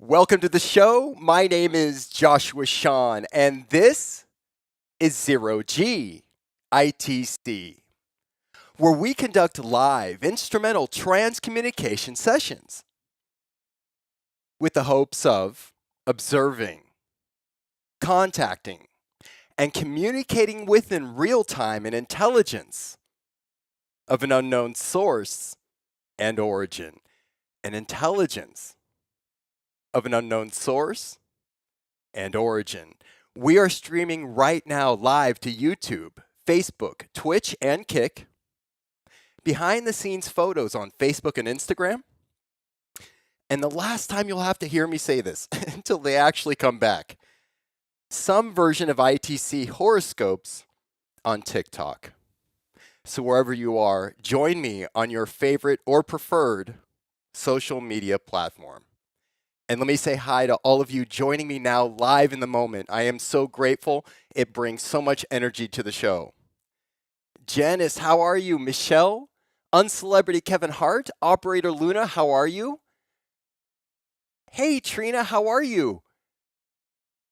Welcome to the show. My name is Joshua Sean, and this is Zero G ITC, where we conduct live instrumental transcommunication sessions with the hopes of observing, contacting, and communicating with in real time an intelligence of an unknown source and origin. An intelligence of an unknown source and origin. We are streaming right now live to YouTube, Facebook, Twitch, and Kick. Behind the scenes photos on Facebook and Instagram. And the last time you'll have to hear me say this until they actually come back. Some version of ITC horoscopes on TikTok. So wherever you are, join me on your favorite or preferred social media platform. And let me say hi to all of you joining me now live in the moment. I am so grateful. It brings so much energy to the show. Janice, how are you? Michelle, Uncelebrity Kevin Hart, Operator Luna, how are you? Hey, Trina, how are you?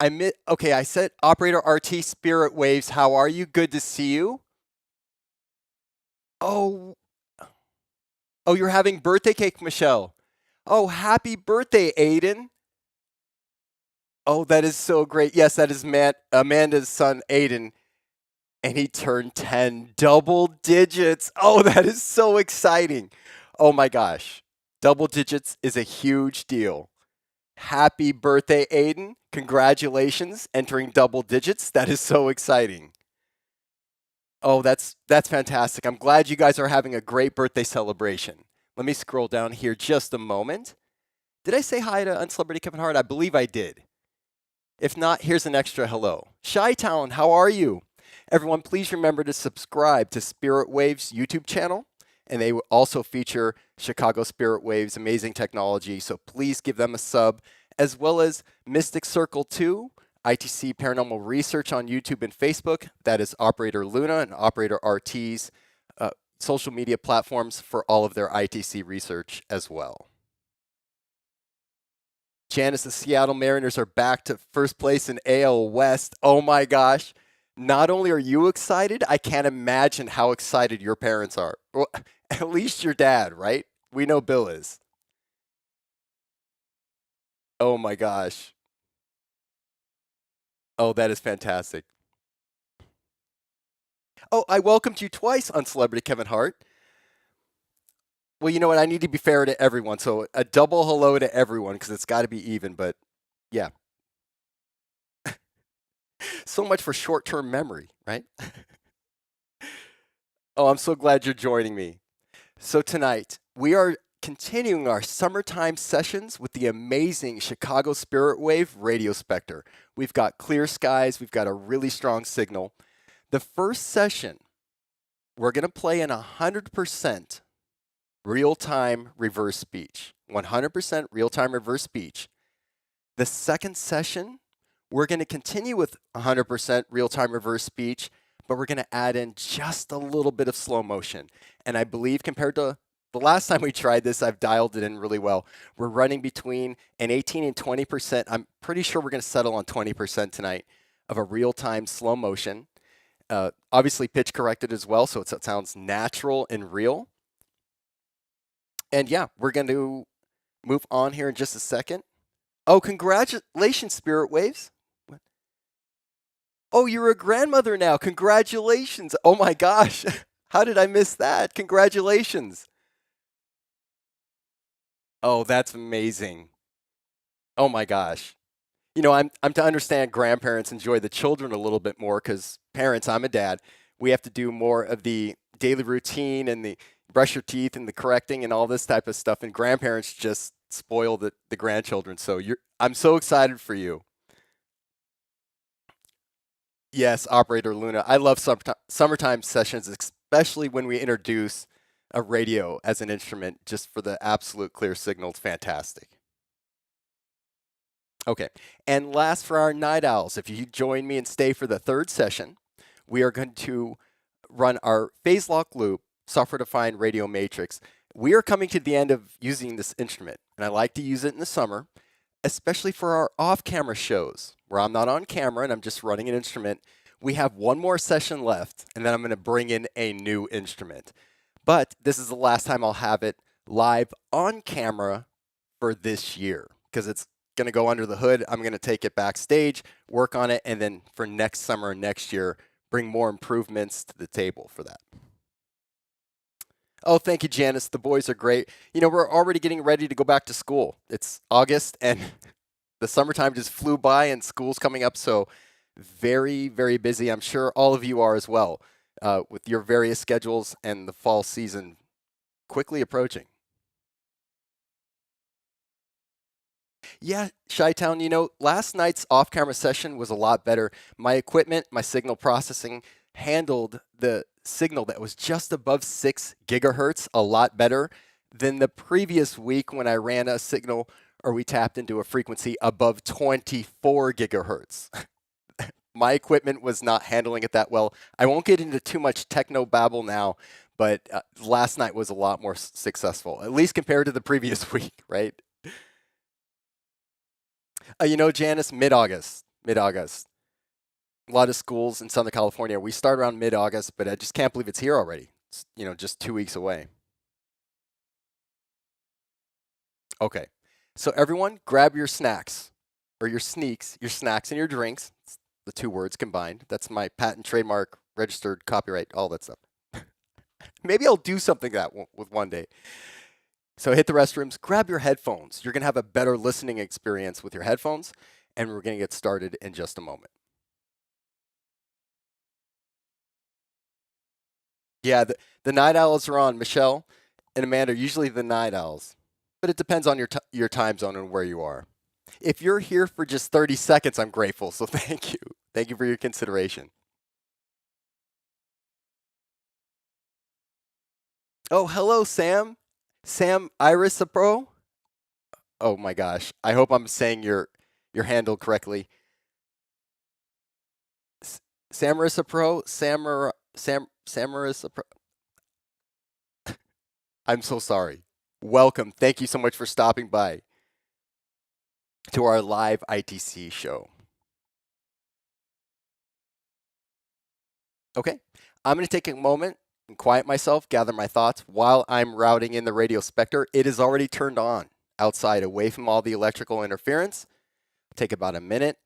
I said Operator RT Spiritwaves, how are you? Good to see you. Oh, you're having birthday cake, Michelle. Oh, happy birthday, Aiden. Oh, that is so great. Yes, that is Amanda's son, Aiden. And he turned 10, double digits. Oh, that is so exciting. Oh my gosh. Double digits is a huge deal. Happy birthday, Aiden. Congratulations, entering double digits. That is so exciting. Oh, that's fantastic. I'm glad you guys are having a great birthday celebration. Let me scroll down here just a moment. Did I say hi to Uncelebrity Kevin Hart? I believe I did. If not, here's an extra hello. Chi-Town, how are you? Everyone, please remember to subscribe to Spiritwave's YouTube channel. And they also feature Chicago Spiritwave's amazing technology. So please give them a sub, as well as Mystic Circle 2, ITC Paranormal Research on YouTube and Facebook. That is Operator Luna and Operator RT's social media platforms for all of their ITC research as well. Janice, the Seattle Mariners are back to first place in AL West. Oh my gosh. Not only are you excited, I can't imagine how excited your parents are. Well, at least your dad, right? We know Bill is. Oh my gosh. Oh, that is fantastic. Oh, I welcomed you twice on Celebrity Kevin Hart. Well, you know what? I need to be fair to everyone. So a double hello to everyone because it's got to be even. But yeah. So much for short-term memory, right? Oh, I'm so glad you're joining me. So tonight, we are continuing our summertime sessions with the amazing Chicago Spiritwave radio Specter. We've got clear skies. We've got a really strong signal. The first session, we're going to play in 100% real-time reverse speech. 100% real-time reverse speech. The second session, we're going to continue with 100% real-time reverse speech, but we're going to add in just a little bit of slow motion. And I believe compared to the last time we tried this, I've dialed it in really well. We're running between an 18 and 20%. I'm pretty sure we're going to settle on 20% tonight of a real-time slow motion. Obviously pitch corrected as well, so it sounds natural and real. And yeah, we're going to move on here in just a second. Oh, congratulations, Spiritwaves. Oh, you're a grandmother now. Congratulations. Oh my gosh. How did I miss that? Congratulations. Oh, that's amazing. Oh my gosh. You know, I'm to understand grandparents enjoy the children a little bit more because parents, I'm a dad, we have to do more of the daily routine and the brush your teeth and the correcting and all this type of stuff. And grandparents just spoil the grandchildren. So I'm so excited for you. Yes, Operator Luna. I love summertime sessions, especially when we introduce a radio as an instrument just for the absolute clear signal. It's fantastic. Okay, and last for our night owls, if you join me and stay for the third session, we are going to run our phase lock loop software-defined radio matrix. We are coming to the end of using this instrument, and I like to use it in the summer. especially for our off-camera shows where I'm not on camera and I'm just running an instrument. We have one more session left, and then I'm going to bring in a new instrument. But this is the last time I'll have it live on camera for this year because it's going to go under the hood. I'm going to take it backstage, work on it, and then for next summer, next year, bring more improvements to the table for that. Oh, thank you, Janice. The boys are great. You know, we're already getting ready to go back to school. It's August, and the summertime just flew by, and school's coming up, so very, very busy. I'm sure all of you are as well, with your various schedules and the fall season quickly approaching. Yeah, Chi-Town, you know, last night's off-camera session was a lot better. My equipment, my signal processing handled the signal that was just above 6 gigahertz a lot better than the previous week when I ran a signal or we tapped into a frequency above 24 gigahertz. My equipment was not handling it that well. I won't get into too much techno babble now, but last night was a lot more successful, at least compared to the previous week, right? You know, Janice, mid-August. A lot of schools in Southern California, we start around mid-August, but I just can't believe it's here already. It's, you know, just 2 weeks away. Okay, so everyone grab your snacks or your sneaks, your snacks and your drinks. It's the two words combined. That's my patent, trademark, registered, copyright, all that stuff. Maybe I'll do something that with one day. So hit the restrooms, grab your headphones. You're going to have a better listening experience with your headphones, and we're going to get started in just a moment. Yeah, the night owls are on. Michelle and Amanda are usually the night owls, but it depends on your time zone and where you are. If you're here for just 30 seconds, I'm grateful, so thank you. Thank you for your consideration. Oh, hello, Sam. Sam Iris Pro. Oh my gosh. I hope I'm saying your handle correctly. Samarissa Pro, Samarissa Pro. I'm so sorry. Welcome. Thank you so much for stopping by to our live ITC show. Okay. I'm going to take a moment and quiet myself, gather my thoughts while I'm routing in the radio Specter. It is already turned on outside, away from all the electrical interference. Take about a minute,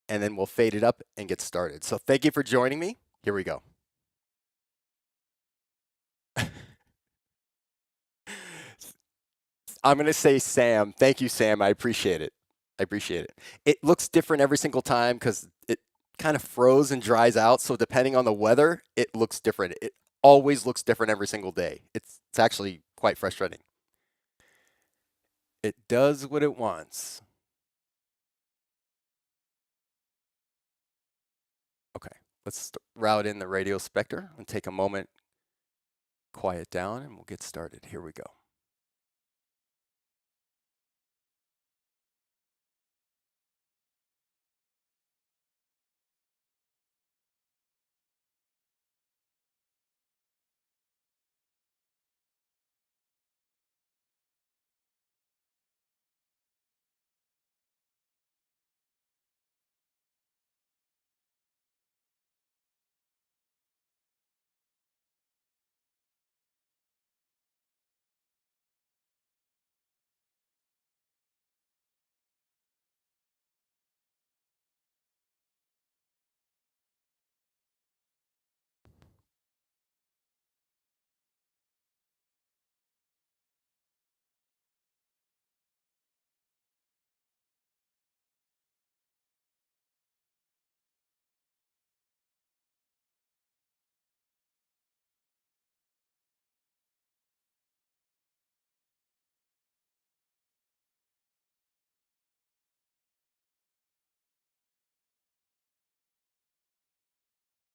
and then we'll fade it up and get started. So thank you for joining me. Here we go. I'm going to say Sam. Thank you, Sam. I appreciate it. It looks different every single time because it kind of froze and dries out. So depending on the weather, it looks different. It always looks different every single day. It's actually quite frustrating. It does what it wants. Okay, let's route in the radio Specter and take a moment, quiet down, and we'll get started. Here we go.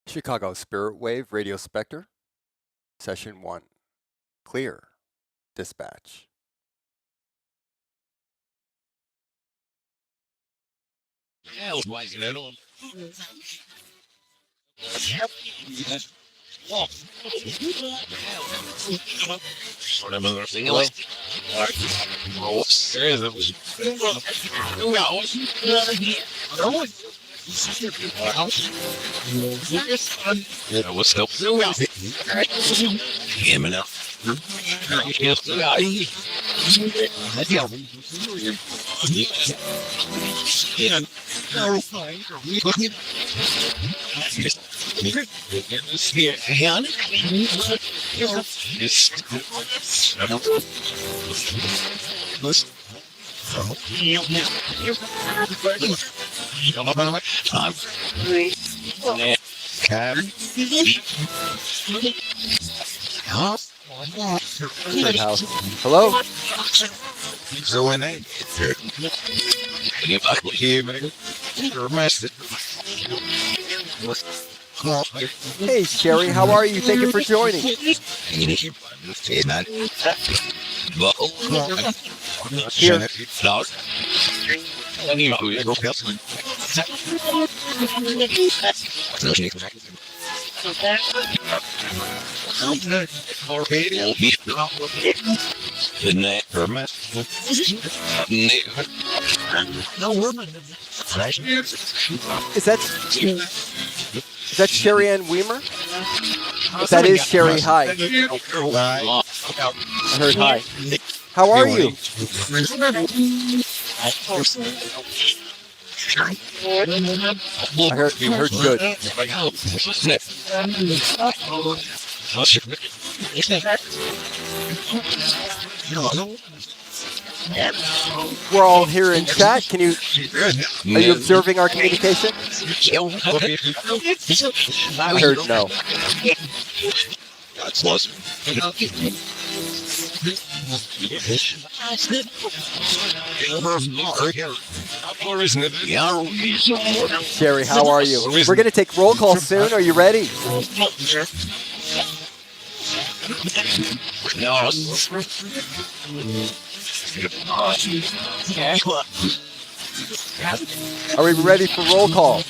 Chicago Spiritwave Radio Specter, Session 1. Clear. Dispatch. Hello? Hey, Sherry, how are you? Thank you for joining. Here. Is that Sherry Ann Weimer? If that is Sherry, hi. I heard hi. How are you? I heard good. We're all here in chat. Are you observing our communication? I heard no. Sherry, how are you? We're going to take roll call soon. Are you ready? Are we ready for roll call?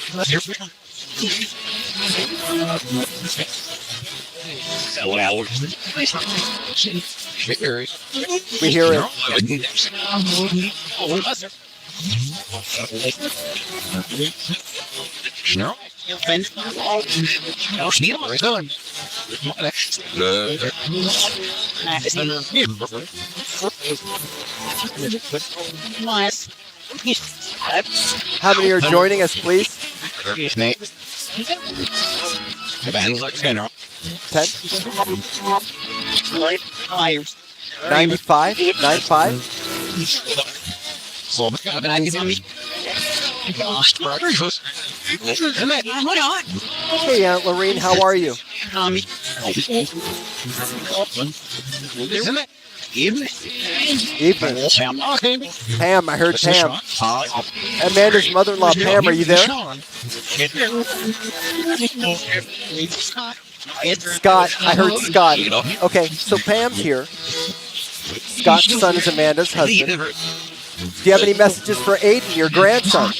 We hear it. How many are joining us, please? 10? 95? 95? Hey, Aunt Lorene, how are you? Evening. Pam, I heard Pam. Amanda's mother-in-law, Pam, are you there? Scott, I heard Scott. Okay, so Pam's here. Scott's son is Amanda's husband. Do you have any messages for Aiden, your grandson?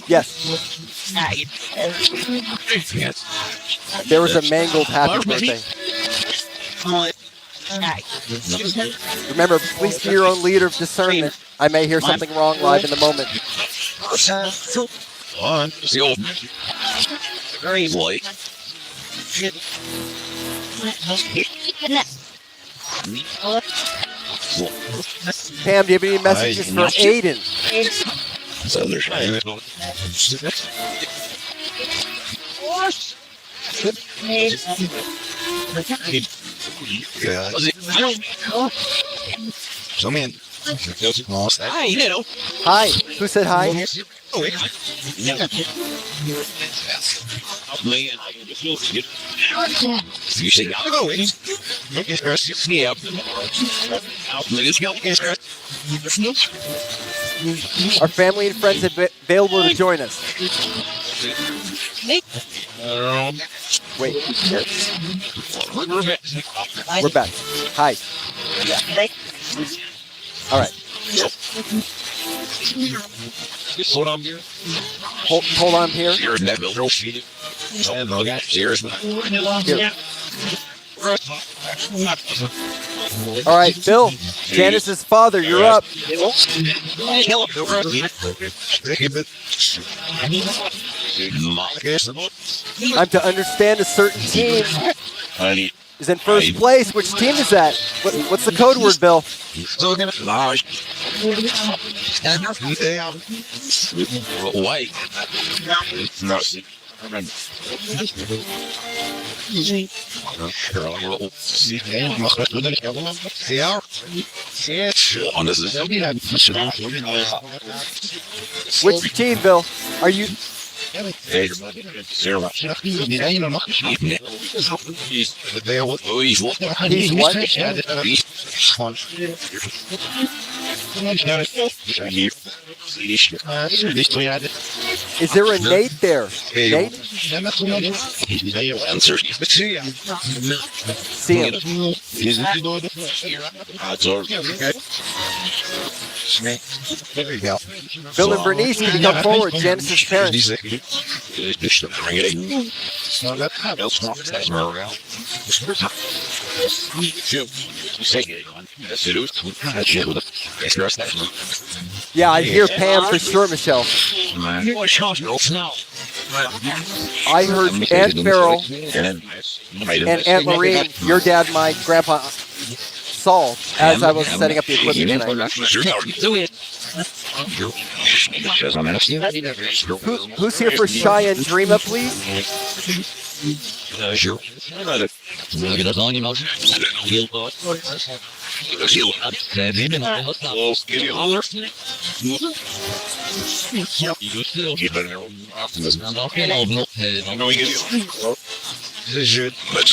Yes. There was a mangled happy birthday. Remember, please be your own leader of discernment. I may hear something wrong live in the moment. Pam, do you have any messages for Aiden? Hi. Who said hi? Our family and friends are available to join us. Wait. We're back. Hi. All right. Hold on here. Hold on here. Here. All right, Bill, Janice's father, you're up. I'm to understand a certain team is in first place. Which team is that? What's the code word, Bill? Which team, Bill? Are you? He's what? Is there a Nate there? Nate? See him. Bill and Bernice, can you come forward? Janice's parents. Yeah, I hear Pam for sure, Michelle. I heard Aunt Farrell and Aunt Lorraine, your dad, my grandpa, Saul, as I was setting up the equipment tonight. Who's here for Cheyenne Dreama, please?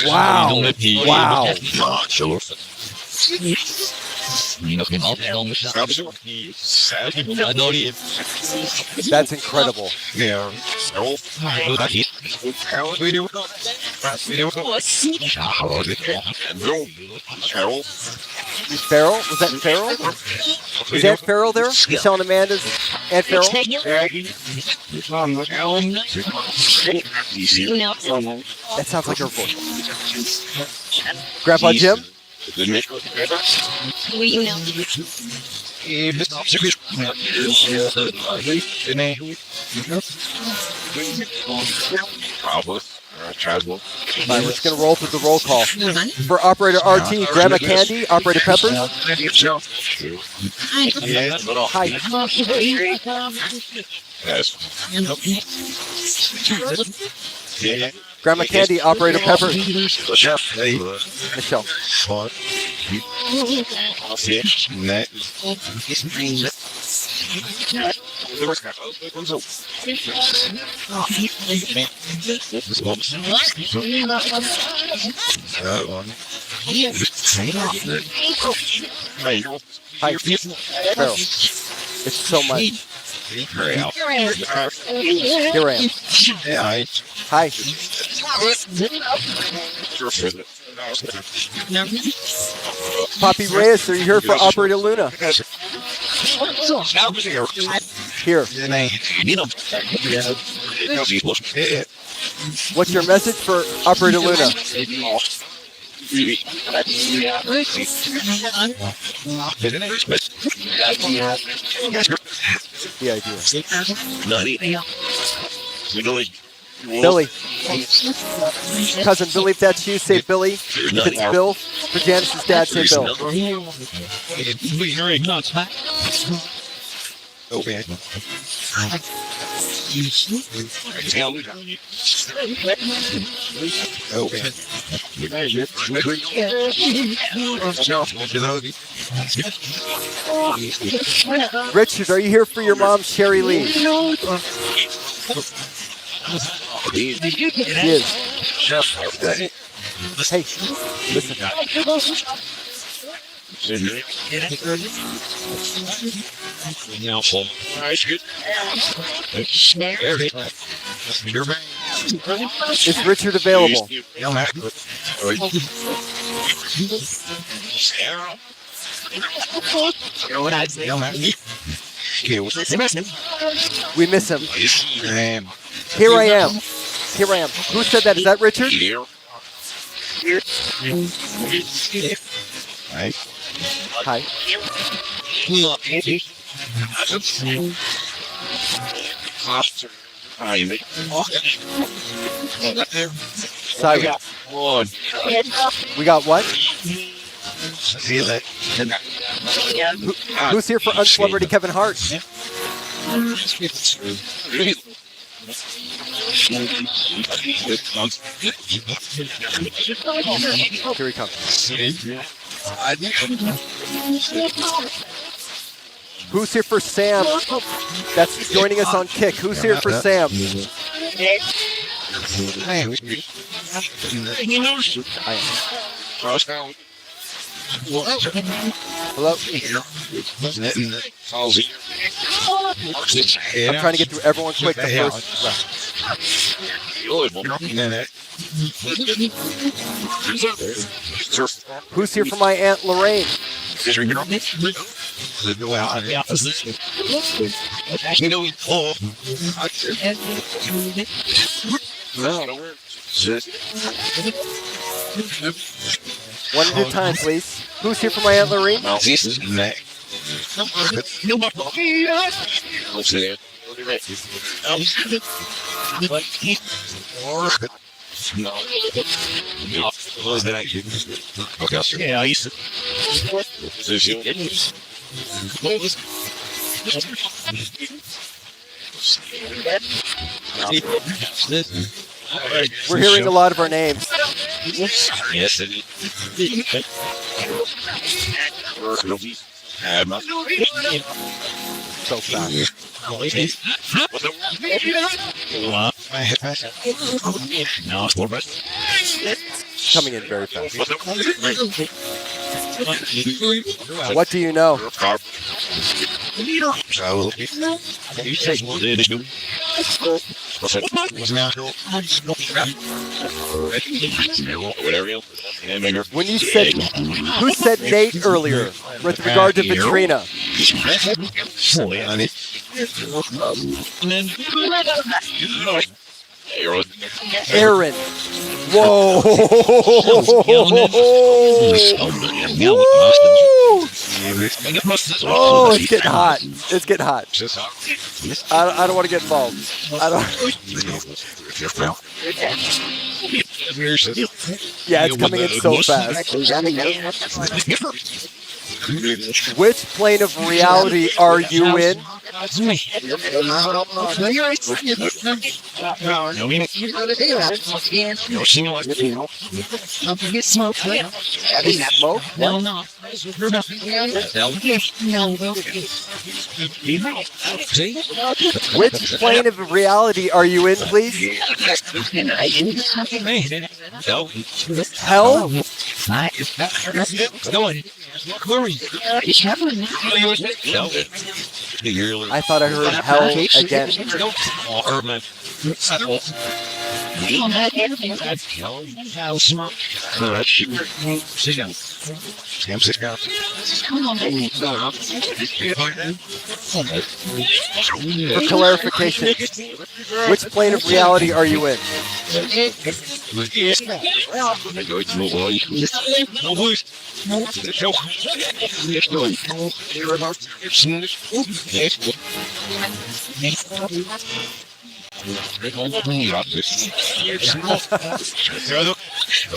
Wow. Wow. That's incredible. Yeah. Farrell? Was that Farrell? Is Aunt Farrell there? Michelle and Amanda's Aunt Farrell? That sounds like her voice. Grandpa Jim? We're just going to roll through the roll call. For Operator RT, Grandma Candy, Operator Peppers. Hi. Grandma Candy, Operator Peppers. Michelle. Hi, Farrell. It's so much. Here I am. Hi. Poppy Reyes, are you here for Operator Luna? Here. What's your message for Operator Luna? The idea. Billy. Cousin Billy, if that's you, say Billy. If it's Bill, for Janice's dad, say Bill. Okay. Richard, are you here for your mom, Sherry Lee? He is. Hey, listen. Is Richard available? We miss him. Here I am. Here I am. Who said that? Is that Richard? Hi. Siren. We got what? Who's here for uncelebrity Kevin Hart? Here he comes. Who's here for Sam? That's joining us on Kick. Who's here for Sam? I am. Hello? I'm trying to get through everyone quick the first round. Who's here for my Aunt Lorraine? One at a time, please. Who's here for my Aunt Lorraine? We're hearing a lot of our names. Yes, it is. So fast. Coming in very fast. What do you know? When you said, who said Nate earlier with regard to Vitrina? Aaron. Whoa. Oh, it's getting hot. It's getting hot. I don't want to get involved. I don't. Yeah, it's coming in so fast. Which plane of reality are you in? Any smoke? No. Which plane of reality are you in, please? Hell? I thought I heard hell again. For clarification, which plane of reality are you in?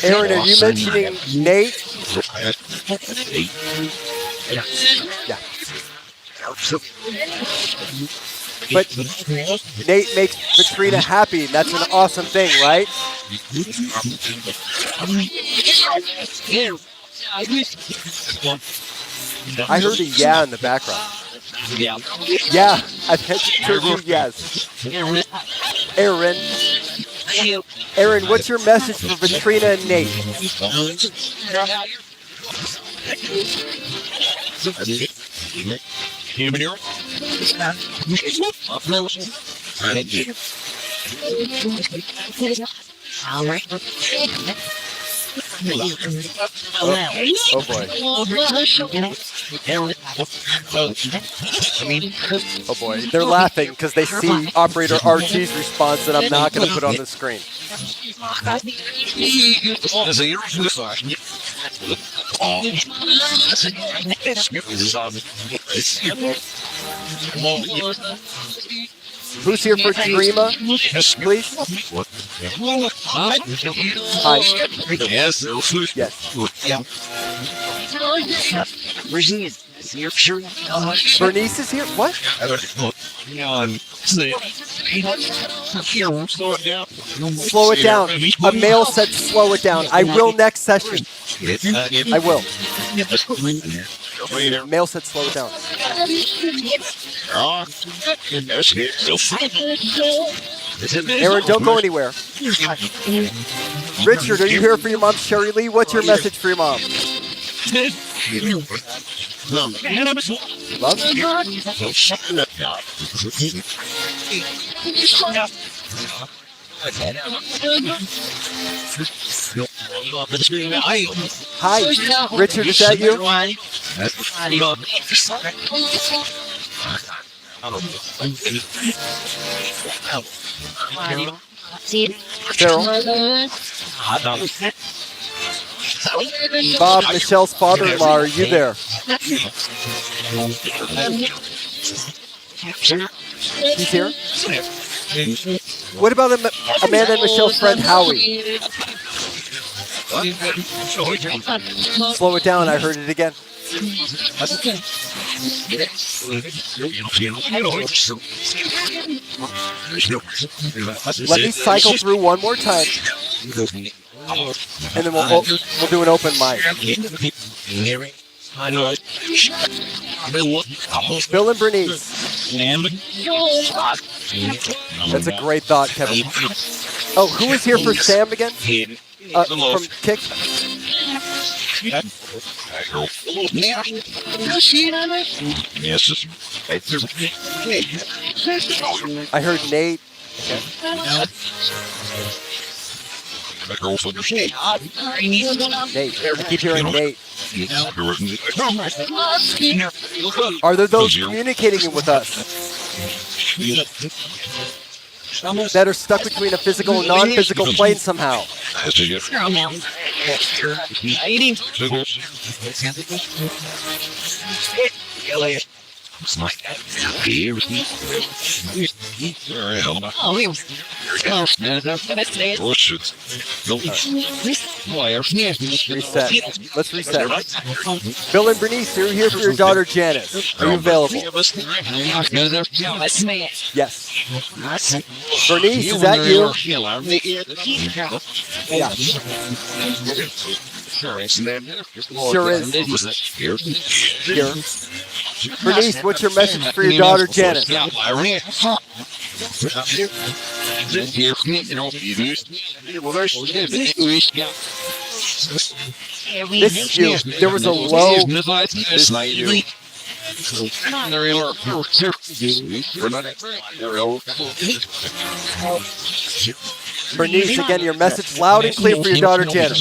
Aaron, are you mentioning Nate? Yeah. But Nate makes Vitrina happy, and that's an awesome thing, right? I heard a yeah in the background. Yeah, I heard you yes. Aaron, what's your message for Vitrina and Nate? Oh boy. Oh boy. They're laughing because they see Operator RT's response that I'm not going to put on the screen. Who's here for Dreama, please? Hi. Yes. Bernice is here? What? Slow it down. A male said slow it down. I will next session. I will. Male said slow it down. Aaron, don't go anywhere. Richard, are you here for your mom, Sherry Lee? What's your message for your mom? Love? Hi, Richard, is that you? Carol? Bob, Michelle's father-in-law, are you there? He's here? What about Amanda and Michelle's friend Howie? Slow it down, I heard it again. Let me cycle through one more time. And then we'll do an open mic. Bill and Bernice. That's a great thought, Kevin. Oh, who is here for Sam again? From Kick? I heard Nate. Nate. I keep hearing Nate. Are there those communicating with us that are stuck between a physical and non-physical plane somehow? Reset. Let's reset. Bill and Bernice, you're here for your daughter Janice. Are you available? Yes. Bernice, is that you? Yeah. Sure is. Here. Bernice, what's your message for your daughter Janice? This is you. There was a low. This is you. Bernice, again, your message loud and clear for your daughter Janice.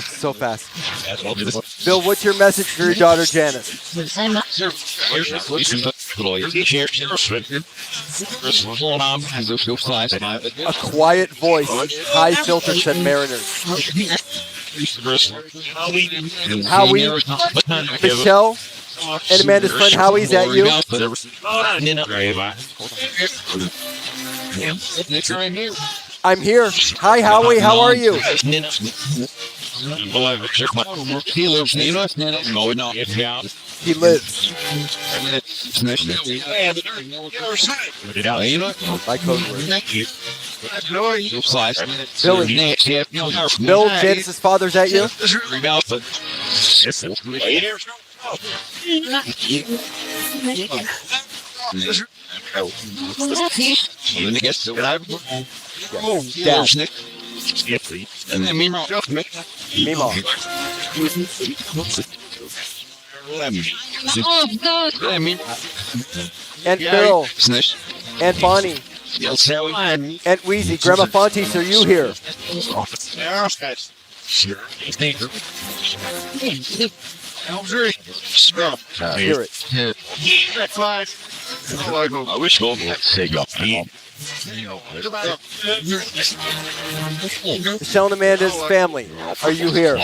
So fast. Bill, what's your message for your daughter Janice? A quiet voice, high filter, said Mariners. Howie, Michelle, and Amanda's friend Howie, is that you? I'm here. Hi, Howie, how are you? He lives. My code word. Billy. Bill, Janice's father, is that you? Dad. Mimo. And Bill. Aunt Bonnie, Aunt Wheezy, Grandma Fontes, are you here? Hear it. I wish we'll say Michelle and Amanda's family, are you here?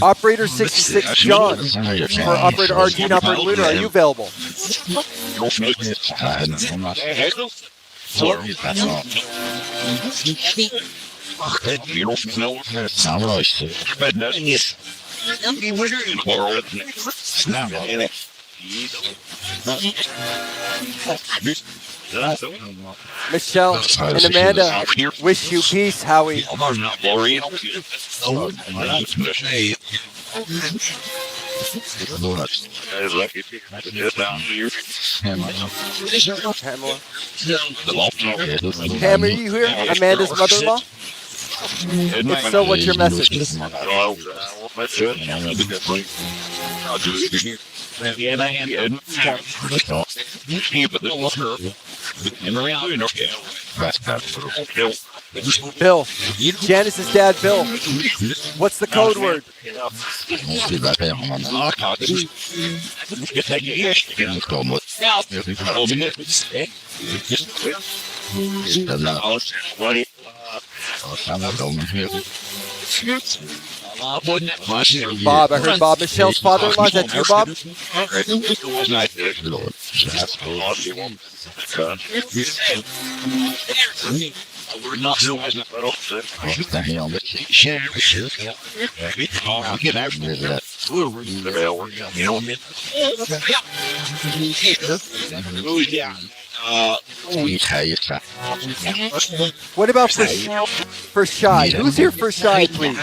Operator 66, John, for Operator RT and Operator Luna, are you available? Michelle and Amanda, wish you peace, Howie. Pamela. Pam, are you here? Amanda's mother-in-law? If so, what's your message? Bill, Janice's dad, Bill. What's the code word? Bob, I heard Bob. Michelle's father-in-law, is that you, Bob? What about for Shy? Who's here for Shy, please?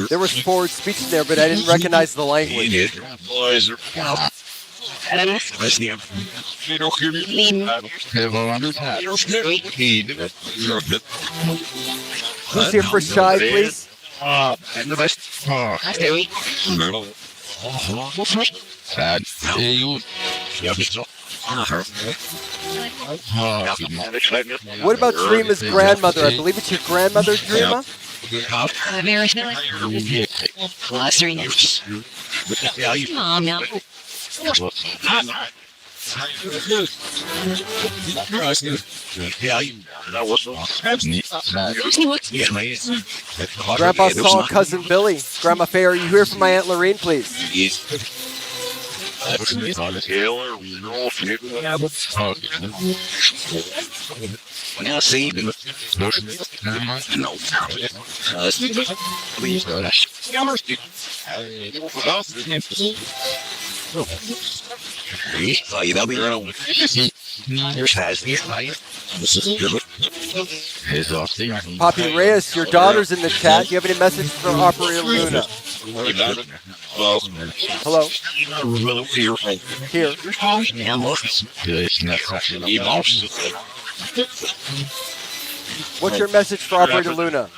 There was forward speech in there, but I didn't recognize the language. Who's here for Shy, please? What about Dreama's grandmother? I believe it's your grandmother, Dreama? Grandpa saw cousin Billy. Grandma Faye, are you here for my Aunt Lorraine, please? Poppy Reyes, your daughter's in the chat. Do you have any message for Operator Luna? Hello? Here. What's your message for Operator Luna?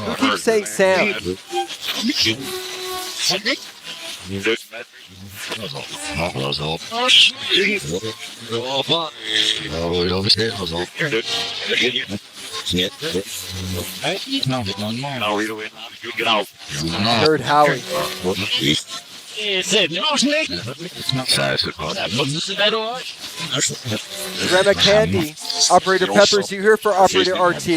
Who keeps saying Sam? Heard Howie. Grandma Candy, Operator Peppers, you here for Operator RT?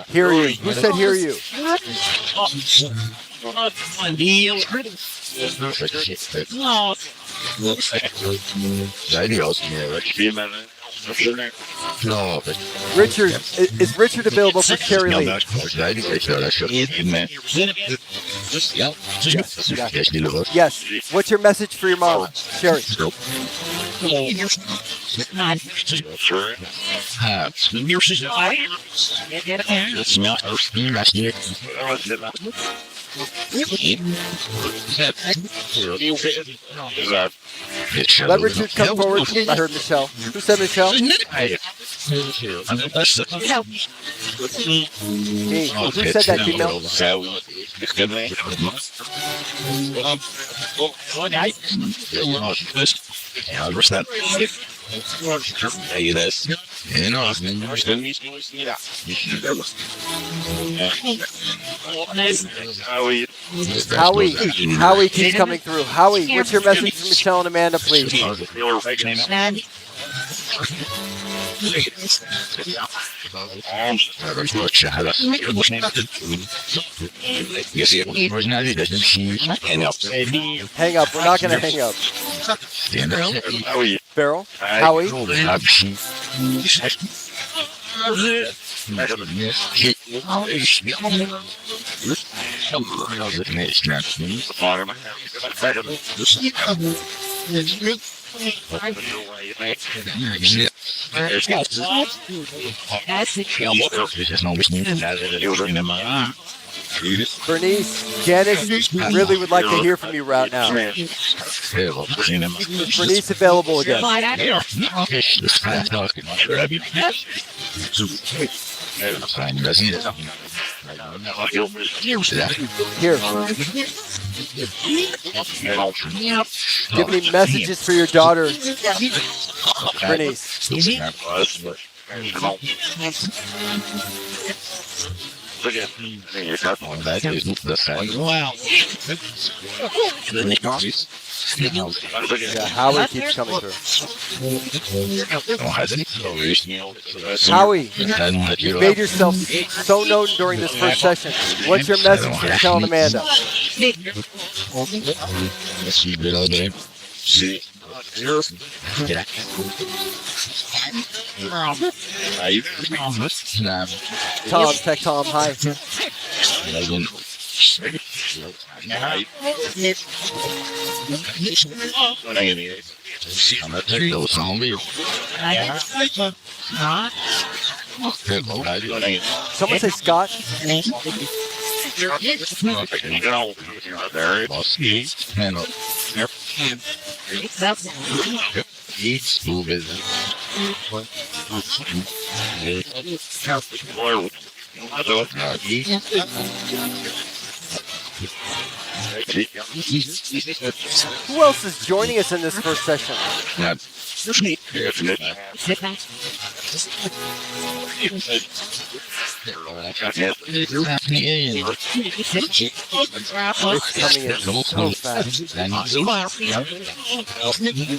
Hear you. Who said hear you? Richard, is Richard available for Sherry Lee? Yes. What's your message for your mom, Sherry? Let Richard come forward. I heard Michelle. Who said Michelle? Me. Who said that, female? Howie keeps coming through. Howie, what's your message for Michelle and Amanda, please? Hang up. We're not going to hang up. Farrell? Howie? Bernice, Janice really would like to hear from you right now. Bernice available again. Here. Do you have any messages for your daughter, Bernice? Yeah, Howie keeps coming through. Howie, you made yourself so known during this first session. What's your message for Michelle and Amanda? Tom, text Tom, hi. Someone say Scott. Who else is joining us in this first session?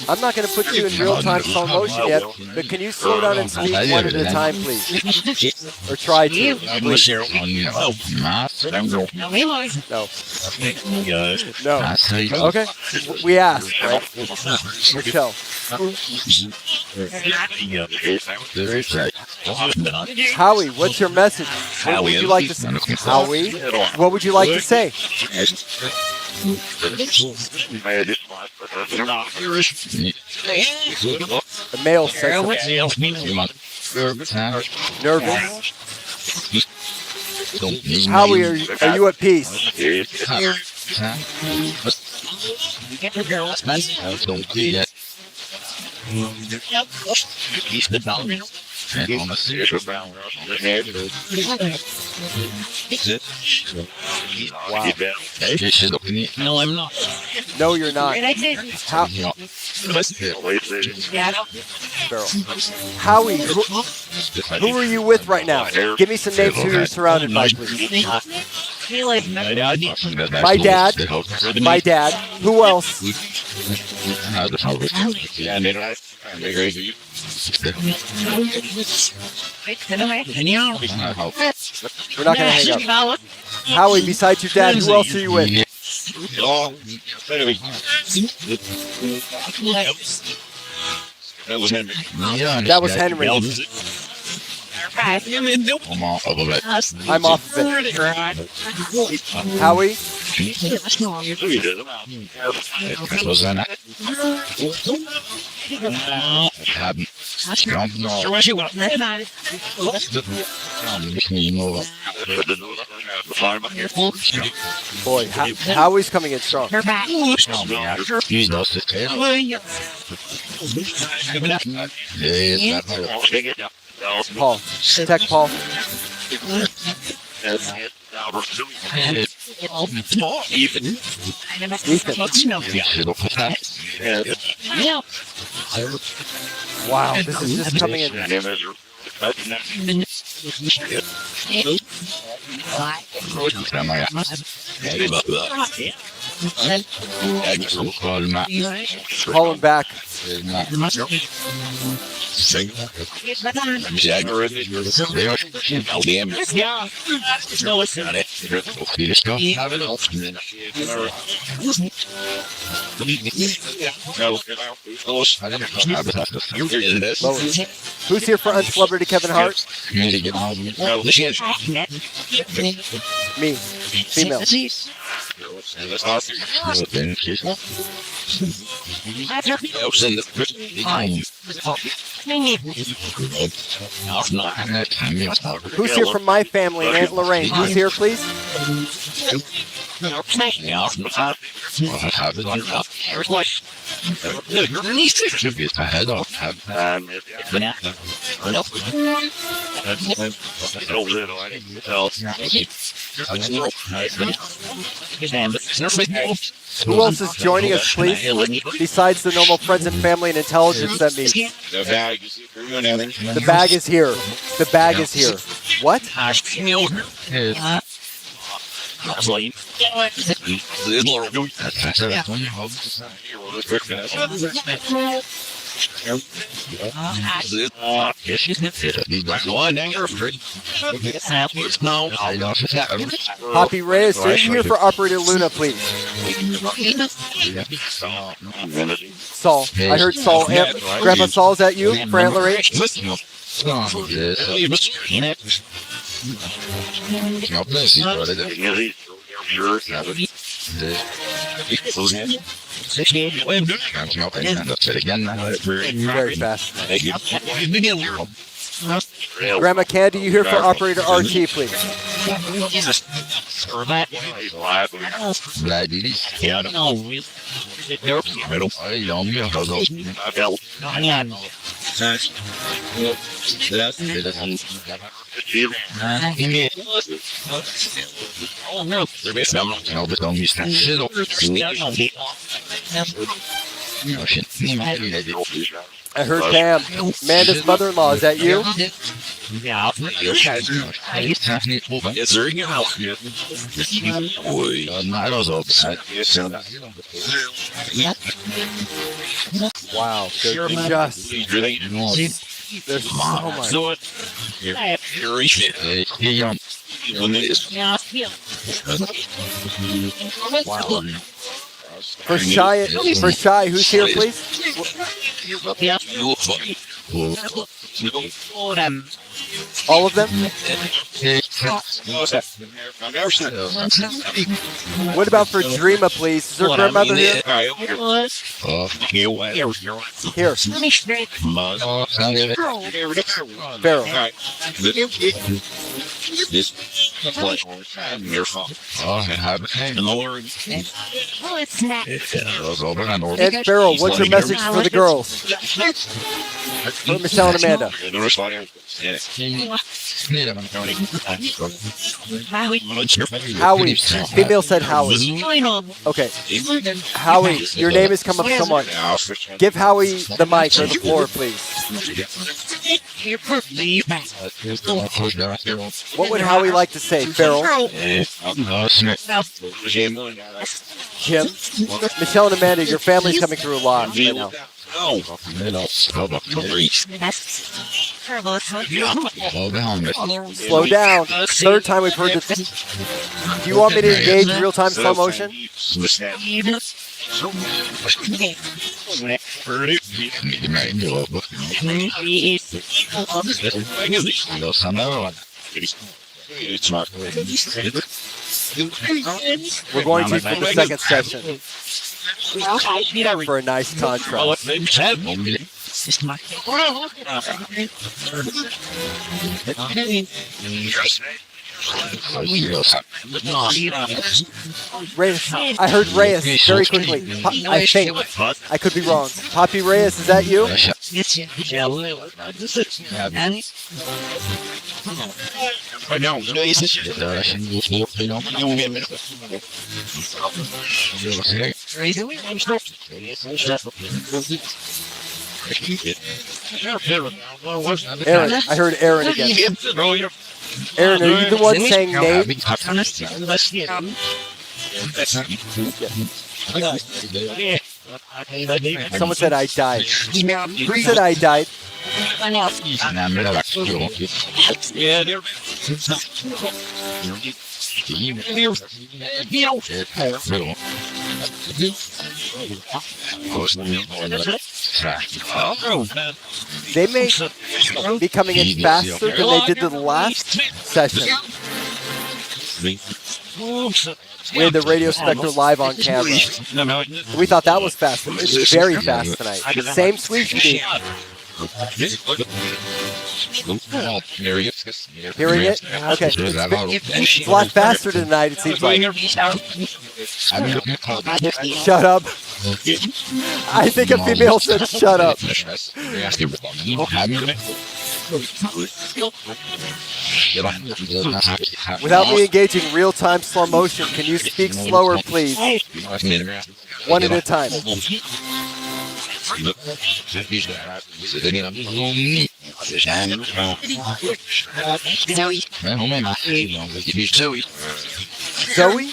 I'm not going to put you in real-time slow motion yet, but can you slow down and speak one at a time, please? Or try to, please. No. No. Okay. We asked, right? Michelle. Howie, what's your message? What would you like to say? Howie, what would you like to say? The male sex. Nervous. Howie, are you at peace? Wow. No, I'm not. No, you're not. How? Howie, who are you with right now? Give me some names who you're surrounded by, please. My dad. My dad. Who else? We're not gonna hang up. Howie, besides your dad, who else are you with? That was Henry. That was Henry. I'm off of it. I'm off of it. Howie? Was that Boy, Howie's coming in strong. Paul. Tech Paul. Ethan. Wow, this is just coming in. Call him back. Lois. Who's here for Uncelebrity Kevin Hart? Me. Female. Who's here from my family and Aunt Lorraine? Who's here, please? Who else is joining us, please? Besides the normal friends and family and intelligence that meet. The bag is here. The bag is here. What? Poppy Reyes, are you here for Operator Luna, please? Saul. I heard Saul. Grandpa Saul, is that you for Aunt Lorraine? Very fast. Grandma Candy, you here for Operator RT, please? I heard Pam. Amanda's mother-in-law, is that you? Wow, there's so much. Wow. For Shy, who's here, please? All of them? What about for Dreama, please? Is her grandmother here? Here. Farrell. And Farrell, what's your message for the girls? For Michelle and Amanda. Howie. Female said Howie. Okay. Howie, your name has come up somewhat. Give Howie the mic or the floor, please. What would Howie like to say, Farrell? Jim? Michelle and Amanda, your family's coming through a lot right now. Slow down. Third time we've heard this. Do you want me to engage real-time slow motion? We're going to for the second session for a nice contrast. Reyes, I heard Reyes very quickly. I think. I could be wrong. Poppy Reyes, is that you? Aaron, I heard Aaron again. Aaron, are you the one saying Nate? Someone said I died. Who said I died? They may be coming in faster than they did the last session. We had the Radio Specter live on camera. We thought that was fast. It's very fast tonight. Same sweep speed. Hearing it? Okay. It's a lot faster tonight, it seems like. Shut up. I think a female said shut up. Without me engaging real-time slow motion, can you speak slower, please? One at a time. Zoe?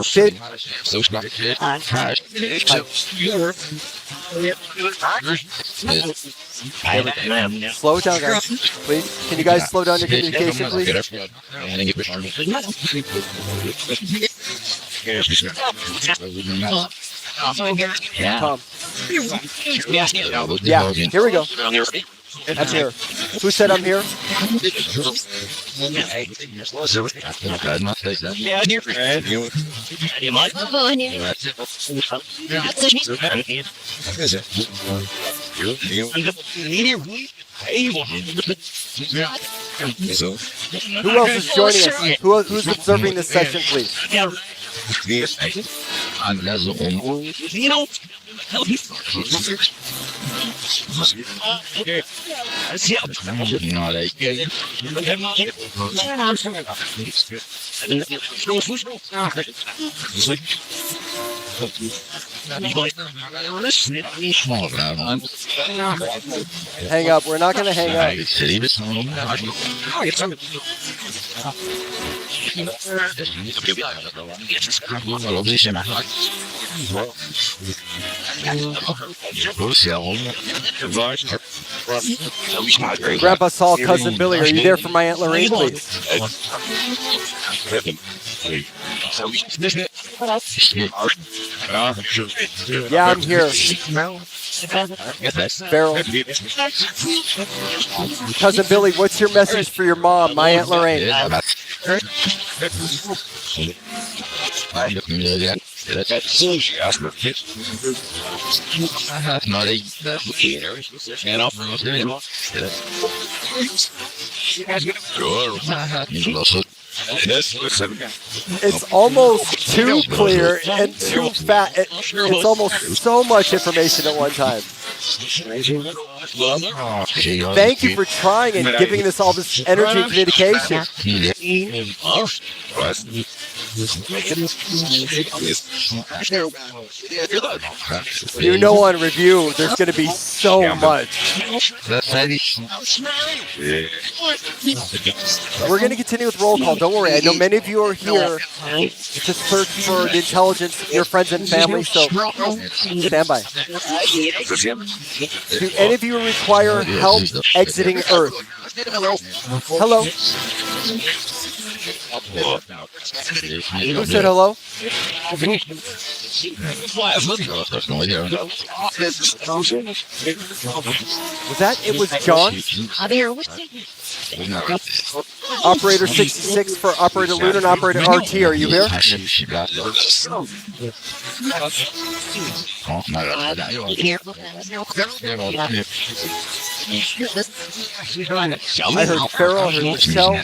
Sid? Slow it down, guys, please. Can you guys slow down your communication, please? Tom. Yeah, here we go. I'm here. Who said I'm here? Who else is joining us? Who's observing this session, please? Hang up. We're not going to hang up. Grandpa Saul, Cousin Billy, are you there for my Aunt Lorraine, please? Yeah, I'm here. Farrell. Cousin Billy, what's your message for your mom, my Aunt Lorraine? It's almost too clear and too fat. It's almost so much information at one time. Thank you for trying and giving us all this energy and communication. You know, on review, there's going to be so much. We're going to continue with roll call. Don't worry. I know many of you are here to search for the intelligence of your friends and family, so stand by. Do any of you require help exiting Earth? Hello? Who said hello? Was that? It was John? Operator 66 for Operator Luna and Operator RT. Are you here? I heard Farrell, I heard Michelle.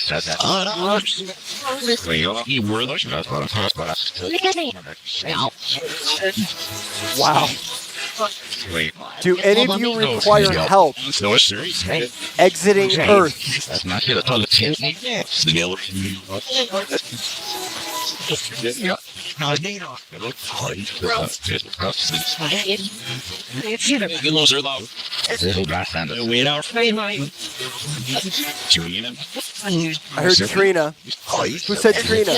Wow. Do any of you require help exiting Earth? I heard Trina. Who said Trina?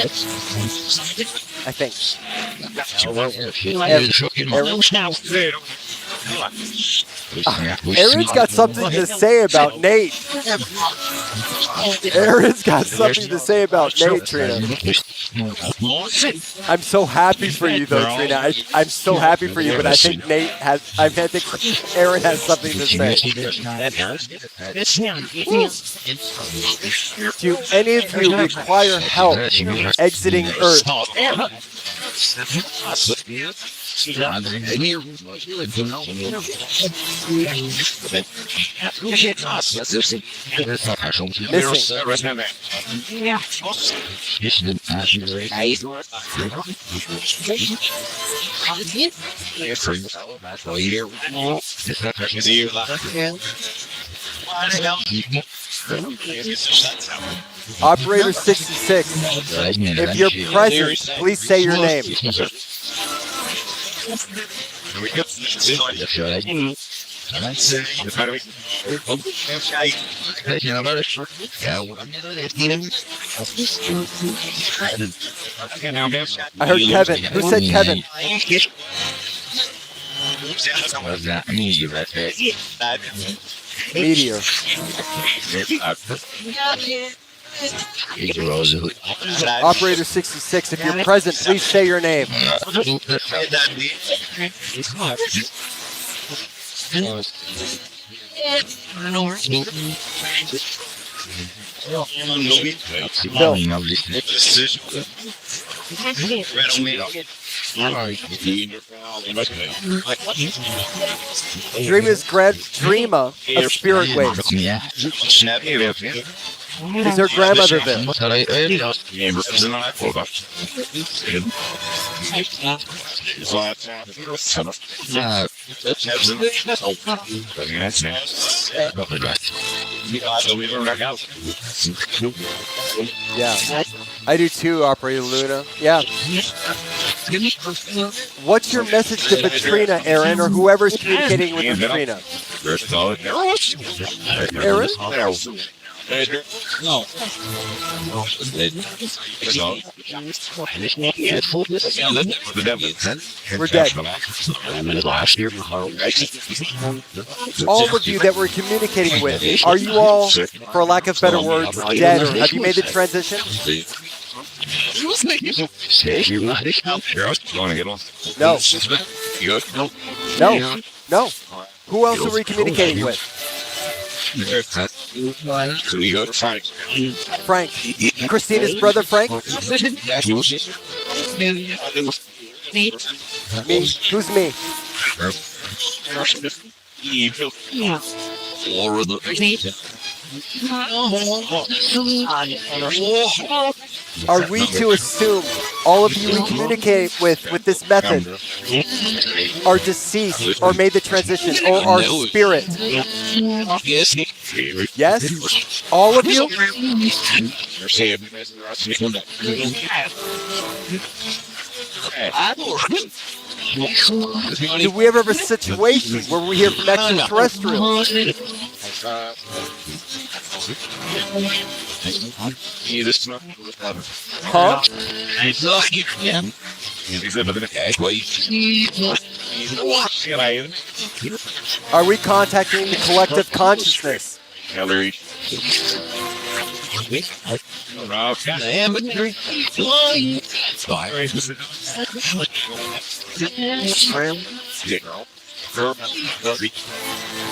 I think. Aaron's got something to say about Nate. Aaron's got something to say about Nate, Trina. I'm so happy for you, though, Trina. I'm so happy for you, but I think Nate has. I think Aaron has something to say. Do any of you require help exiting Earth? Operator 66, if you're present, please say your name. I heard Kevin. Who said Kevin? Meteor. Operator 66, if you're present, please say your name. Bill. Dreama of Spiritwave. Is her grandmother there? Yeah, I do too, Operator Luna. Yeah. What's your message to Katrina, Aaron, or whoever's communicating with Katrina? Aaron? No. We're dead. All of you that we're communicating with, are you all, for lack of better words, dead, or have you made the transition? No. No. Who else are we communicating with? Frank. Christina's brother, Frank? Me. Who's me? Are we to assume all of you we communicate with this method are deceased or made the transition or are spirit? Yes? All of you? Do we ever have a situation where we hear from extraterrestrials? Huh? Are we contacting the collective consciousness?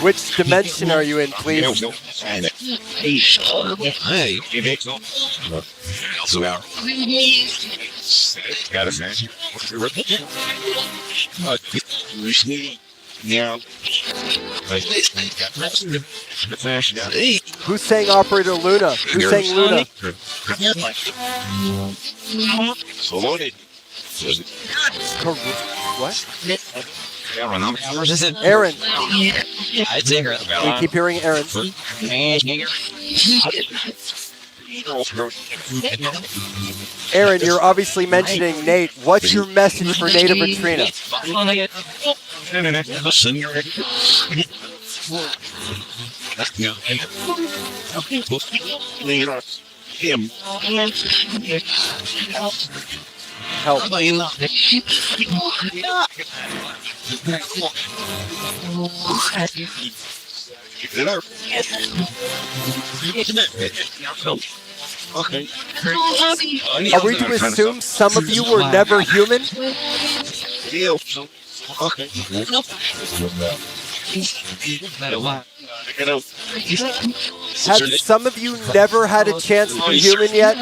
Which dimension are you in, please? Who's saying Operator Luna? Who's saying Luna? What? Aaron. We keep hearing Aaron. Aaron, you're obviously mentioning Nate. What's your message for Nate and Trina? Help. Okay. Are we to assume some of you were never human? Okay. Have some of you never had a chance to be human yet?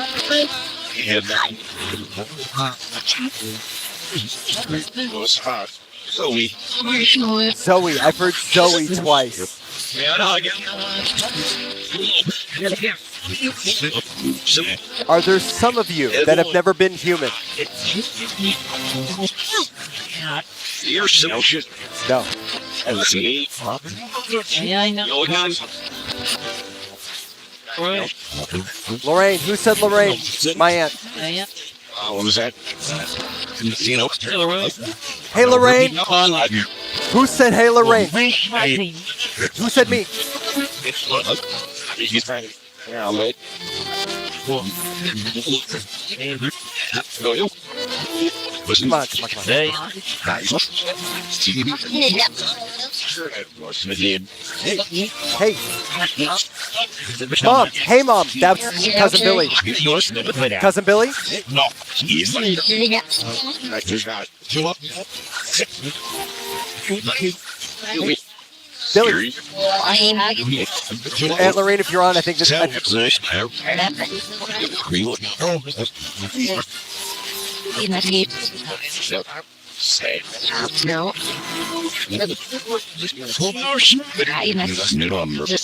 Zoe, I've heard Zoe twice. Are there some of you that have never been human? No. Lorraine, who said Lorraine? My aunt. What was that? Hey Lorraine. Who said hey Lorraine? Who said me? Come on. Hey. Mom. Hey, Mom. That's Cousin Billy. Cousin Billy? No. Billy. Aunt Lorraine, if you're on, I think this...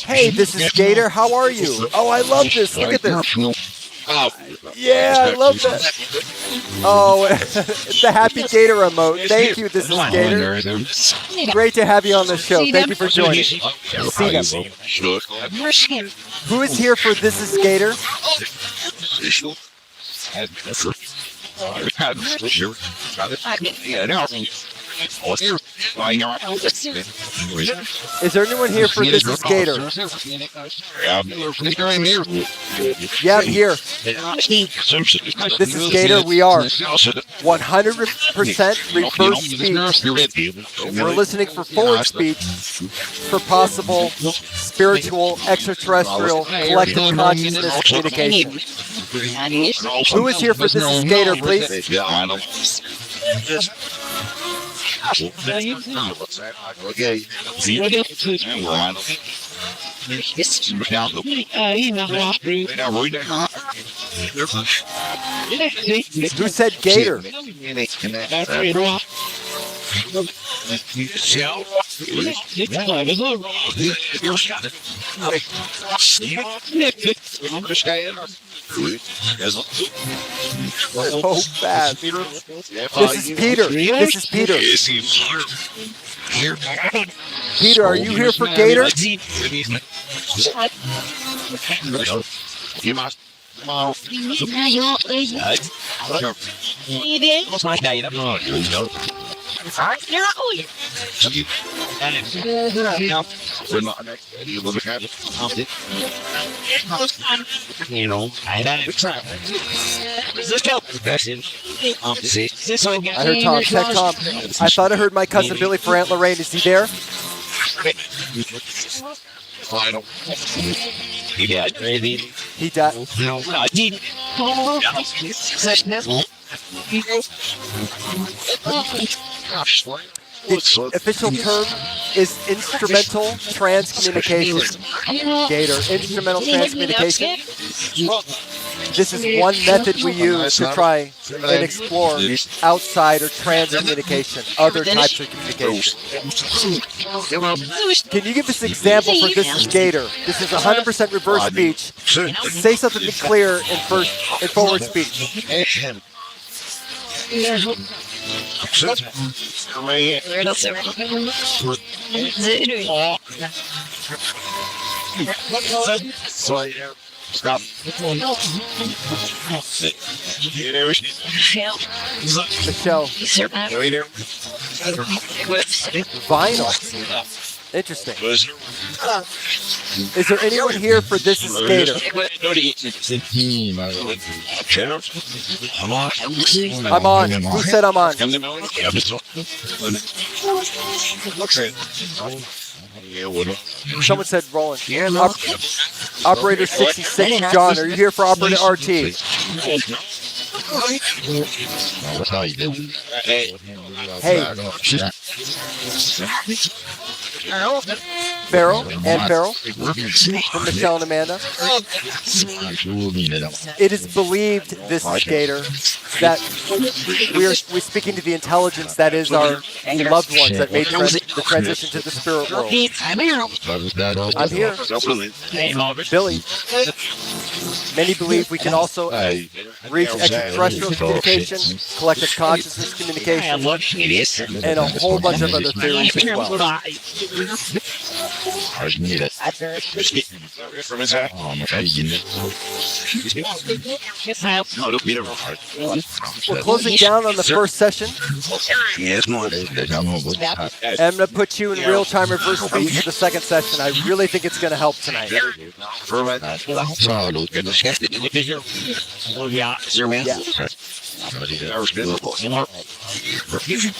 Hey, this is Gator. How are you? Oh, I love this. Look at this. Yeah, I love that. Oh, it's the happy Gator emote. Thank you. This is Gator. Great to have you on the show. Thank you for joining. See them. Who is here for This is Gator? Is there anyone here for This is Gator? Yeah, I'm here. This is Gator. We are 100% reverse speech. We're listening for forward speech for possible spiritual, extraterrestrial, collective consciousness communication. Who is here for This is Gator, please? Who said Gator? So fast. This is Peter. This is Peter. Peter, are you here for Gator? You must. Well, you know, I heard Tom. Check Tom. I thought I heard my cousin Billy for Aunt Lorraine. Is he there? Final. Yeah, maybe. He died. No, I didn't. The official term is instrumental transcommunication. Gator, instrumental transcommunication. This is one method we use to try and explore outside or transcommunication, other types of communication. Can you give us an example for this is Gator? This is 100% reverse speech. Say something clear in forward speech. Stop. Michelle. Vinyl. Interesting. Is there anyone here for This is Gator? I'm on. Who said I'm on? Someone said Roland. Operator 66, John, are you here for Operator RT? Hey. Farrell and Farrell from Michelle and Amanda. It is believed, this is Gator, that we're speaking to the intelligence that is our loved ones that made the transition to the spirit world. I'm here. Billy. Many believe we can also reach extraterrestrial communication, collective consciousness communication, and a whole bunch of other theories as well. We're closing down on the first session. And I'm going to put you in real-time reverse speech for the second session. I really think it's going to help tonight. Yeah.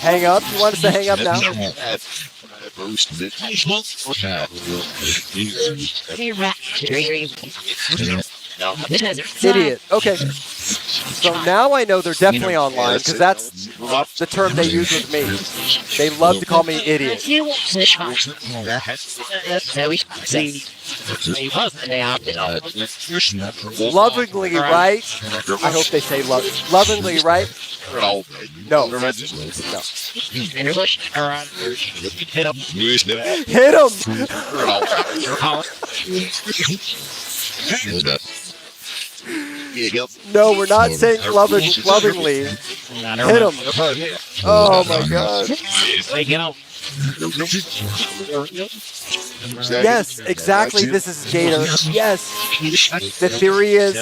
Hang up? You want us to hang up now? Idiot. Okay. So now I know they're definitely online because that's the term they use with me. They love to call me idiot. Lovingly right. I hope they say lovingly right. No. No. Hit him. No, we're not saying lovingly. Hit him. Oh my God. Yes, exactly. This is Gator. Yes. The theory is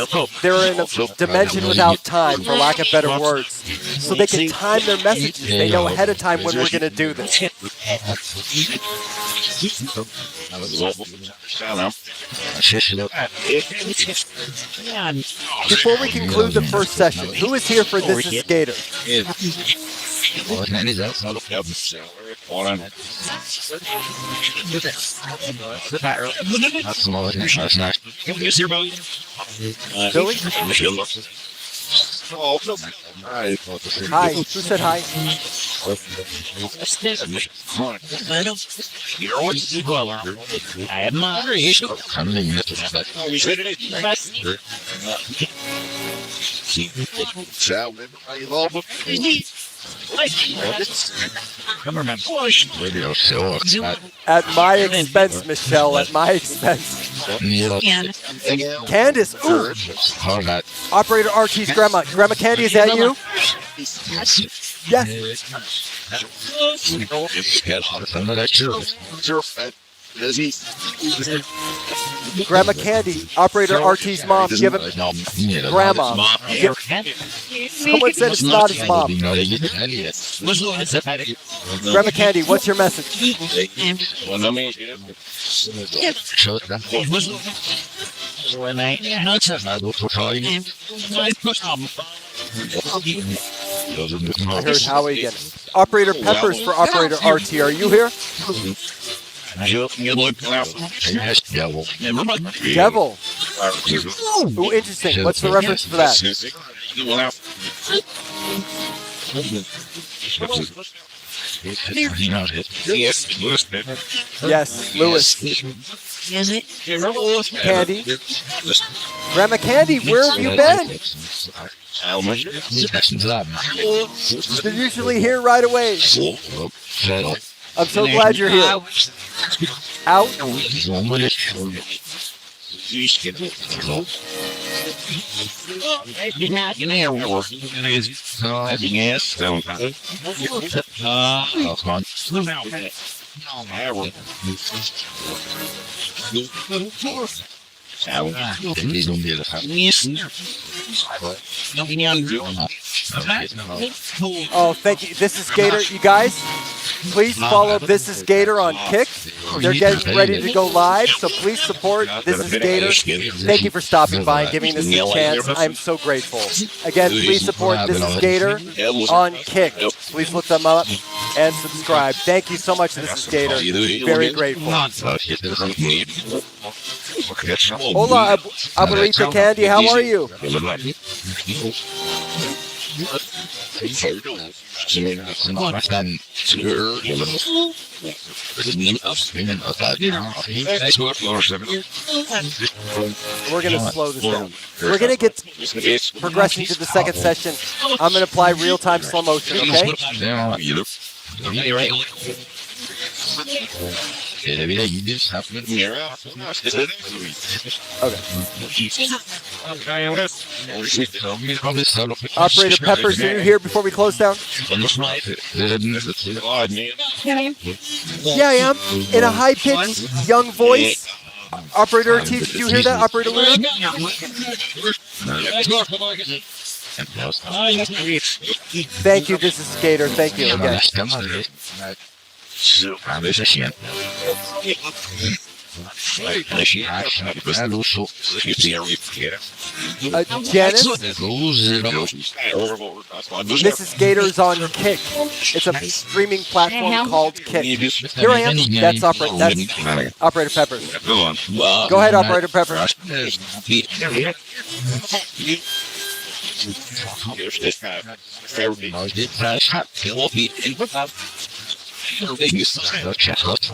they're in a dimension without time, for lack of better words. So they can time their messages. They know ahead of time when we're going to do this. Before we conclude the first session, who is here for This is Gator? Billy? Hi. Who said hi? At my expense, Michelle. At my expense. Candace. Ooh. Operator RT's grandma. Grandma Candy, is that you? Yes. Grandma Candy, Operator RT's mom. Do you have a grandma? Someone said it's not his mom. Grandma Candy, what's your message? I heard Howie again. Operator Peppers for Operator RT. Are you here? Devil. Ooh, interesting. What's the reference for that? Yes, Lewis. Candy. Grandma Candy, where have you been? They're usually here right away. I'm so glad you're here. Out? Oh, thank you. This is Gator. You guys, please follow This is Gator on Kick. They're getting ready to go live, so please support This is Gator. Thank you for stopping by and giving us a chance. I'm so grateful. Again, please support This is Gator on Kick. Please look them up and subscribe. Thank you so much, This is Gator. Very grateful. Hola, Abuelita Candy. How are you? We're going to slow this down. We're going to get progressing to the second session. I'm going to apply real-time slow motion, okay? Okay. Operator Peppers, are you here before we close down? Yeah, I am. In a high-pitched, young voice. Operator T, did you hear that? Operator Luna? Thank you, this is Skater. Thank you again. Janice? Mrs. Gator's on Kick. It's a streaming platform called Kick. Here I am. That's Operator Peppers. Go ahead, Operator Peppers.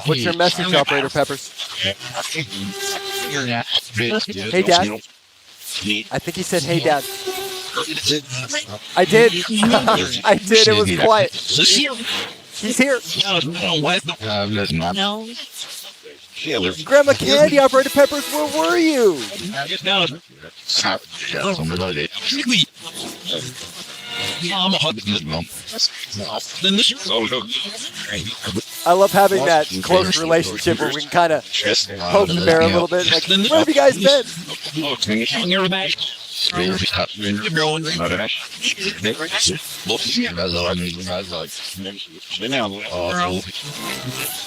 What's your message, Operator Peppers? Hey, Dad. I think he said, hey, Dad. I did. I did. It was quiet. He's here. Grandma Candy, Operator Peppers, where were you? I love having that close relationship where we can kind of poke the bear a little bit. Like, where have you guys been?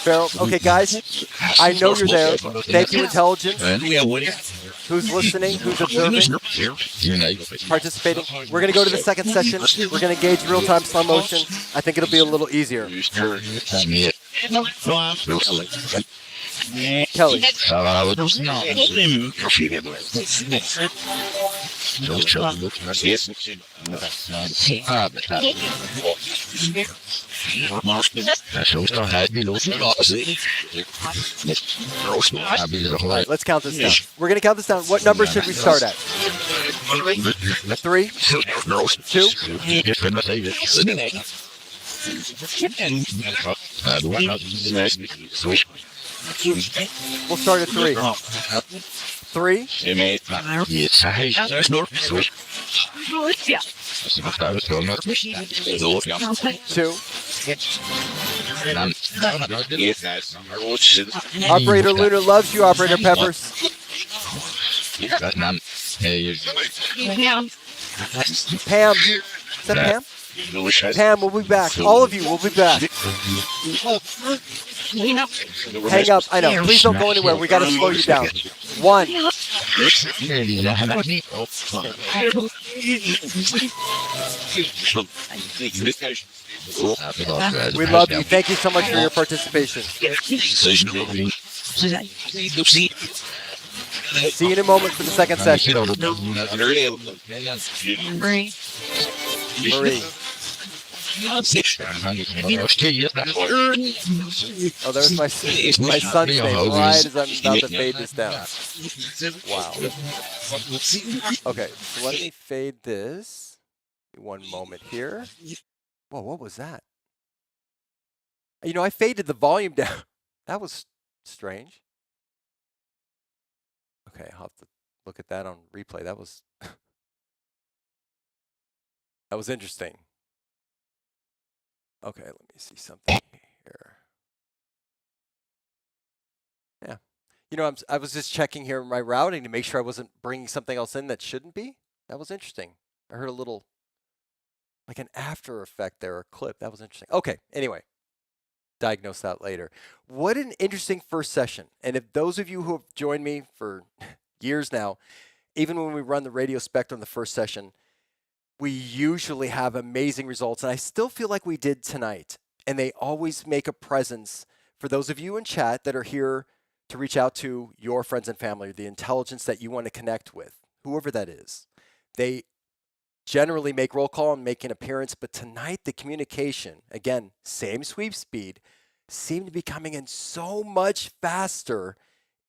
Farrell, okay, guys, I know you're there. Thank you, Intelligence. Who's listening? Who's observing? Participating. We're going to go to the second session. We're going to engage real-time slow motion. I think it'll be a little easier. Kelly. Right, let's count this down. We're going to count this down. What number should we start at? 3, 2. We'll start at 3. 3. 2. Operator Luna loves you, Operator Peppers. Pam. Is that Pam? Pam, we'll be back. All of you will be back. Hang up. I know. Please don't go anywhere. We got to slow you down. 1. We love you. Thank you so much for your participation. See you in a moment for the second session. Marie. Oh, there's my son's name right as I'm about to fade this down. Wow. Okay, so let me fade this. One moment here. Whoa, what was that? You know, I faded the volume down. That was strange. Okay, I'll have to look at that on replay. That was that was interesting. Okay, let me see something here. Yeah. You know, I was just checking here my routing to make sure I wasn't bringing something else in that shouldn't be. That was interesting. I heard a little, like an after effect there, a clip. That was interesting. Okay, anyway, diagnose that later. What an interesting first session. And if those of you who have joined me for years now, even when we run the radio Specter on the first session, we usually have amazing results, and I still feel like we did tonight. And they always make a presence for those of you in chat that are here to reach out to your friends and family, the intelligence that you want to connect with, whoever that is. They generally make roll call and make an appearance, but tonight the communication, again, same sweep speed, seemed to be coming in so much faster.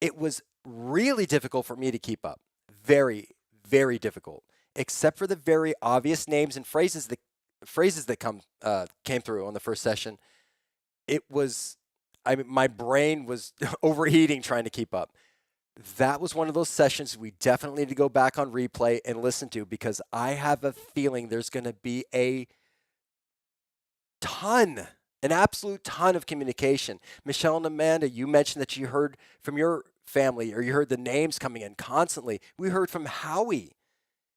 It was really difficult for me to keep up. Very, very difficult. Except for the very obvious names and phrases that came through on the first session. It was, my brain was overheating trying to keep up. That was one of those sessions we definitely need to go back on replay and listen to, because I have a feeling there's going to be an absolute ton of communication. Michelle and Amanda, you mentioned that you heard from your family, or you heard the names coming in constantly. We heard from Howie.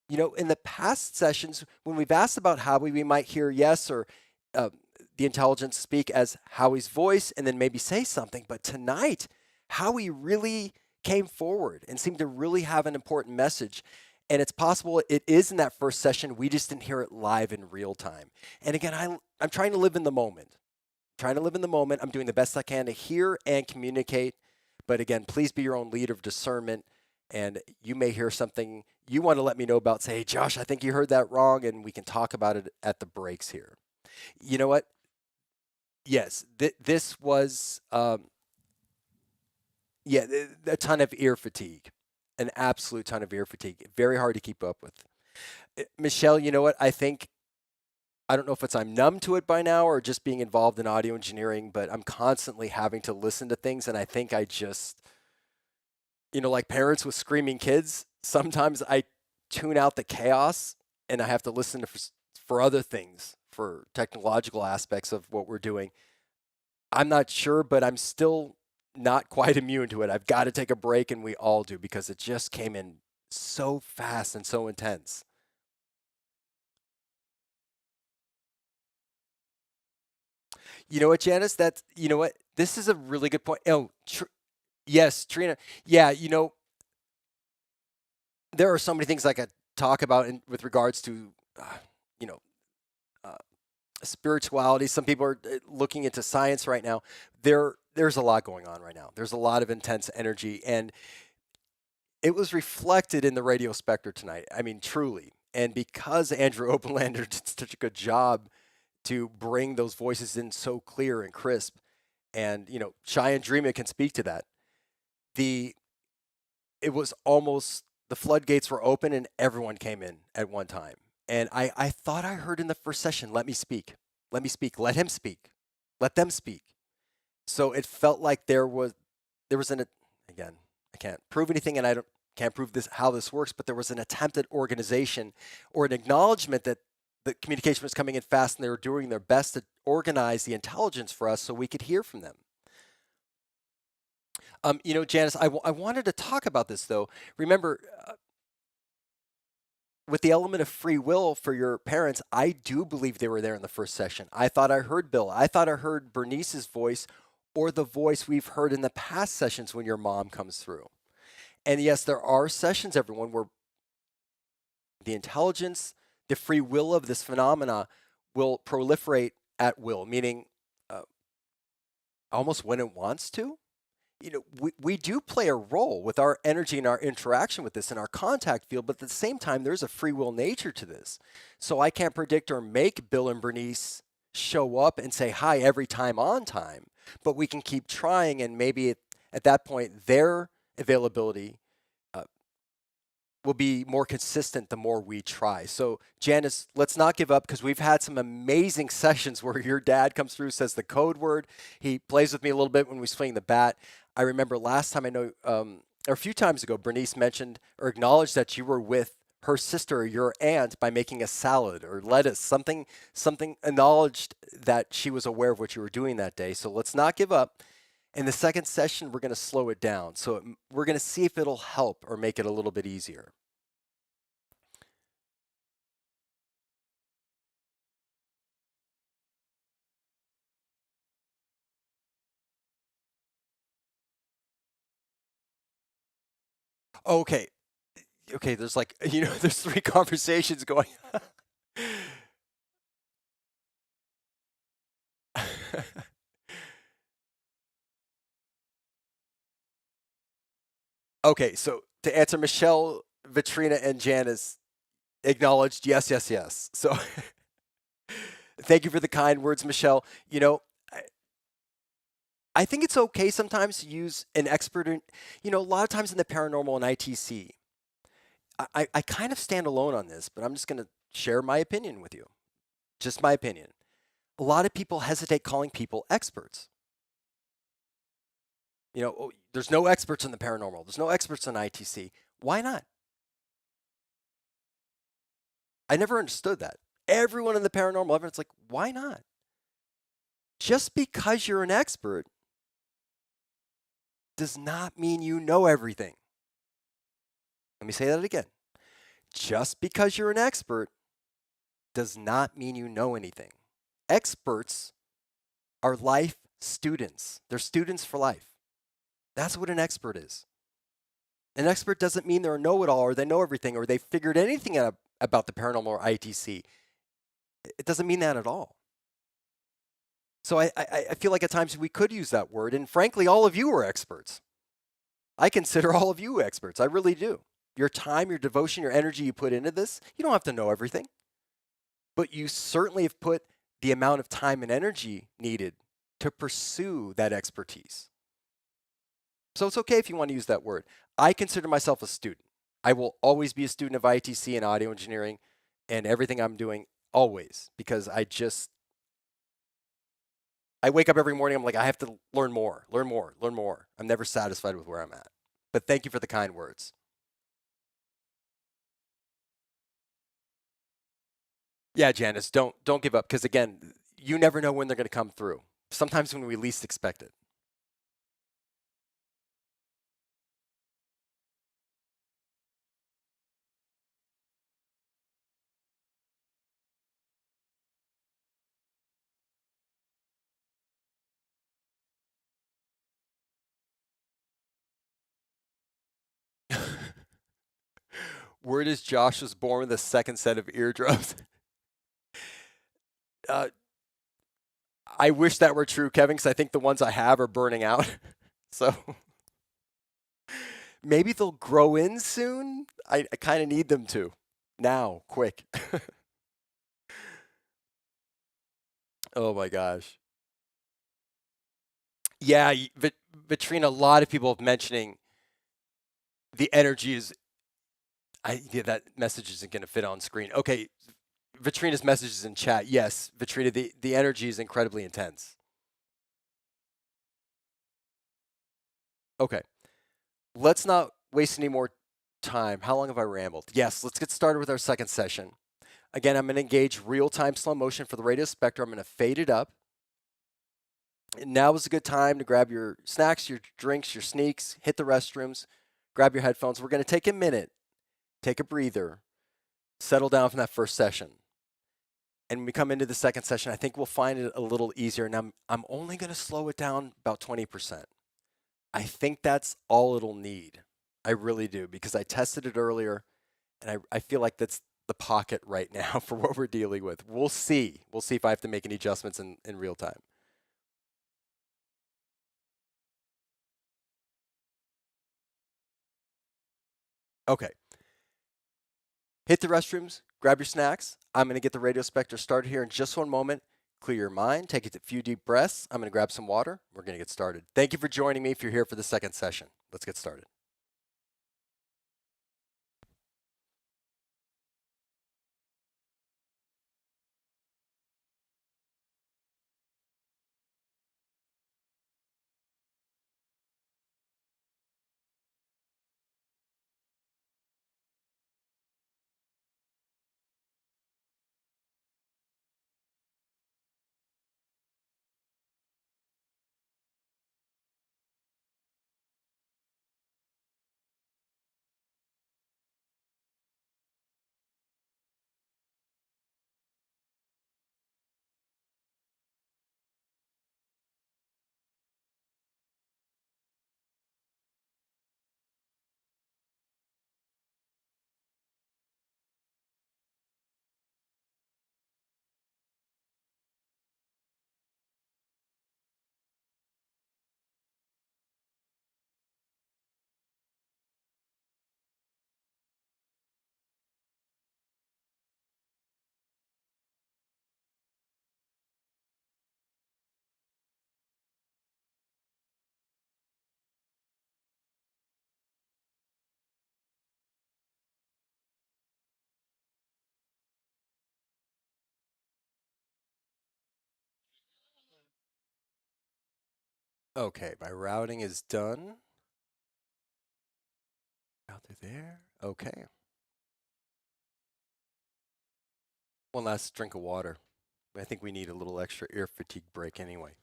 You know, in the past sessions, when we've asked about Howie, we might hear yes or the intelligence speak as Howie's voice and then maybe say something. But tonight, Howie really came forward and seemed to really have an important message. And it's possible it is in that first session. We just didn't hear it live in real time. And again, I'm trying to live in the moment. I'm doing the best I can to hear and communicate. But again, please be your own leader of discernment. And you may hear something you want to let me know about. Say, hey, Josh, I think you heard that wrong, and we can talk about it at the breaks here. You know what? Yes, this was, a ton of ear fatigue, an absolute ton of ear fatigue. Very hard to keep up with. Michelle, you know what? I don't know if I'm numb to it by now or just being involved in audio engineering, but I'm constantly having to listen to things, and I think I just... You know, like parents with screaming kids, sometimes I tune out the chaos and I have to listen for other things, for technological aspects of what we're doing. I'm not sure, but I'm still not quite immune to it. I've got to take a break, and we all do, because it just came in so fast and so intense. You know what, Janice? This is a really good point. Oh, yes, Trina. Yeah, you know, there are so many things I could talk about with regards to, spirituality. Some people are looking into science right now. There's a lot going on right now. There's a lot of intense energy, and it was reflected in the radio Specter tonight. I mean, truly. And because Andrew Openlander did such a good job to bring those voices in so clear and crisp, and, you know, Cheyenne Dreamer can speak to that. It was almost the floodgates were open and everyone came in at one time. And I thought I heard in the first session, let me speak, let him speak, let them speak. So it felt like there was again, I can't prove anything, and I can't prove how this works, but there was an attempt at organization or an acknowledgement that the communication was coming in fast and they were doing their best to organize the intelligence for us so we could hear from them. Janice, I wanted to talk about this though. Remember, with the element of free will for your parents, I do believe they were there in the first session. I thought I heard Bill. I thought I heard Bernice's voice or the voice we've heard in the past sessions when your mom comes through. And yes, there are sessions, everyone, where the intelligence, the free will of this phenomena will proliferate at will, meaning almost when it wants to. We do play a role with our energy and our interaction with this in our contact field, but at the same time, there's a free will nature to this. So I can't predict or make Bill and Bernice show up and say hi every time on time, but we can keep trying, and maybe at that point, their availability will be more consistent the more we try. So Janice, let's not give up, because we've had some amazing sessions where your dad comes through, says the code word. He plays with me a little bit when we swing the bat. I remember last time, I know, or a few times ago, Bernice mentioned or acknowledged that you were with her sister or your aunt by making a salad or lettuce, something acknowledged that she was aware of what you were doing that day. So let's not give up. In the second session, we're going to slow it down. So we're going to see if it'll help or make it a little bit easier. Okay. Okay, there's there's 3 conversations going on. Okay, so to answer, Michelle, Vitrina, and Janice acknowledged yes, yes, yes. So thank you for the kind words, Michelle. I think it's okay sometimes to use an expert in, a lot of times in the paranormal and ITC, I kind of stand alone on this, but I'm just going to share my opinion with you. Just my opinion. A lot of people hesitate calling people experts. There's no experts in the paranormal. There's no experts in ITC. Why not? I never understood that. Everyone in the paranormal, everyone's like, why not? Just because you're an expert does not mean you know everything. Let me say that again. Just because you're an expert does not mean you know anything. Experts are life students. They're students for life. That's what an expert is. An expert doesn't mean they're a know-it-all or they know everything or they figured anything out about the paranormal or ITC. It doesn't mean that at all. So I feel like at times we could use that word, and frankly, all of you are experts. I consider all of you experts. I really do. Your time, your devotion, your energy you put into this, you don't have to know everything. But you certainly have put the amount of time and energy needed to pursue that expertise. So it's okay if you want to use that word. I consider myself a student. I will always be a student of ITC and audio engineering and everything I'm doing, always, because I wake up every morning, I'm like, I have to learn more. I'm never satisfied with where I'm at. But thank you for the kind words. Yeah, Janice, don't give up, because again, you never know when they're going to come through. Sometimes when we least expect it. Word is Josh was born with a second set of eardrums. I wish that were true, Kevin, because I think the ones I have are burning out. So maybe they'll grow in soon. I kind of need them to. Now, quick. Oh my gosh. Yeah, Vitrina, a lot of people have mentioning the energy is. Yeah, that message isn't going to fit on screen. Okay, Vitrina's message is in chat. Yes, Vitrina, the energy is incredibly intense. Okay, let's not waste any more time. How long have I rambled? Yes, let's get started with our second session. Again, I'm going to engage real-time slow motion for the radio Specter. I'm going to fade it up. And now is a good time to grab your snacks, your drinks, your sneaks, hit the restrooms, grab your headphones. We're going to take a minute, take a breather, settle down from that first session. And when we come into the second session, I think we'll find it a little easier. And I'm only going to slow it down about 20%. I think that's all it'll need. I really do, because I tested it earlier, and I feel like that's the pocket right now for what we're dealing with. We'll see. We'll see if I have to make any adjustments in real time. Okay. Hit the restrooms, grab your snacks. I'm going to get the radio Specter started here in just one moment. Clear your mind, take a few deep breaths. I'm going to grab some water. We're going to get started. Thank you for joining me if you're here for the second session. Let's get started. Okay, my routing is done. Out through there. Okay. One last drink of water. I think we need a little extra ear fatigue break anyway.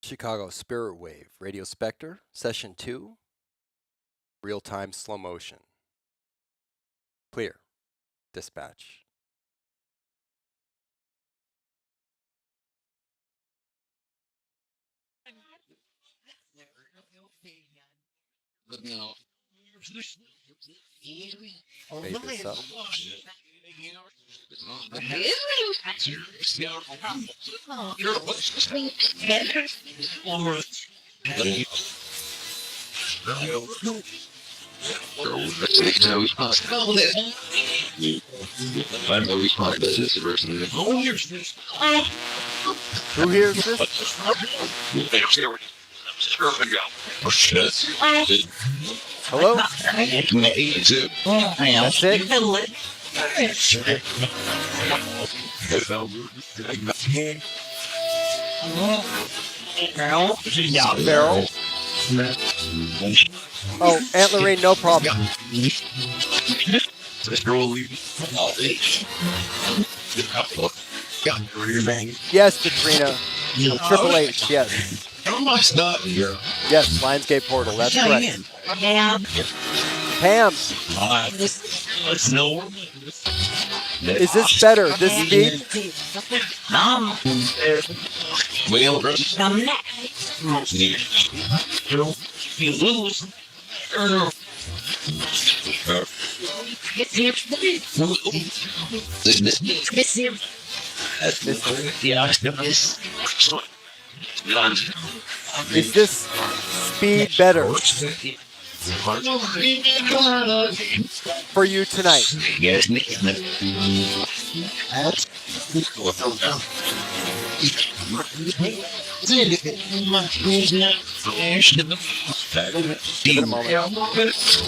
Chicago Spiritwave, Radio Specter, Session 2, Real-Time Slow Motion. Clear. Dispatch. Fade this up. Who hears this? Hello? That's it? Barrel. Oh, antler rain, no problem. Yes, Katrina. Triple H, yes. Yes, Lionsgate Portal, that's correct. Pam, is this better? This speed? Is this speed better for you tonight?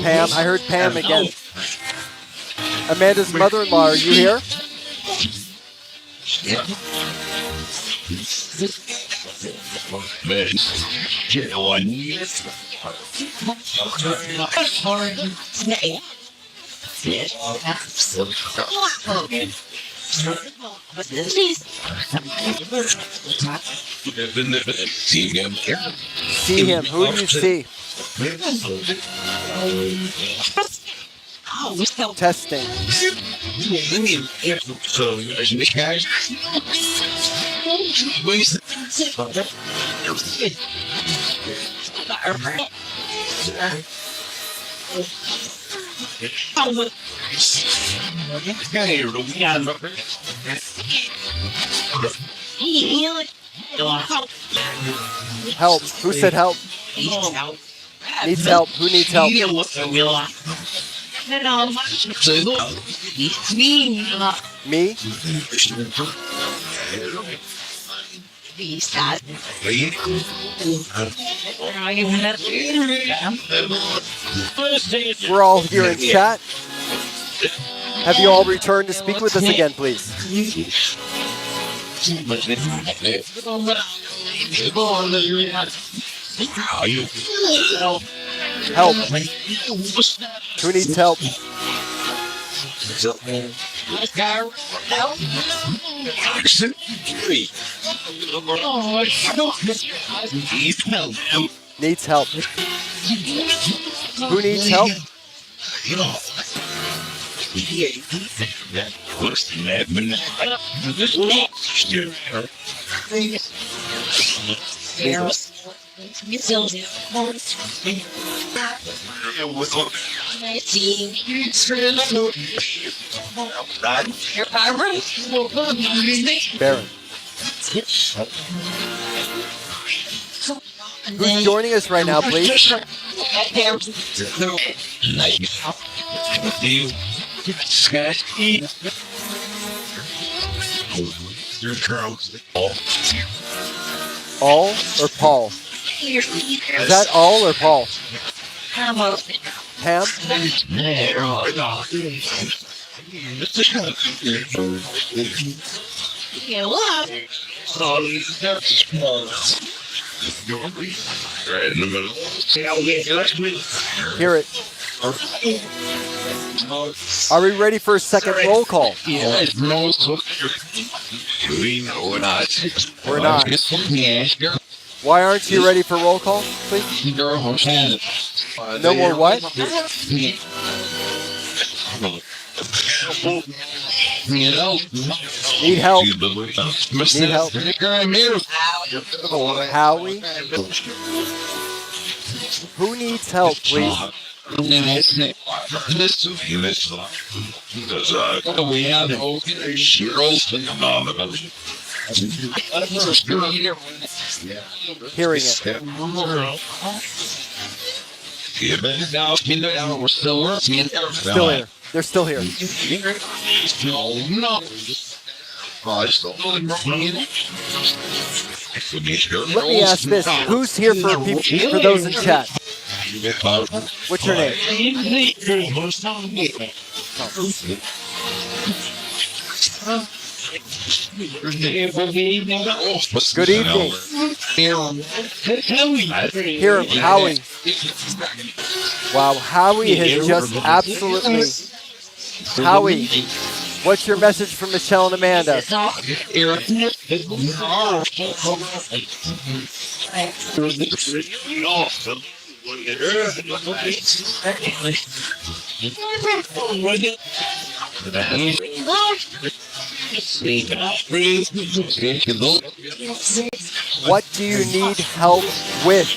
Pam, I heard Pam again. Amanda's mother-in-law, are you here? See him. Who do you see? Testing. Help. Who said help? Needs help. Who needs help? Me? We're all here in chat. Have you all returned to speak with us again, please? Help. Who needs help? Needs help. Who needs help? Baron. Who's joining us right now, please? All or Paul? Is that all or Paul? Pam? Hear it. Are we ready for a second roll call? We're not. Why aren't you ready for roll call, please? No more what? Need help. Need help. Howie? Who needs help, please? Hearing it. Still here. They're still here. Let me ask this. Who's here for those in chat? What's your name? Good evening. Here, Howie. Wow, Howie has just absolutely... Howie, what's your message from Michelle and Amanda? What do you need help with?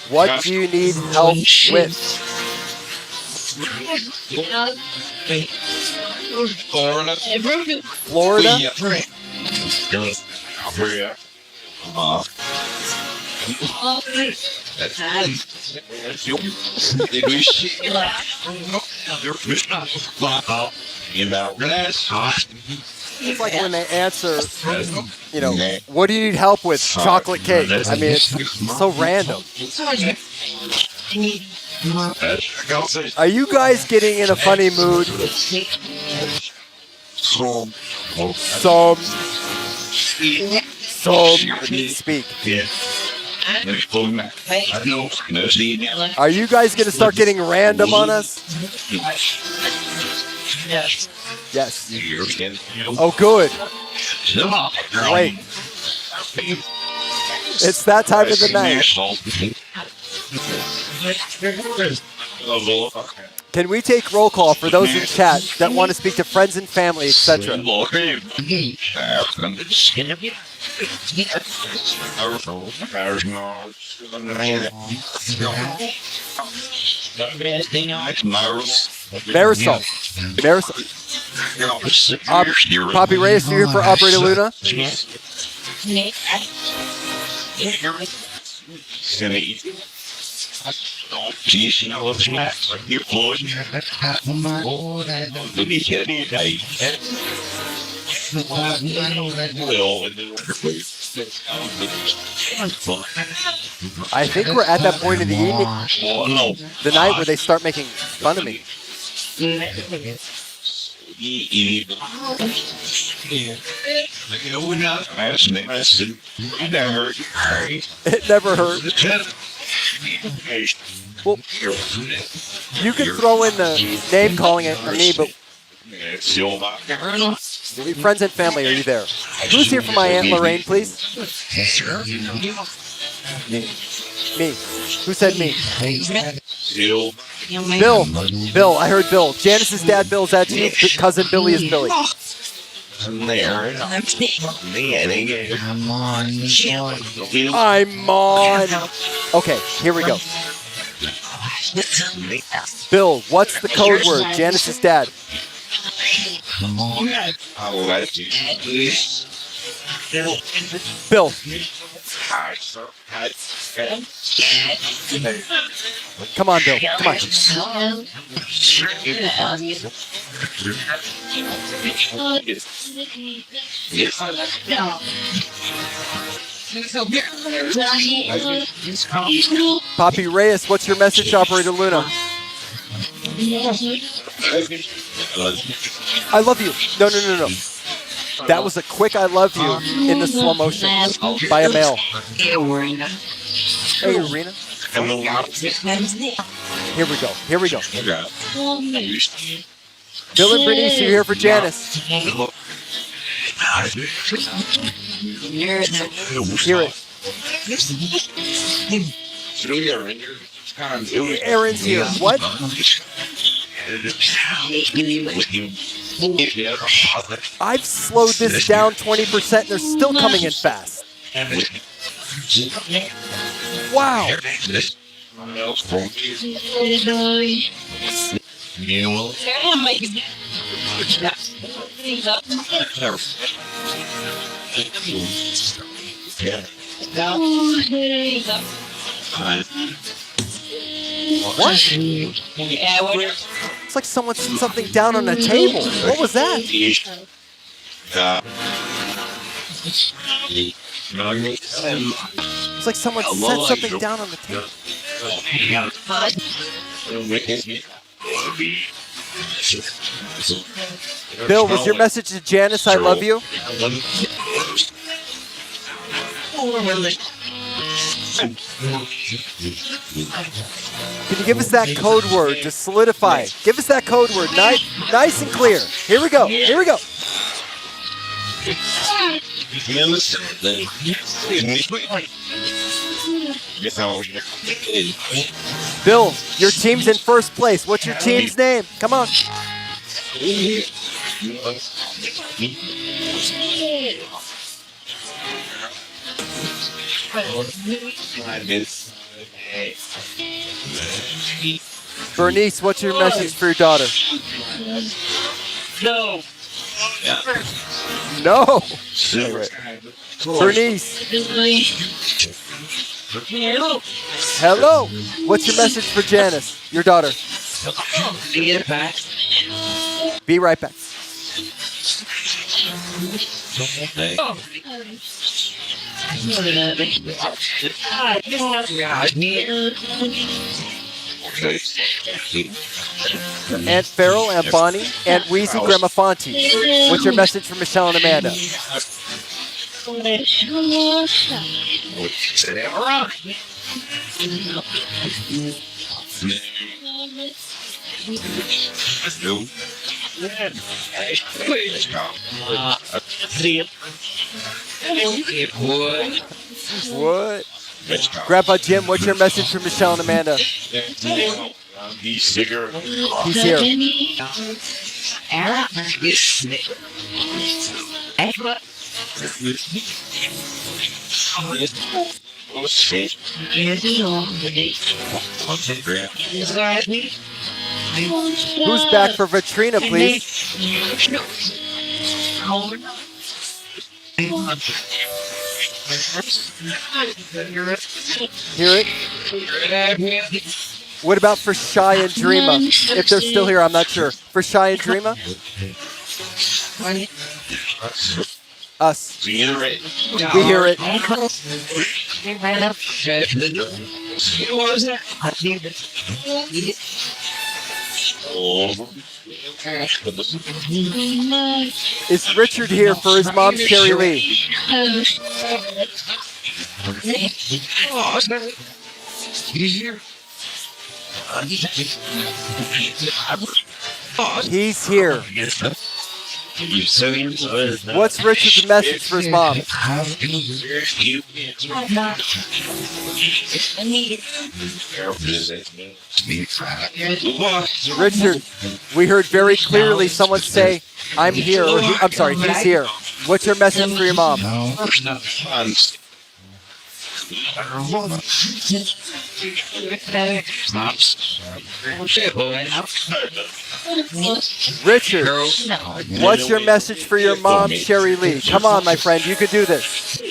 What do you need help with? Florida? It's like when they answer, you know, what do you need help with? Chocolate cake. I mean, it's so random. Are you guys getting in a funny mood? Some. Speak. Are you guys going to start getting random on us? Yes. Oh, good. Wait. It's that time of the night. Can we take roll call for those in chat that want to speak to friends and family, etc.? Marisol. Poppy Reyes, you here for Operator Luna? I think we're at that point in the evening, the night where they start making fun of me. It never hurt. Well, you could throw in the name calling it for me, but friends and family, are you there? Who's here for my Aunt Lorraine, please? Me. Who said me? Bill, I heard Bill. Janice's dad, Bill, is that you? Cousin Billy is Billy. I'm on. Okay, here we go. Bill, what's the code word? Janice's dad. Bill. Come on, Bill. Come on. Poppy Reyes, what's your message, Operator Luna? I love you. No. That was a quick I love you in the slow motion by a male. Hey, Arena. Here we go. Bill and Bernice, you're here for Janice. Hear it. Aaron's here. What? I've slowed this down 20% and they're still coming in fast. Wow. What? It's like someone set something down on a table. What was that? It's like someone set something down on the table. Bill, was your message to Janice, I love you? Can you give us that code word to solidify it? Give us that code word, nice and clear. Here we go. Here we go. Bill, your team's in first place. What's your team's name? Come on. Bernice, what's your message for your daughter? No. No. Bernice. Hello. What's your message for Janice, your daughter? Be right back. Aunt Farrell, Aunt Bonnie, Aunt Weezy, Grandma Fonte. What's your message for Michelle and Amanda? What? Grandpa Jim, what's your message for Michelle and Amanda? He's here. He's here. Who's back for Vitrina, please? Hear it? What about for Shy and Dreama? If they're still here, I'm not sure. For Shy and Dreama? Us. We hear it. Is Richard here for his mom, Sherry Lee? He's here. What's Richard's message for his mom? Richard, we heard very clearly someone say, I'm here, or I'm sorry, he's here. What's your message for your mom? Richard, what's your message for your mom, Sherry Lee? Come on, my friend, you could do this.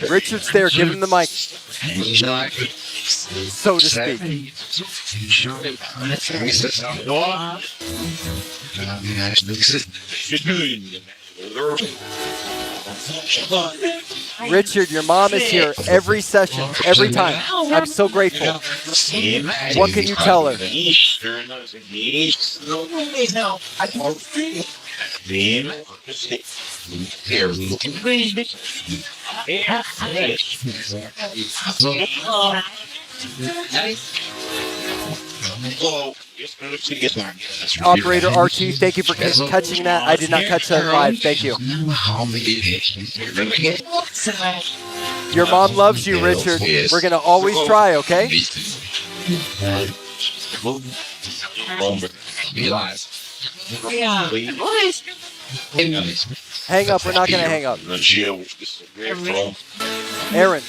Richard's there, give him the mic. So to speak. Richard, your mom is here every session, every time. I'm so grateful. What can you tell her? Operator RT, thank you for catching that. I did not catch that live. Thank you. Your mom loves you, Richard. We're going to always try, okay? Hang up. We're not going to hang up. Aaron.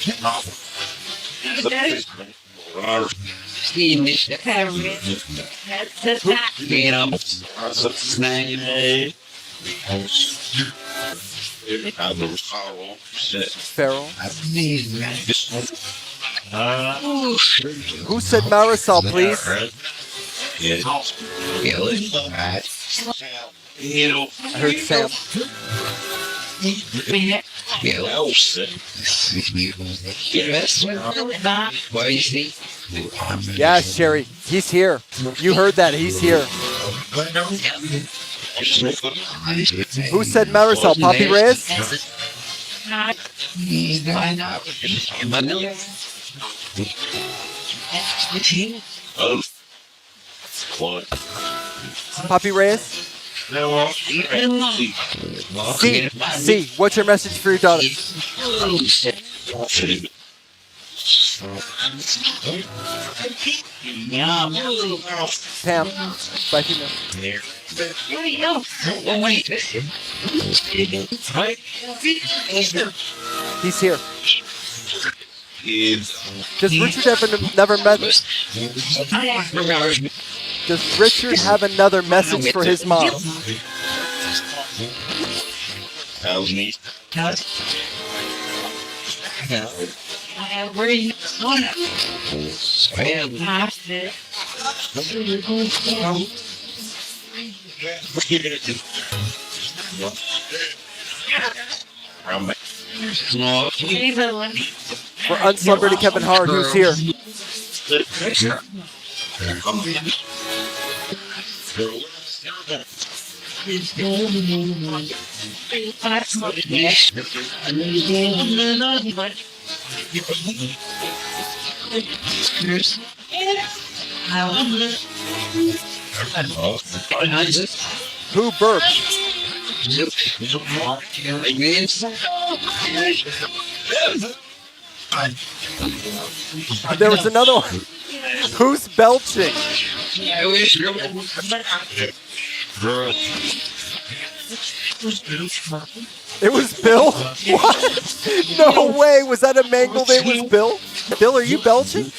Farrell. Who said Marisol, please? I heard Sam. Yes, Sherry, he's here. You heard that? He's here. Who said Marisol? Poppy Reyes? Poppy Reyes? C, what's your message for your daughter? Pam, bye female. He's here. Does Richard have another message? Does Richard have another message for his mom? For unslumbered Kevin Howard, who's here? Who burped? There was another one. Who's belching? It was Bill? What? No way. Was that a mangled? It was Bill? Bill, are you belching?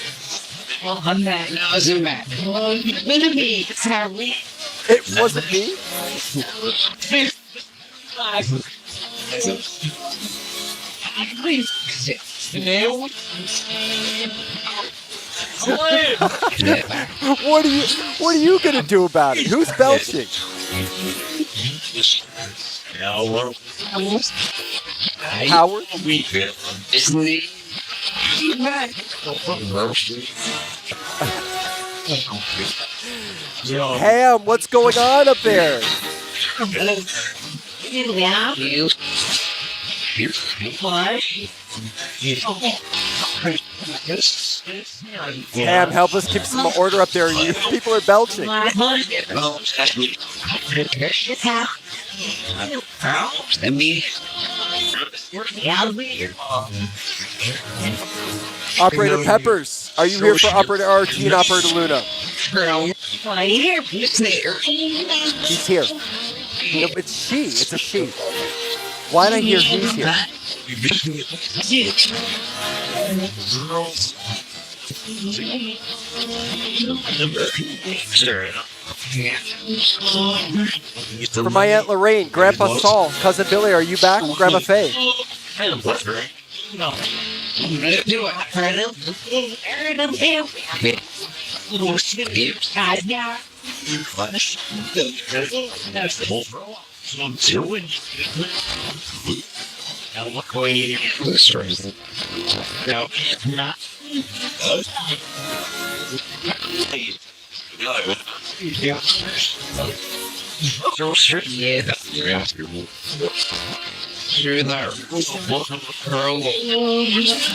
It wasn't me? What are you gonna do about it? Who's belching? Howard? Ham, what's going on up there? Ham, help us keep some order up there. People are belching. Operator Peppers, are you here for Operator RT and Operator Luna? He's here. No, it's she. It's a she. Why did I hear he's here? For my Aunt Lorraine, Grandpa Saul, Cousin Billy, are you back? Grandma Faye.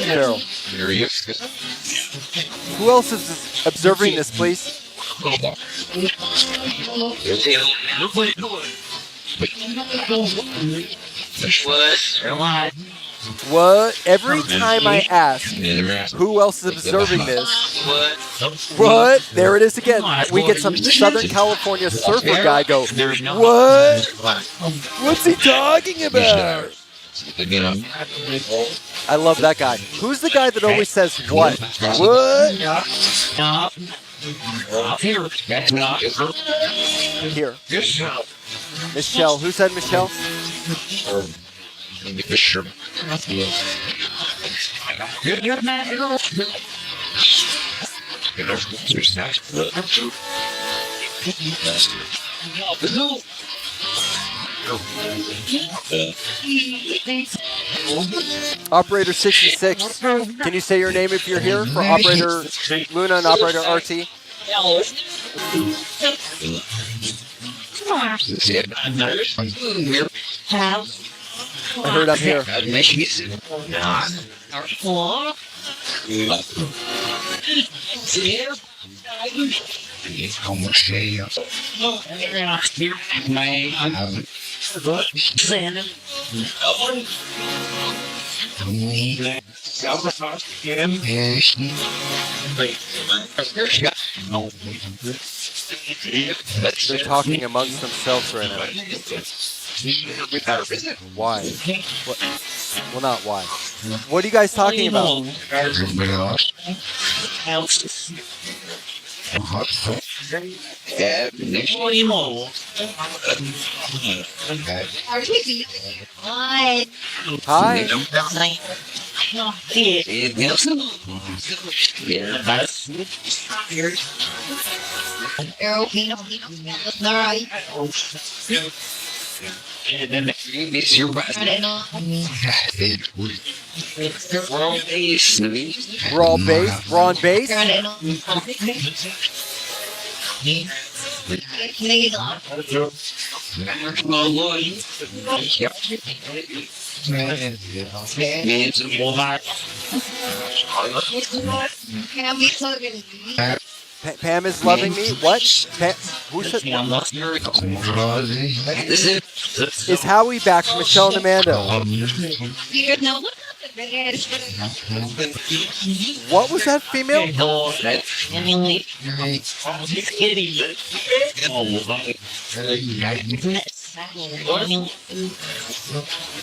Carol. Who else is observing this, please? What? Every time I ask who else is observing this, what? There it is again. We get some Southern California surfer guy go, what? What's he talking about? I love that guy. Who's the guy that always says what? What? Here. Michelle. Who said Michelle? Operator 66, can you say your name if you're here for Operator Luna and Operator RT? I heard I'm here. They're talking amongst themselves right now. Why? What? Well, not why. What are you guys talking about? Hi. We're all base. We're on base. Pam is loving me. What? Pam, who said? Is Howie back from Michelle and Amanda? What was that female?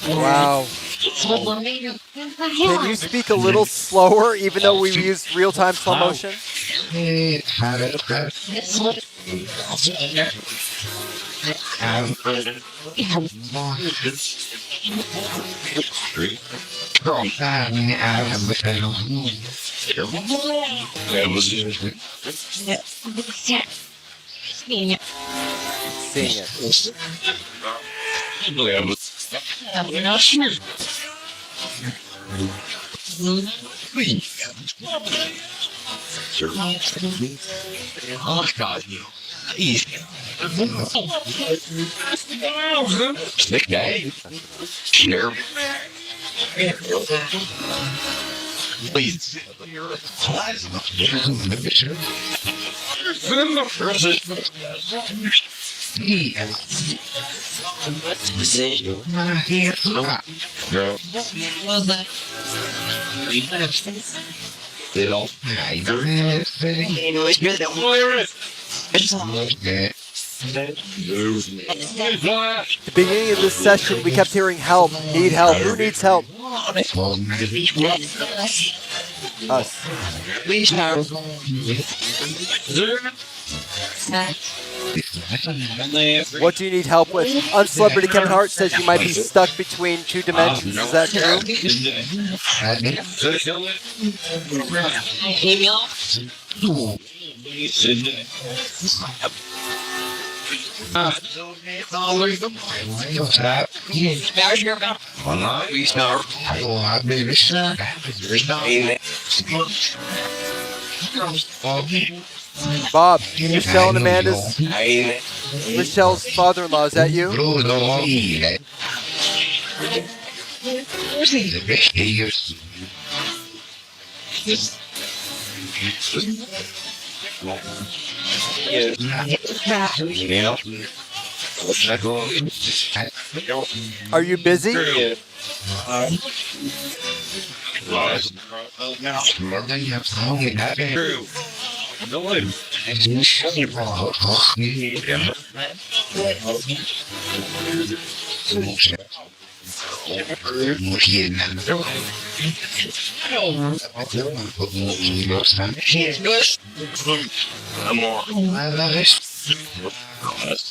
Wow. Can you speak a little slower, even though we used real-time slow motion? Sing it. Oh God, you. Stick guy. Share. Please. The beginning of this session, we kept hearing help, need help. Who needs help? Us. What do you need help with? Uncelebrity Kevin Hart says you might be stuck between two dimensions. Is that true? Bob, Michelle and Amanda's, Michelle's father-in-law, is that you? Are you busy?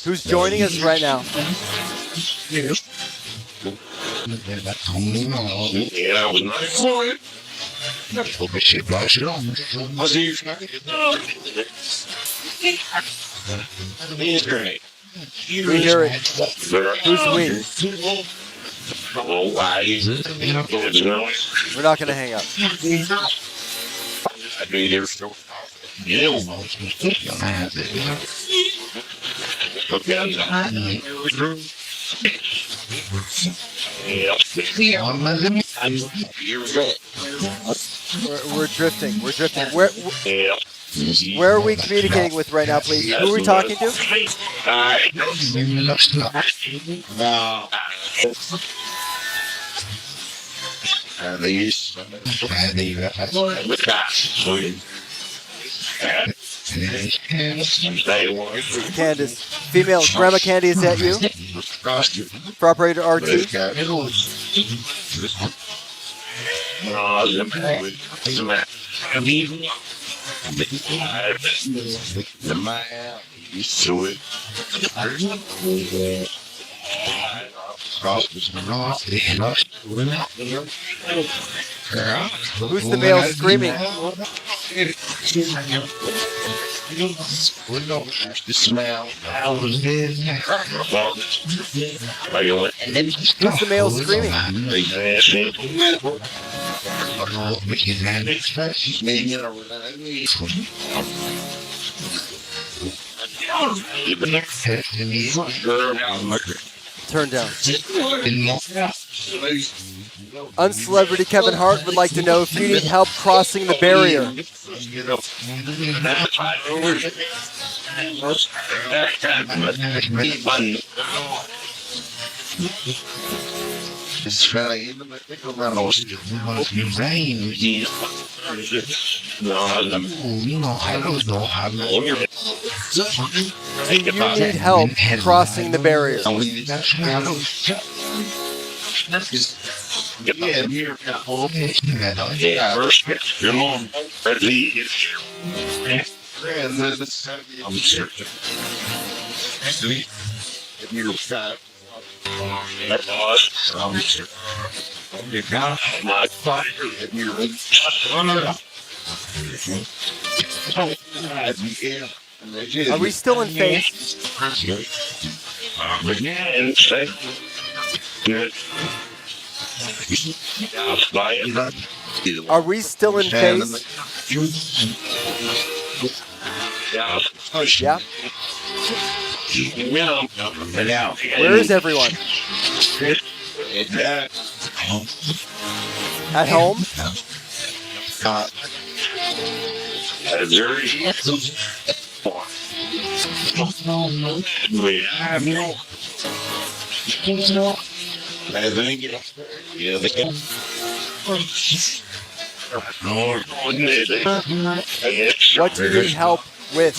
Who's joining us right now? We hear it. Who's we? We're not gonna hang up. We're drifting. We're drifting. Where are we communicating with right now, please? Who are we talking to? Candace. Female. Grandma Candy, is that you? For operator RT? Who's the male screaming? The smell. Who's the male screaming? Turn down. Uncelebrity Kevin Hart would like to know if you need help crossing the barrier. Do you need help crossing the barrier? Are we still in phase? Are we still in phase? Yeah. Where is everyone? At home? What do you need help with?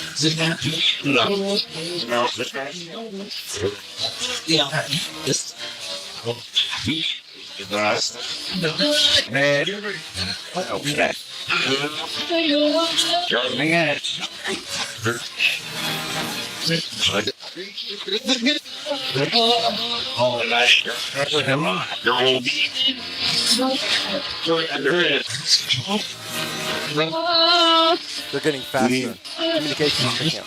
They're getting faster. Communication is picking up.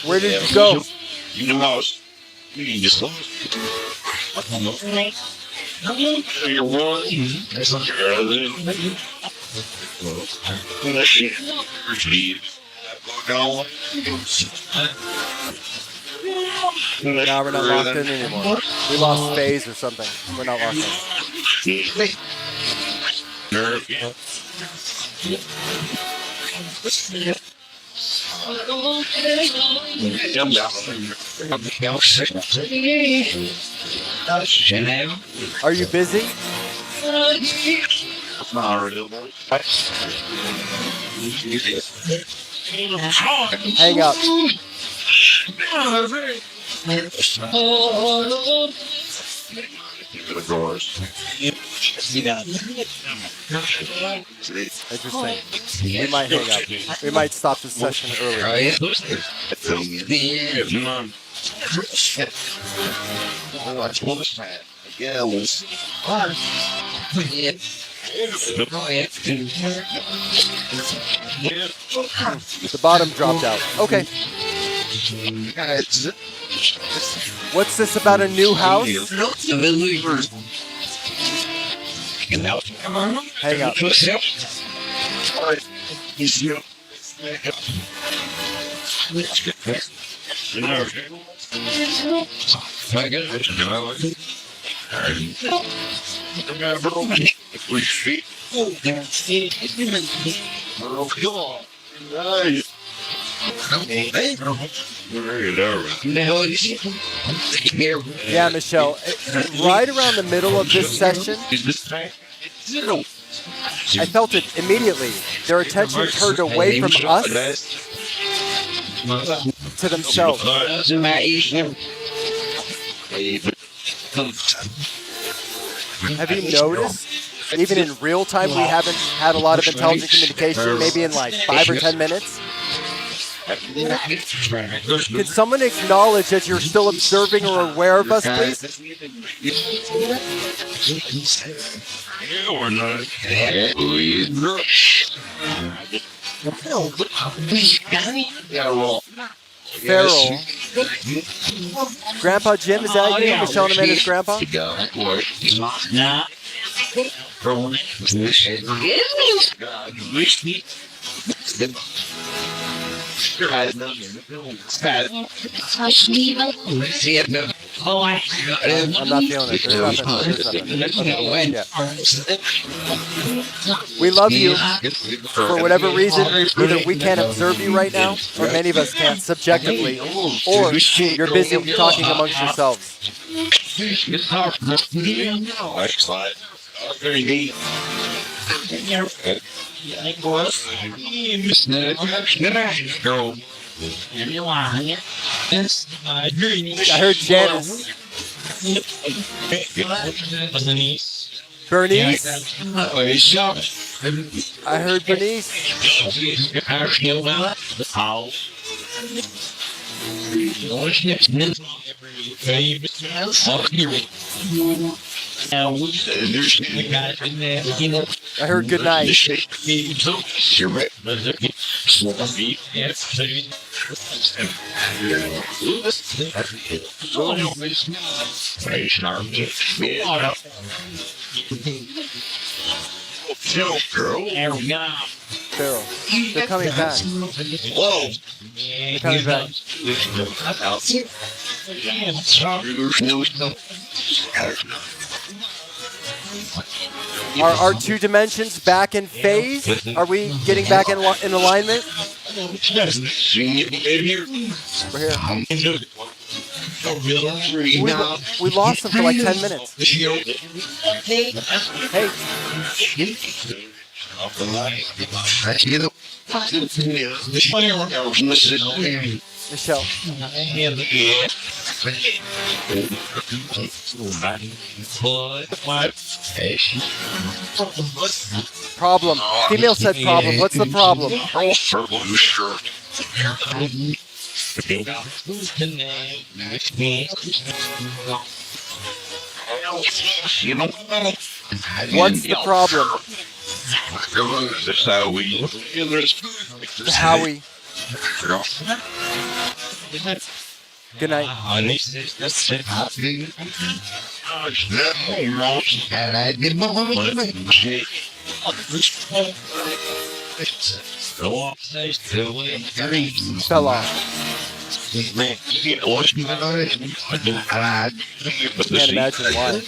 Where did you go? You lost. You just lost. You're one. That's not your other. No, we're not locked in anymore. We lost phase or something. We're not locked in. Are you busy? Hang up. Interesting. We might hang up. We might stop the session early. The bottom dropped out. Okay. What's this about a new house? Hang up. Yeah, Michelle. Right around the middle of this session, I felt it immediately. Their attention turned away from us to themselves. Have you noticed? Even in real time, we haven't had a lot of intelligent communication, maybe in like 5 or 10 minutes. Can someone acknowledge that you're still observing or aware of us, please? Farrell. Grandpa Jim, is that you? Michelle and Amanda's grandpa? I'm not feeling it. There's nothing. Yeah. We love you. For whatever reason, either we can't observe you right now, or many of us can't subjectively, or you're busy talking amongst yourselves. I heard Janice. Bernice? I heard Bernice. I heard good night. Farrell, they're coming back. Whoa. They're coming back. Are our two dimensions back in phase? Are we getting back in alignment? We're here. We lost them for like 10 minutes. Hey. Michelle. Problem. Female said problem. What's the problem? What's the problem? Howie. Good night. Fell off. Can't imagine why.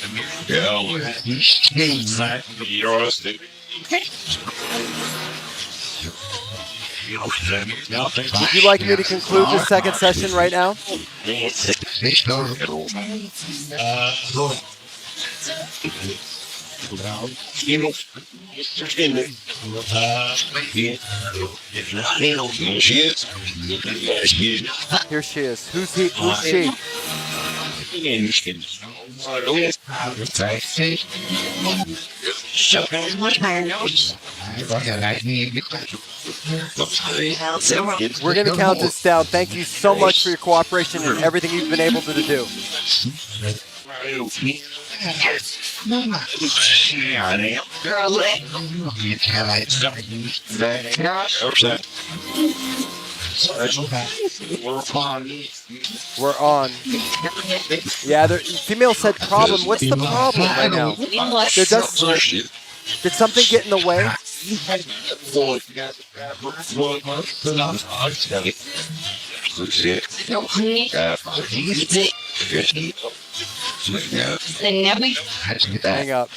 Would you like me to conclude the second session right now? Here she is. Who's he? Who's she? We're going to count this down. Thank you so much for your cooperation and everything you've been able to do. We're on. Yeah, the female said problem. What's the problem right now? Did something get in the way? Hang up.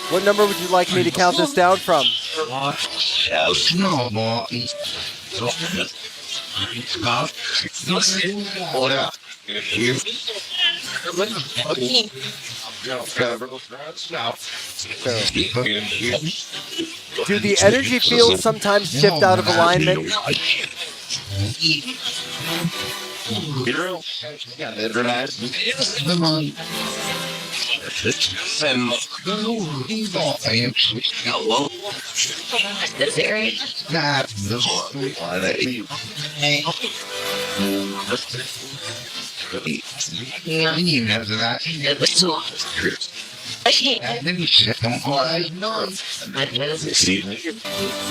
What number would you like me to count this down from? Do the energy fields sometimes shift out of alignment?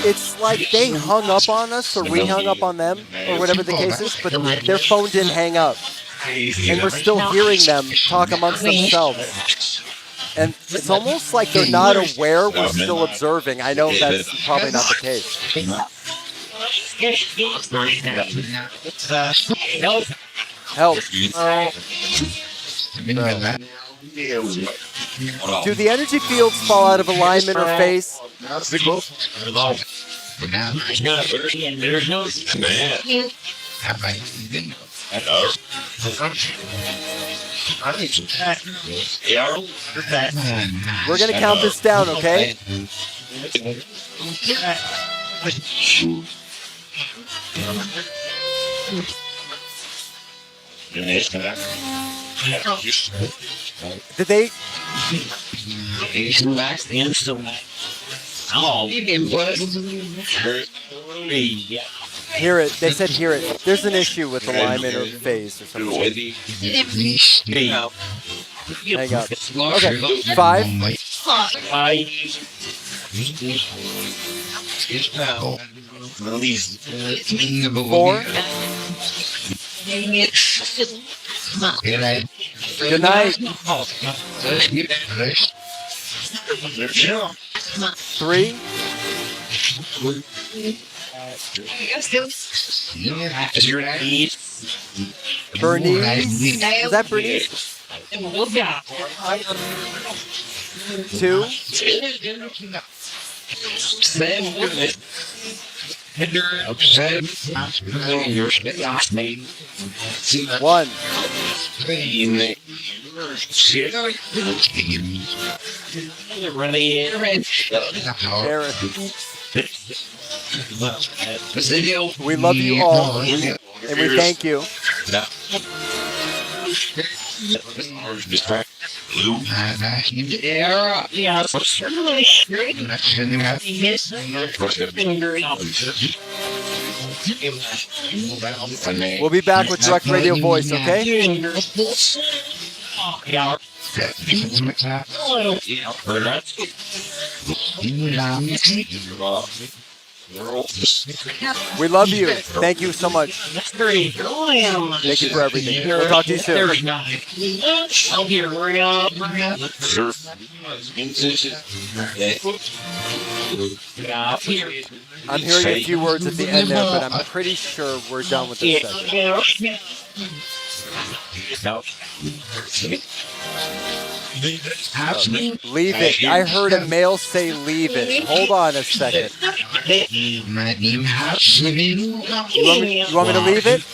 It's like they hung up on us or we hung up on them or whatever the case is, but their phone didn't hang up. And we're still hearing them talk amongst themselves. And it's almost like they're not aware we're still observing. I know that's probably not the case. Help. Do the energy fields fall out of alignment or phase? We're going to count this down, okay? Did they? Hear it. They said hear it. There's an issue with alignment or phase or something. Hang up. Okay. 5. 4. Good night. 3. Bernice. Is that Bernice? 2. 1. Aaron. We love you all, and we thank you. We'll be back with direct radio voice, okay? Yeah. We love you. Thank you so much. Thank you for everything. We'll talk to you soon. I'm hearing a few words at the end there, but I'm pretty sure we're done with this session. Leave it. I heard a male say leave it. Hold on a second. You want me to leave it?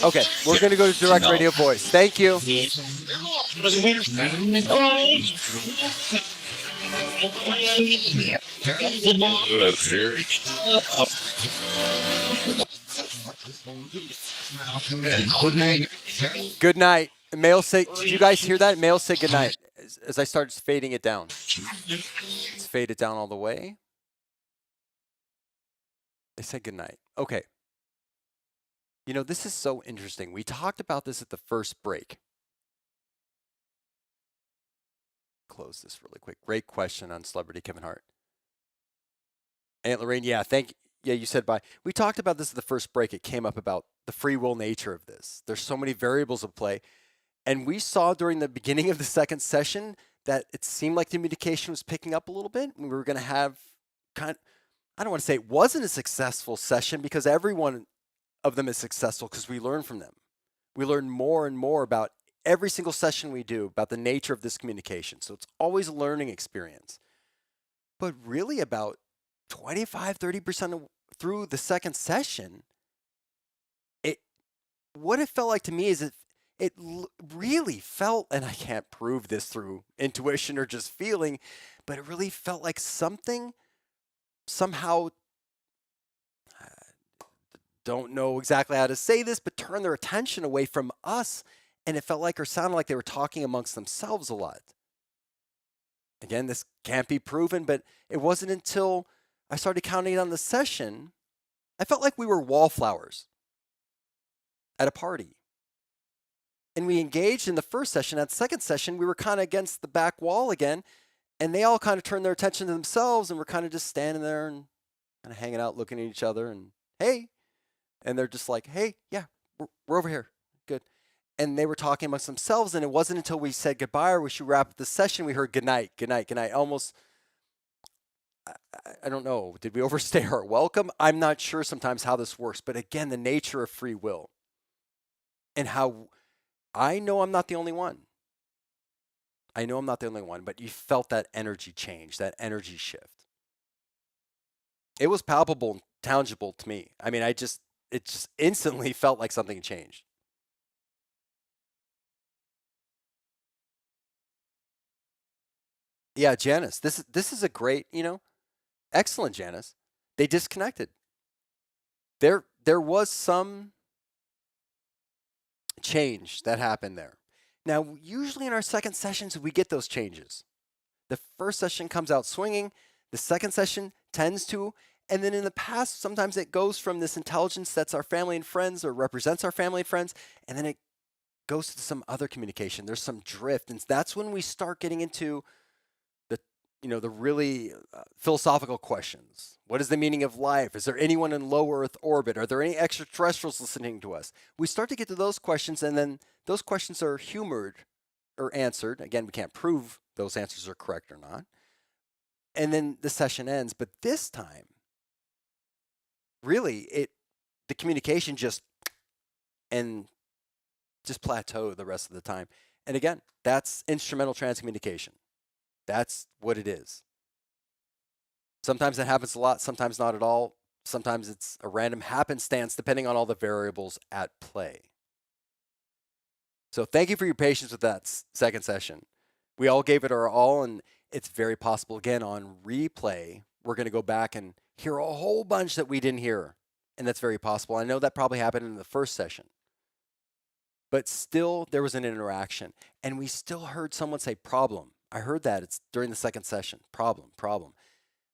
Okay, we're going to go to direct radio voice. Thank you. Good night. Male say, did you guys hear that? Male say good night as I start fading it down. Let's fade it down all the way. They said good night. Okay. You know, this is so interesting. We talked about this at the first break. Close this really quick. Great question on celebrity Kevin Hart. Aunt Lorraine, yeah, you said bye. We talked about this at the first break. It came up about the free will nature of this. There's so many variables at play. And we saw during the beginning of the second session that it seemed like the communication was picking up a little bit. We were going to have I don't want to say it wasn't a successful session because every one of them is successful because we learn from them. We learn more and more about every single session we do about the nature of this communication. So it's always a learning experience. But really about 25, 30% through the second session, what it felt like to me is it really felt, and I can't prove this through intuition or just feeling, but it really felt like something somehow, don't know exactly how to say this, but turned their attention away from us, and it felt like or sounded like they were talking amongst themselves a lot. Again, this can't be proven, but it wasn't until I started counting on the session, I felt like we were wallflowers at a party. And we engaged in the first session. At the second session, we were kind of against the back wall again, and they all kind of turned their attention to themselves, and we're kind of just standing there and kind of hanging out, looking at each other, and hey. And they're just like, hey, yeah, we're over here. Good. And they were talking amongst themselves, and it wasn't until we said goodbye or we should wrap up the session, we heard good night, good night, good night. Almost, I don't know, did we overstay our welcome? I'm not sure sometimes how this works, but again, the nature of free will and how I know I'm not the only one. I know I'm not the only one, but you felt that energy change, that energy shift. It was palpable and tangible to me. I mean, it just instantly felt like something changed. Yeah, Janice, this is a great, excellent, Janice. They disconnected. There was some change that happened there. Now, usually in our second sessions, we get those changes. The first session comes out swinging. The second session tends to. And then in the past, sometimes it goes from this intelligence that's our family and friends or represents our family and friends, and then it goes to some other communication. There's some drift. And that's when we start getting into the really philosophical questions. What is the meaning of life? Is there anyone in low Earth orbit? Are there any extraterrestrials listening to us? We start to get to those questions, and then those questions are humored or answered. Again, we can't prove those answers are correct or not. And then the session ends. But this time, really, the communication just plateaued the rest of the time. And again, that's instrumental transcommunication. That's what it is. Sometimes it happens a lot, sometimes not at all. Sometimes it's a random happenstance depending on all the variables at play. So thank you for your patience with that second session. We all gave it our all, and it's very possible, again, on replay, we're going to go back and hear a whole bunch that we didn't hear. And that's very possible. I know that probably happened in the first session. but still there was an interaction. And we still heard someone say problem. I heard that. It's during the second session. Problem, problem.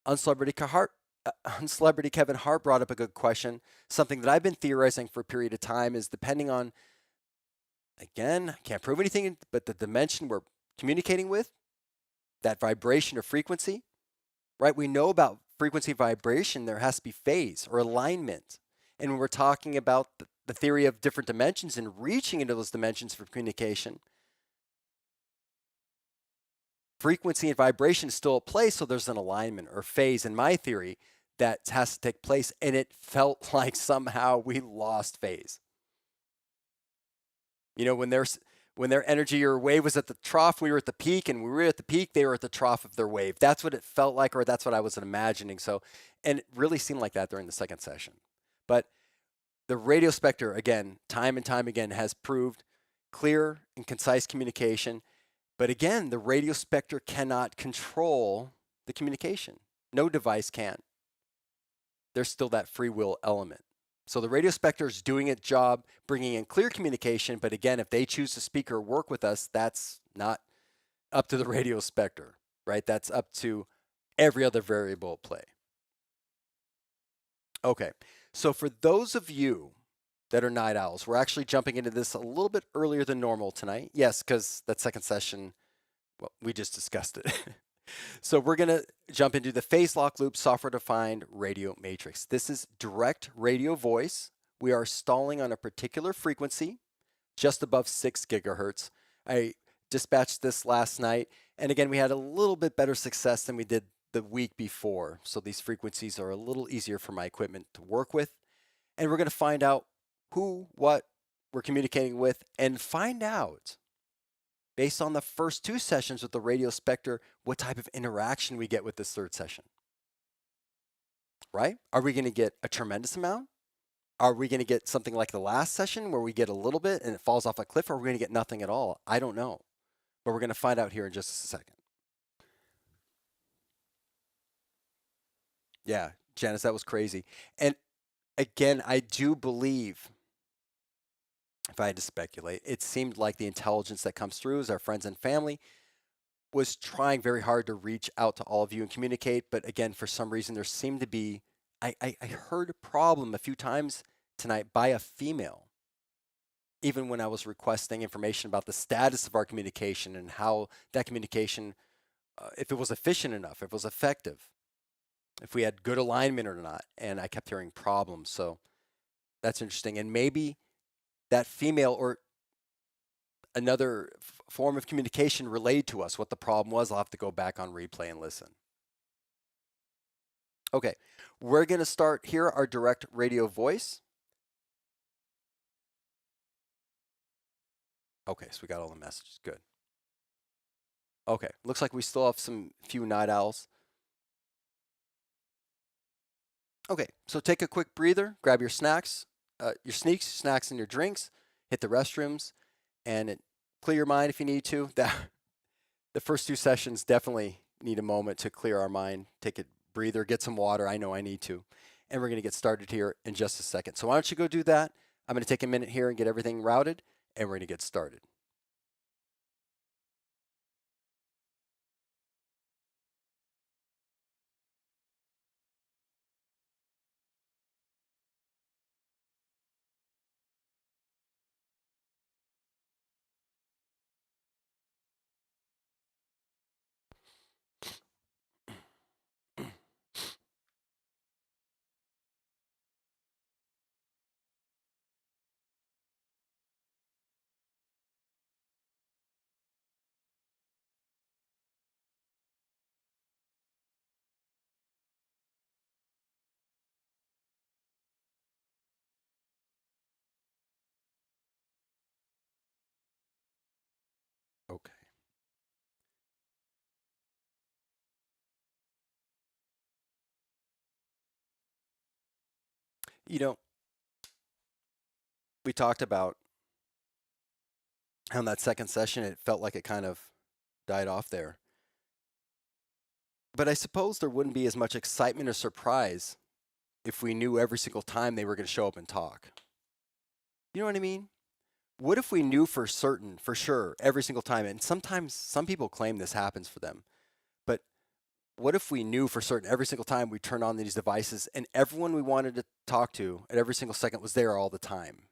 Uncelebrity Kevin Hart brought up a good question. Something that I've been theorizing for a period of time is depending on, again, I can't prove anything, but the dimension we're communicating with, that vibration or frequency, right? We know about frequency vibration, there has to be phase or alignment. And when we're talking about the theory of different dimensions and reaching into those dimensions for communication, frequency and vibration is still at play, so there's an alignment or phase in my theory that has to take place, and it felt like somehow we lost phase. You know, when their energy or wave was at the trough, we were at the peak, and when we were at the peak, they were at the trough of their wave. That's what it felt like, or that's what I was imagining. So, and it really seemed like that during the second session. But the radio specter, again, time and time again, has proved clear and concise communication. But again, the radio specter cannot control the communication. No device can. There's still that free will element. So the radio specter is doing its job, bringing in clear communication. But again, if they choose to speak or work with us, that's not up to the radio specter, right? That's up to every other variable at play. Okay, so for those of you that are night owls, we're actually jumping into this a little bit earlier than normal tonight. Yes, because that second session, well, we just discussed it. So we're going to jump into the phase lock loop software-defined radio matrix. This is direct radio voice. We are stalling on a particular frequency, just above 6 gigahertz. I dispatched this last night, and again, we had a little bit better success than we did the week before. So these frequencies are a little easier for my equipment to work with. And we're going to find out who, what we're communicating with, and find out, based on the first 2 sessions with the radio specter, what type of interaction we get with this third session. Right? Are we going to get a tremendous amount? Are we going to get something like the last session where we get a little bit and it falls off a cliff, or are we going to get nothing at all? I don't know. But we're going to find out here in just a second. Yeah, Janice, that was crazy. And again, I do believe, if I had to speculate, it seemed like the intelligence that comes through as our friends and family was trying very hard to reach out to all of you and communicate. But again, for some reason, there seemed to be, I heard a problem a few times tonight by a female, even when I was requesting information about the status of our communication and how that communication, if it was efficient enough, if it was effective, if we had good alignment or not. And I kept hearing problems. So that's interesting. And maybe that female or another form of communication relayed to us what the problem was. I'll have to go back on replay and listen. Okay, we're going to start here our direct radio voice. Okay, so we got all the messages. Good. Okay, looks like we still have some few night owls. Okay, so take a quick breather, grab your snacks, snacks and your drinks, hit the restrooms, and clear your mind if you need to. The first 2 sessions definitely need a moment to clear our mind. Take a breather, get some water. I know I need to. And we're going to get started here in just a second. So why don't you go do that? I'm going to take a minute here and get everything routed, and we're going to get started. Okay. You know, we talked about how in that second session it felt like it kind of died off there. But I suppose there wouldn't be as much excitement or surprise if we knew every single time they were going to show up and talk. You know what I mean? what if we knew for certain, for sure, every single time? And sometimes some people claim this happens for them, but what if we knew for certain every single time we turned on these devices and everyone we wanted to talk to at every single second was there all the time?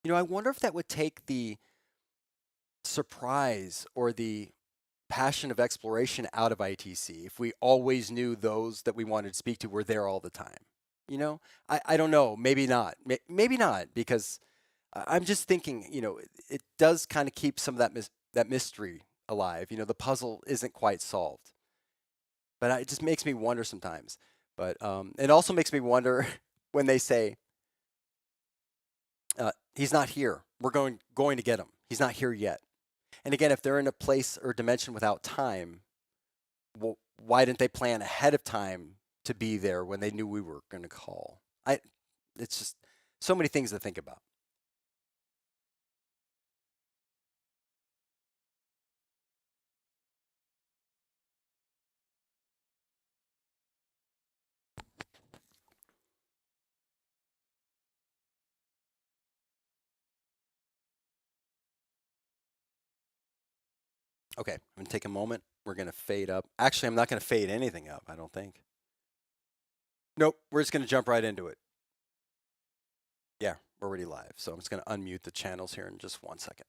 I wonder if that would take the surprise or the passion of exploration out of ITC if we always knew those that we wanted to speak to were there all the time. I don't know. Maybe not. Maybe not, because I'm just thinking, it does kind of keep some of that mystery alive. The puzzle isn't quite solved. But it just makes me wonder sometimes. But it also makes me wonder when they say, he's not here. We're going to get him. He's not here yet. And again, if they're in a place or dimension without time, well, why didn't they plan ahead of time to be there when they knew we were going to call? It's just so many things to think about. Okay, I'm going to take a moment. We're going to fade up. Actually, I'm not going to fade anything up, I don't think. Nope, we're just going to jump right into it. Yeah, we're already live. So I'm just going to unmute the channels here in just 1 second.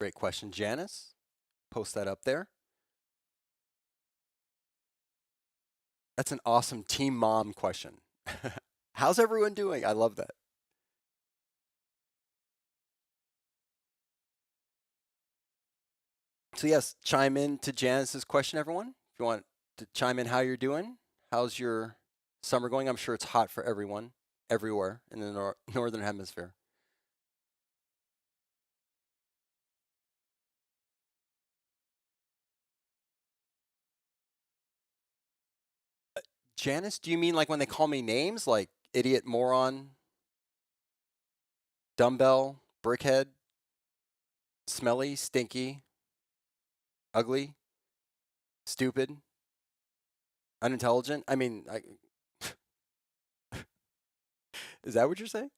Great question, Janice. Post that up there. That's an awesome team mom question. How's everyone doing? I love that. So yes, chime in to Janice's question, everyone. If you want to chime in how you're doing, how's your summer going? I'm sure it's hot for everyone, everywhere in the northern hemisphere. Janice, do you mean like when they call me names like idiot, moron, dumbbell, brickhead, smelly, stinky, ugly, stupid, unintelligent? I mean, is that what you're saying?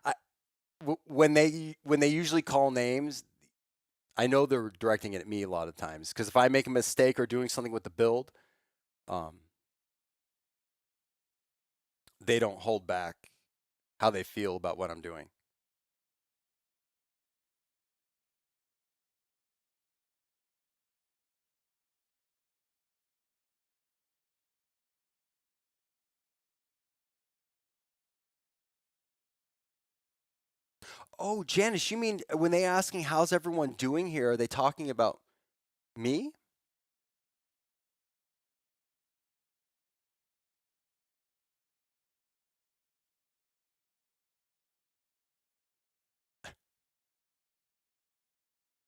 I, when they usually call names, I know they're directing it at me a lot of times because if I make a mistake or doing something with the build, um, they don't hold back how they feel about what I'm doing. Oh, Janice, you mean when they asking how's everyone doing here, are they talking about me?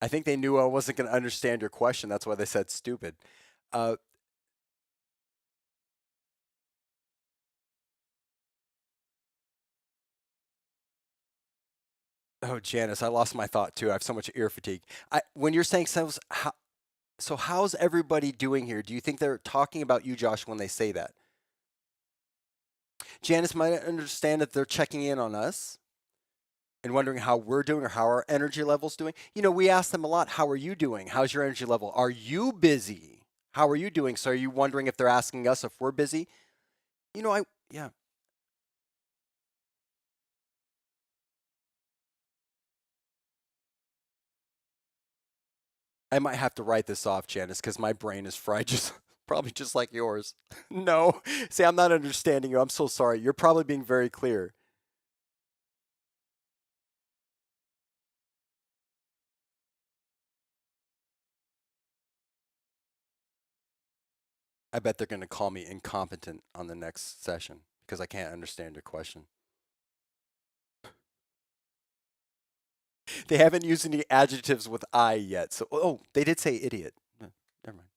I think they knew I wasn't going to understand your question. That's why they said stupid. Uh, oh, Janice, I lost my thought too. I have so much ear fatigue. When you're saying so how's everybody doing here? Do you think they're talking about you, Josh, when they say that? Janice might understand that they're checking in on us and wondering how we're doing or how our energy level's doing. We ask them a lot, how are you doing? How's your energy level? Are you busy? How are you doing? So are you wondering if they're asking us if we're busy? Yeah. I might have to write this off, Janice, because my brain is fried just probably just like yours. No. See, I'm not understanding you. I'm so sorry. You're probably being very clear. I bet they're going to call me incompetent on the next session because I can't understand your question. They haven't used any adjectives with I yet. So, they did say idiot. Never mind.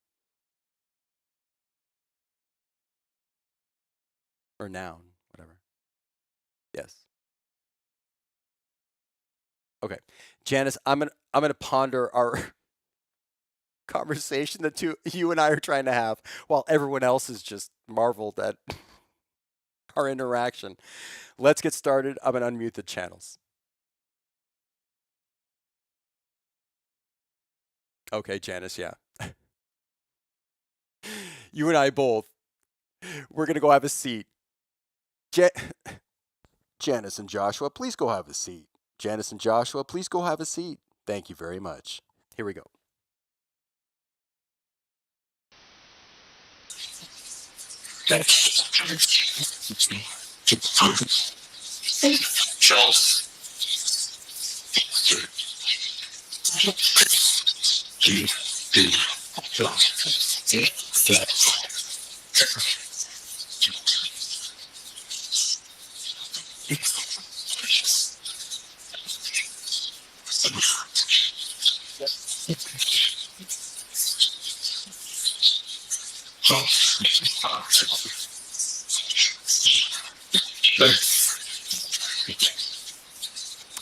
Or noun, whatever. Yes. Okay. Janice, I'm gonna ponder our conversation that you and I are trying to have while everyone else is just marveled at our interaction. Let's get started. I'm going to unmute the channels. Okay, Janice, yeah. You and I both. We're going to go have a seat. Janice and Joshua, please go have a seat. Janice and Joshua, please go have a seat. Thank you very much. Here we go.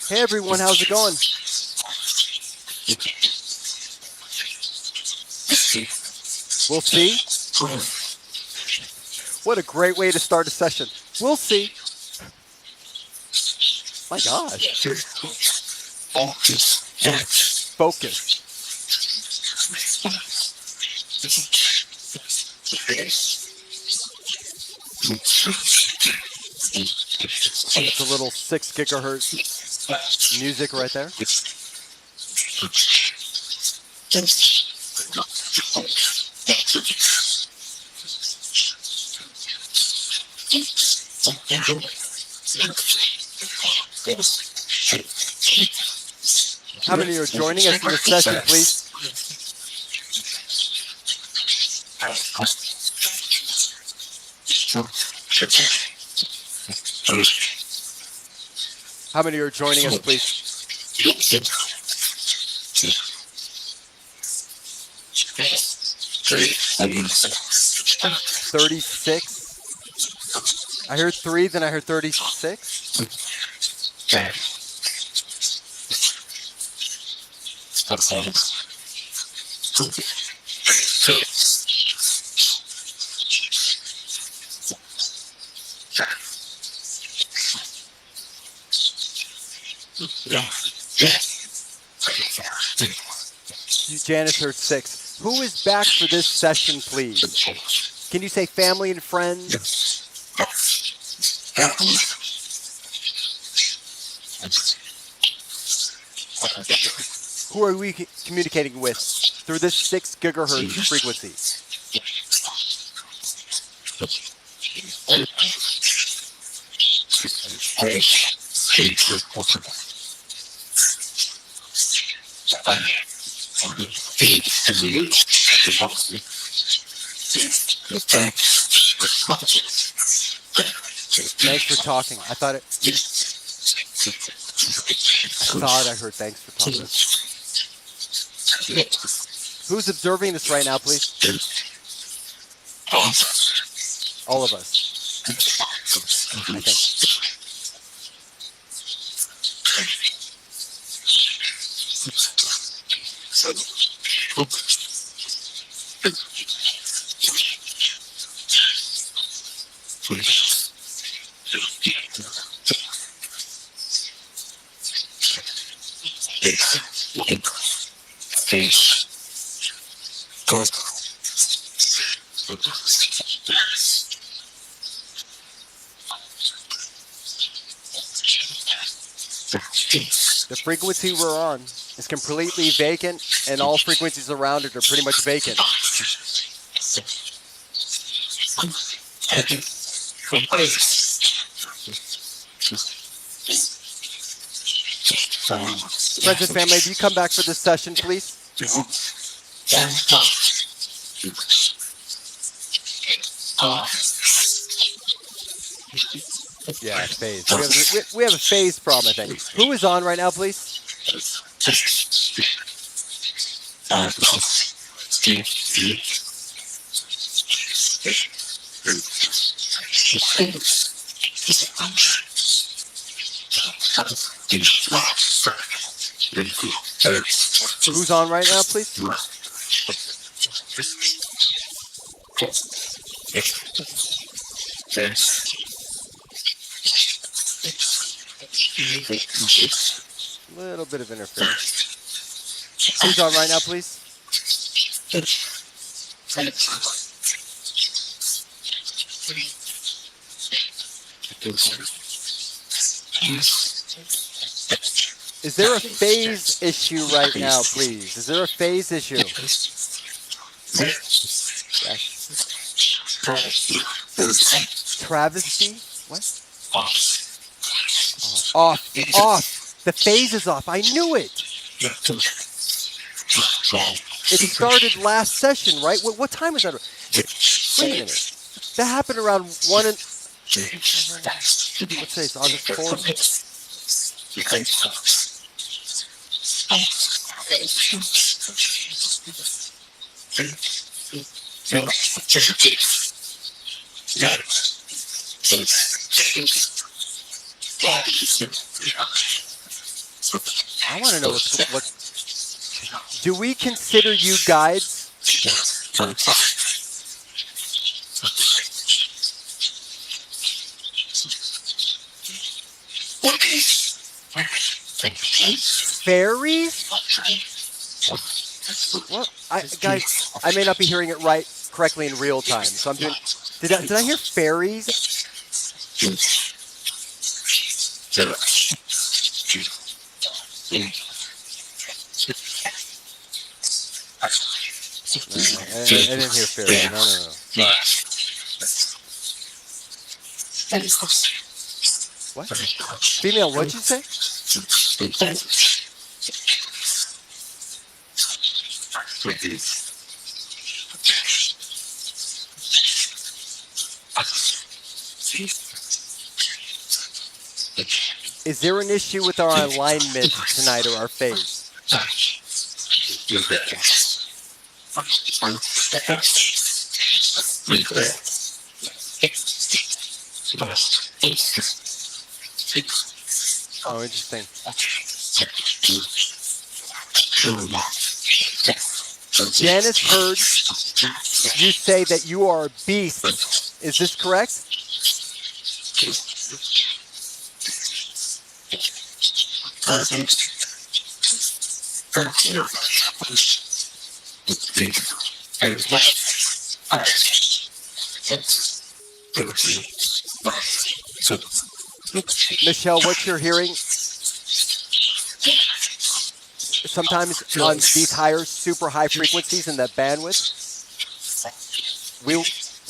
Hey everyone, how's it going? We'll see. What a great way to start a session. We'll see. My gosh. Focus. It's a little 6 gigahertz music right there. How many are joining us in the session, please? How many are joining us, please? 36. I heard 3, then I heard 36. Janice heard 6. Who is back for this session, please? Can you say family and friends? Who are we communicating with through this 6 gigahertz frequency? Thanks for talking. I thought I heard thanks for talking. Who's observing this right now, please? All of us. I think. The frequency we're on is completely vacant, and all frequencies around it are pretty much vacant. Friends and family, if you come back for this session, please. Yeah, phase. We have a phase problem, I think. Who is on right now, please? Who's on right now, please? Little bit of interference. Who's on right now, please? Is there a phase issue right now, please? Is there a phase issue? Yes. Travesty? What? Off. Off. The phase is off. I knew it. It started last session, right? What time was that? Wait a minute. That happened around 1 and... Let's say it's August 4th. I want to know what. Do we consider you guides? Fairies? What? Guys, I may not be hearing it correctly in real time. So I'm doing. Did I hear fairies? I didn't hear fairies. No. What? Female, what'd you say? Is there an issue with our alignment tonight or our phase? Oh, interesting. Janice heard you say that you are a beast. Is this correct? Michelle, what you're hearing? Sometimes on these higher, super high frequencies in that bandwidth,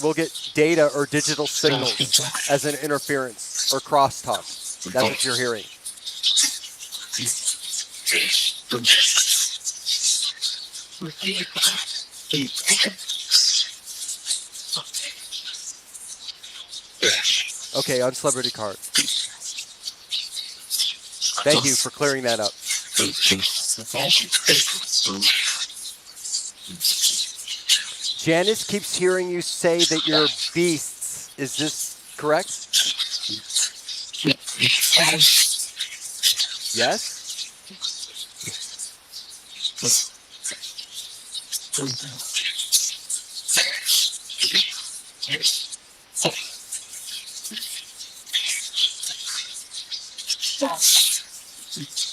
we'll get data or digital signals as an interference or crosstalk. That's what you're hearing. Okay, on Celebrity Card. Thank you for clearing that up. Janice keeps hearing you say that you're beasts. Is this correct? Yes?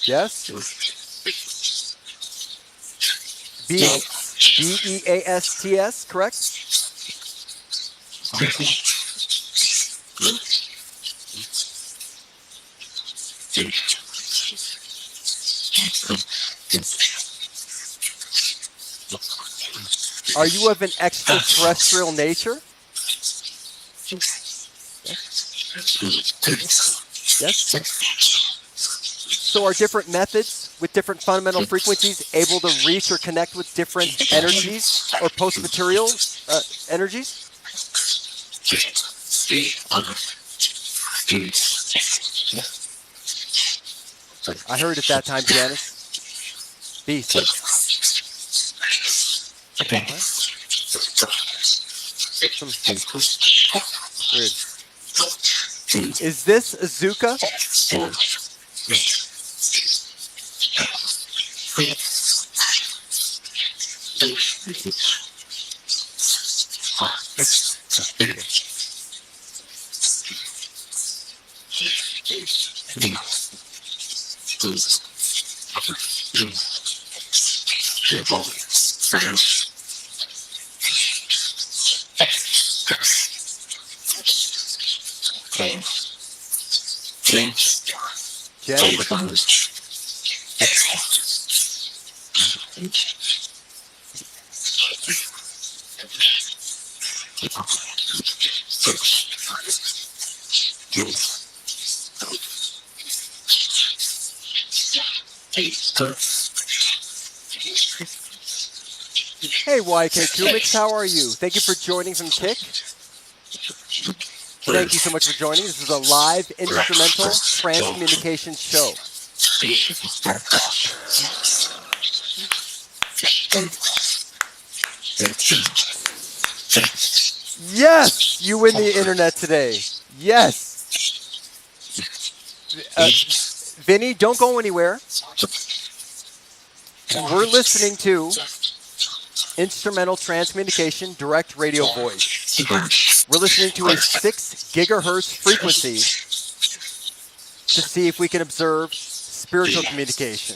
Yes? B-E-A-S-T-S, correct? Are you of an extraterrestrial nature? Yes? So are different methods with different fundamental frequencies able to reach or connect with different energies or post-material energies? I heard at that time, Janice. Beast. Weird. Is this Azuka? Jen? Hey, YK Kumix, how are you? Thank you for joining from Kick. Thank you so much for joining. This is a live instrumental transcommunication show. Yes, you win the internet today. Yes. Vinny, don't go anywhere. We're listening to instrumental transcommunication direct radio voice. We're listening to a 6 gigahertz frequency to see if we can observe spiritual communication,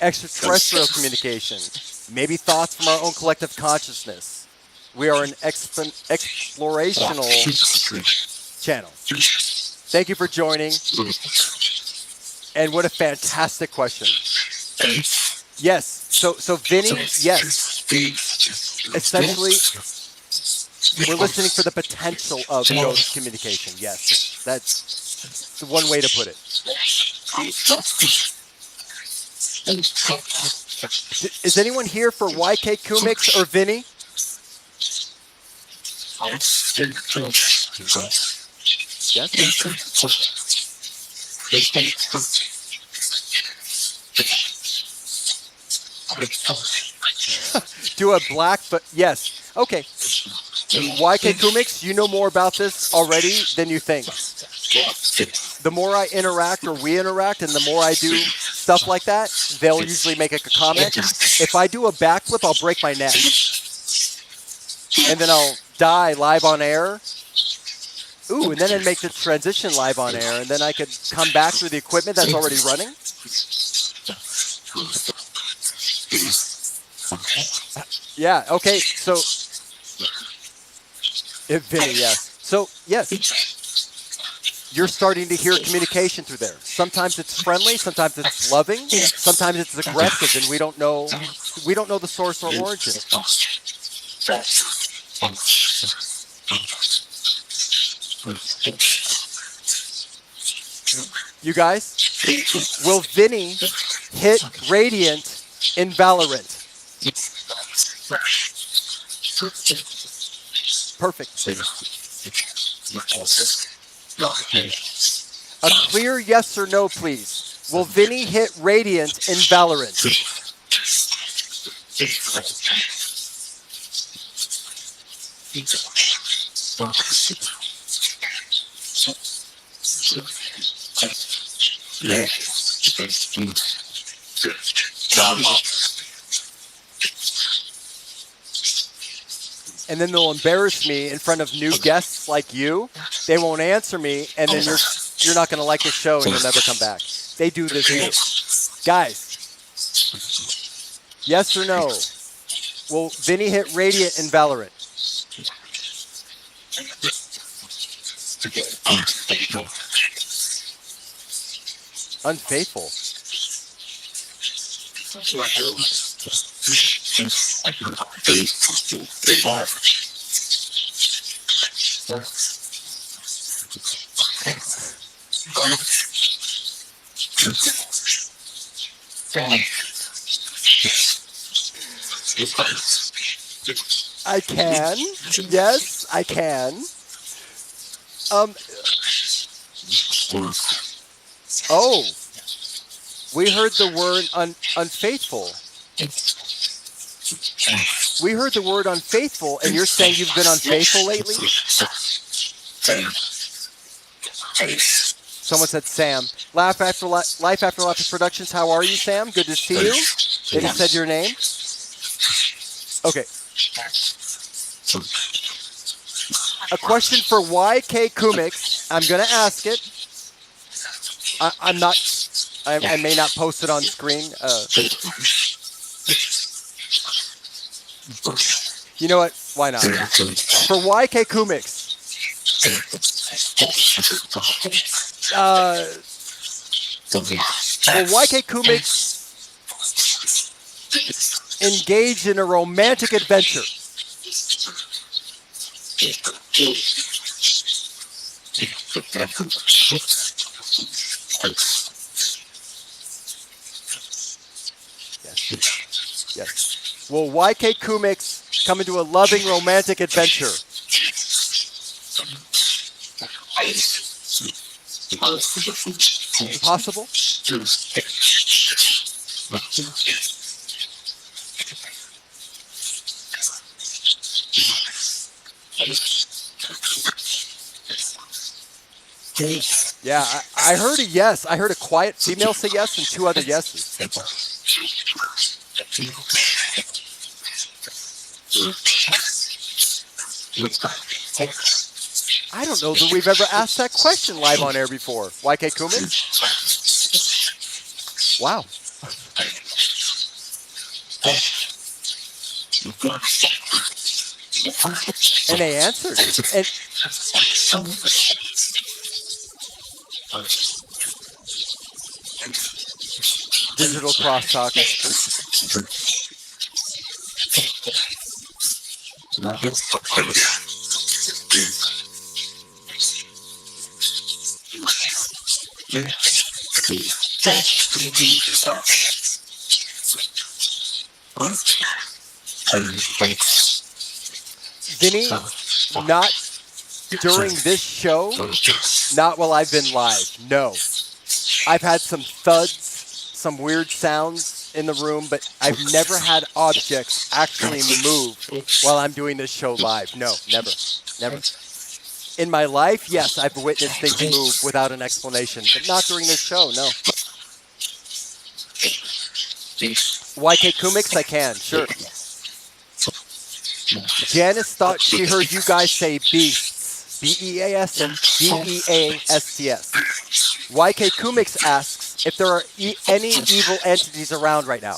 extraterrestrial communication, maybe thoughts from our own collective consciousness. We are an explorational channel. Thank you for joining. And what a fantastic question. Yes. So Vinny, yes. Essentially, we're listening for the potential of ghost communication. Yes. That's the one way to put it. Is anyone here for YK Kumix or Vinny? Yes. Do a black, but yes. Okay. YK Kumix, you know more about this already than you think. The more I interact or we interact and the more I do stuff like that, they'll usually make a comment. If I do a backflip, I'll break my neck. And then I'll die live on air. Ooh, and then I'd make the transition live on air, and then I could come back through the equipment that's already running. Yeah, okay, so... Vinny, yes. So, yes. You're starting to hear communication through there. Sometimes it's friendly, sometimes it's loving, sometimes it's aggressive, and we don't know the source or origin. You guys, will Vinny hit Radiant in Valorant? Perfect. A clear yes or no, please. Will Vinny hit Radiant in Valorant? And then they'll embarrass me in front of new guests like you. They won't answer me, and then you're not going to like the show, and you'll never come back. They do this too. Guys, yes or no? Will Vinny hit Radiant in Valorant? Unfaithful. I can. Yes, I can. Oh, we heard the word unfaithful. We heard the word unfaithful, and you're saying you've been unfaithful lately? Someone said Sam. Life After Life Productions, how are you, Sam? Good to see you. They just said your name. Okay, A question for YK Kumix. I'm going to ask it. I'm not. I may not post it on screen. You know what? Why not? For YK Kumix. Will YK Kumix engage in a romantic adventure? Yes. Will YK Kumix come into a loving romantic adventure? Possible? Yeah, I heard a yes. I heard a quiet female say yes and 2 other yeses. I don't know that we've ever asked that question live on air before. YK Kumix? Wow. And they answered. And digital crosstalk. Vinny, not during this show, not while I've been live, no. I've had some thuds, some weird sounds in the room, but I've never had objects actually move while I'm doing this show live. No, never, never. In my life, yes, I've witnessed things move without an explanation, but not during this show, no. YK Kumix, I can, sure. Janice thought she heard you guys say beasts, B-E-A-S and B-E-A-S-T-S. YK Kumix asks if there are any evil entities around right now.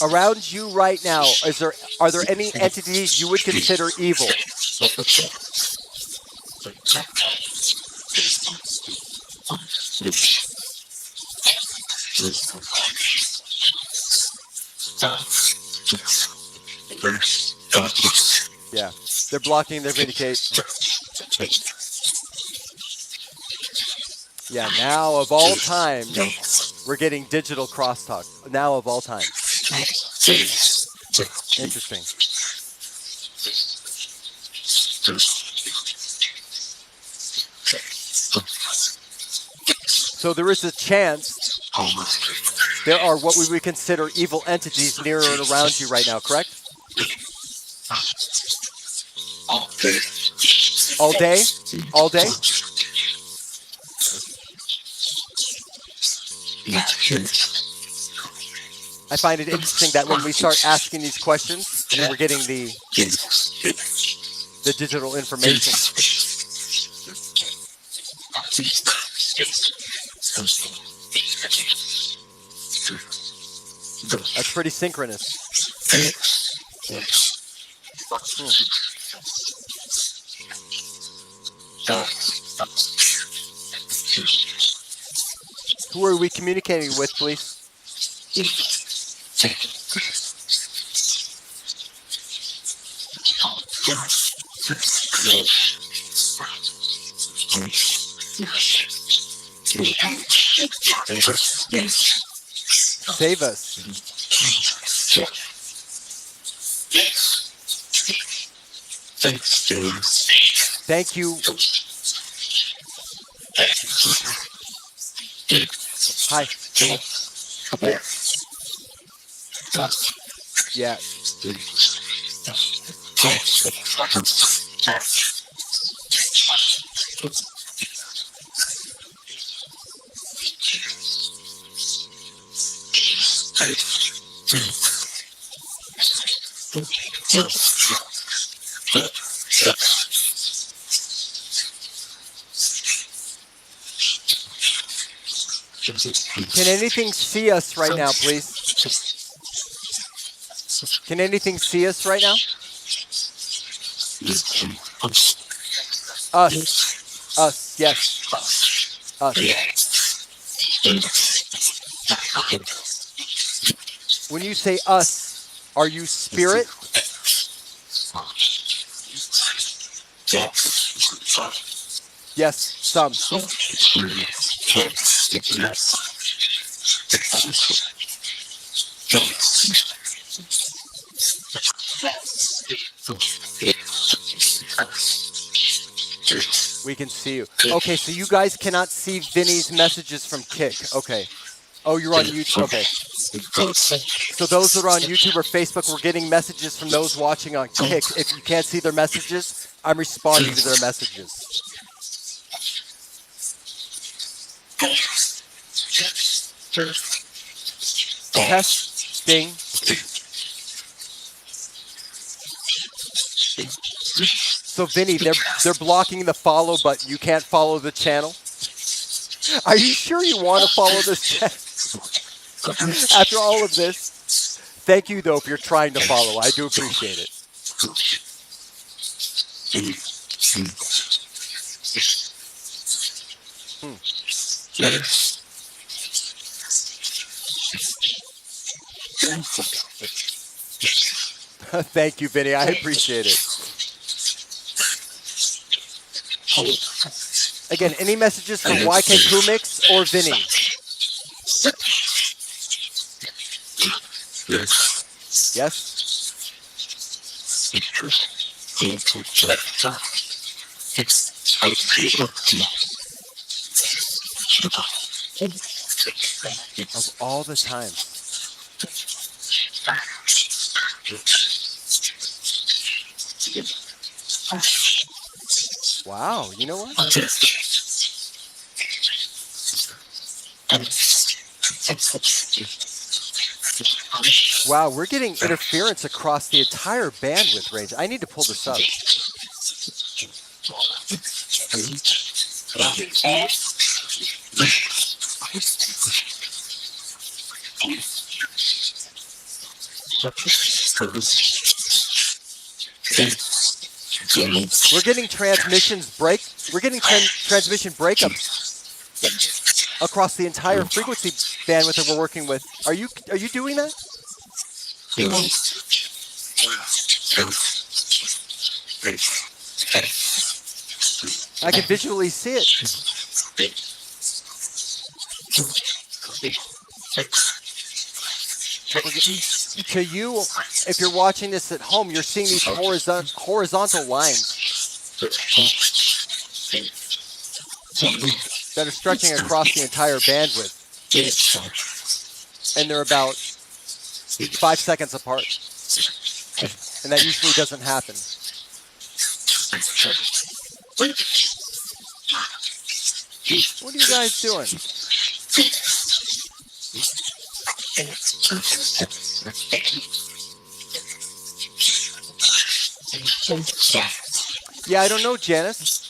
Around you right now, are there any entities you would consider evil? Yeah, they're blocking their vindicate. Yeah, now of all time, we're getting digital crosstalk. Now of all time. Interesting. So there is a chance there are what we would consider evil entities near and around you right now, correct? All day? All day? I find it interesting that when we start asking these questions, we're getting the digital information. That's pretty synchronous. Who are we communicating with, please? Save us. Thank you. Hi. Yeah. Can anything see us right now, please? Can anything see us right now? Us. Us, yes. Us. When you say us, are you spirit? Yes, some. We can see you. Okay, so you guys cannot see Vinny's messages from Kick. Okay. Oh, you're on YouTube. Okay. So those that are on YouTube or Facebook, we're getting messages from those watching on Kick. If you can't see their messages, I'm responding to their messages. Testing. So Vinny, they're blocking the follow button. You can't follow the channel. Are you sure you want to follow this channel? After all of this, thank you though if you're trying to follow. I do appreciate it. Thank you, Vinny. I appreciate it. Again, any messages from YK Kumix or Vinny? Yes? Of all the times. Wow, you know what? Wow, we're getting interference across the entire bandwidth range. I need to pull this up. We're getting transmission breakups across the entire frequency bandwidth that we're working with. Are you doing that? I can visually see it. To you, if you're watching this at home, you're seeing these horizontal lines that are stretching across the entire bandwidth. And they're about 5 seconds apart. And that usually doesn't happen. What are you guys doing? Yeah, I don't know, Janice.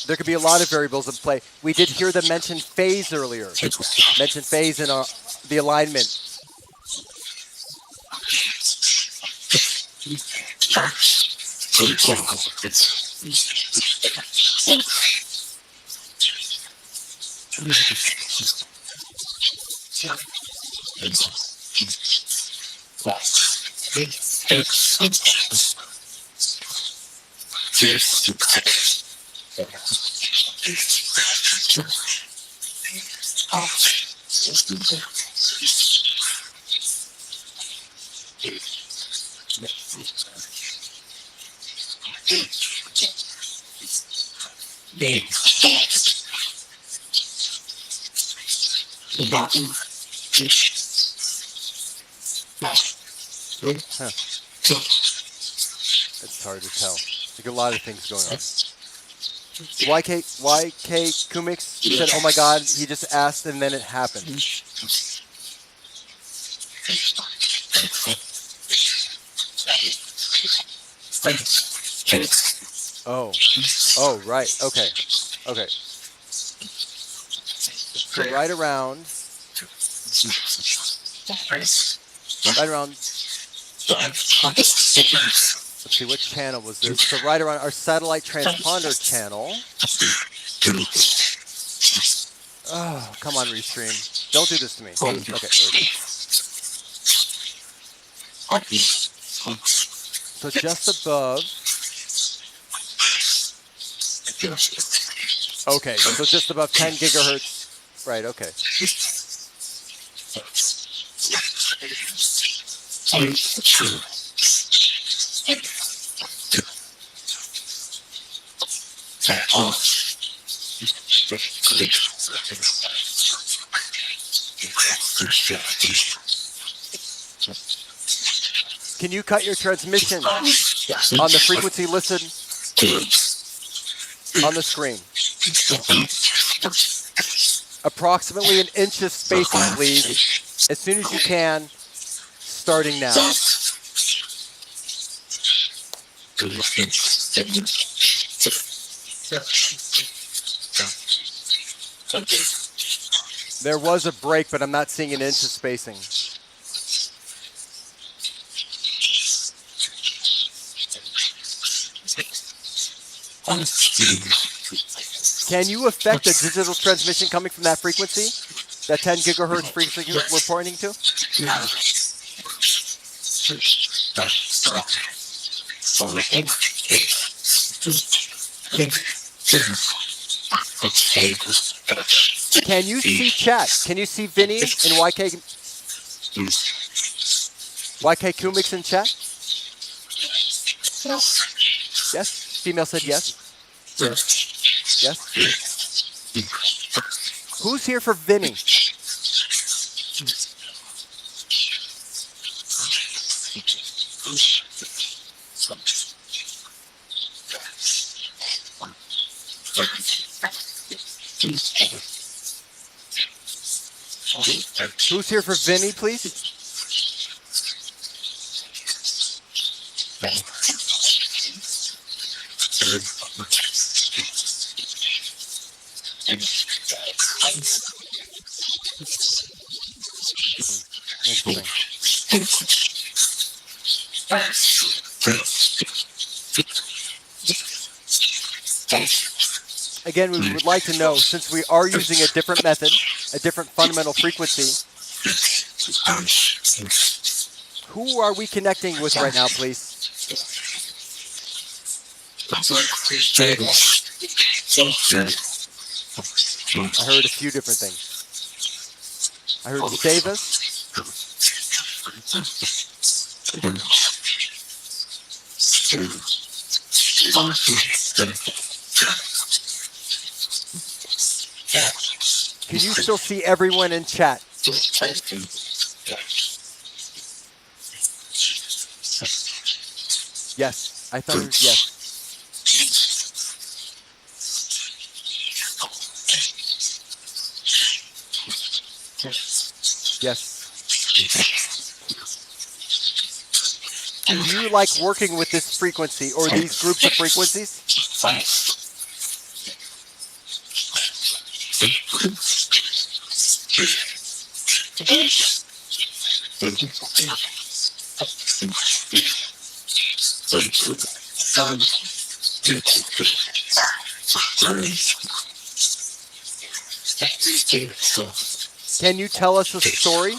There could be a lot of variables in play. We did hear them mention phase earlier. Mention phase in the alignment. Huh. It's hard to tell. Like a lot of things going on. YK Kumix said, "Oh my God, he just asked and then it happened." Oh, right. Okay. So right around. Let's see, what channel was this? So right around our satellite transponder channel. Oh, come on, Restream. Don't do this to me. Okay, there we go. So just above. Okay, so just above 10 gigahertz. Right, okay. Can you cut your transmission on the frequency listed on the screen? Approximately an inch of spacing, please. As soon as you can, starting now. There was a break, but I'm not seeing an inch of spacing. Can you affect the digital transmission coming from that frequency? That 10 gigahertz frequency we're pointing to? Can you see chat? Can you see Vinny and YK Kumix in chat? Yes? Female said yes. Yes? Who's here for Vinny? Who's here for Vinny, please? Again, we would like to know, since we are using a different method, a different fundamental frequency, who are we connecting with right now, please? I heard a few different things. I heard save us. Can you still see everyone in chat? Yes, I thought it was yes. Yes. Do you like working with this frequency or these groups of frequencies? Can you tell us a story?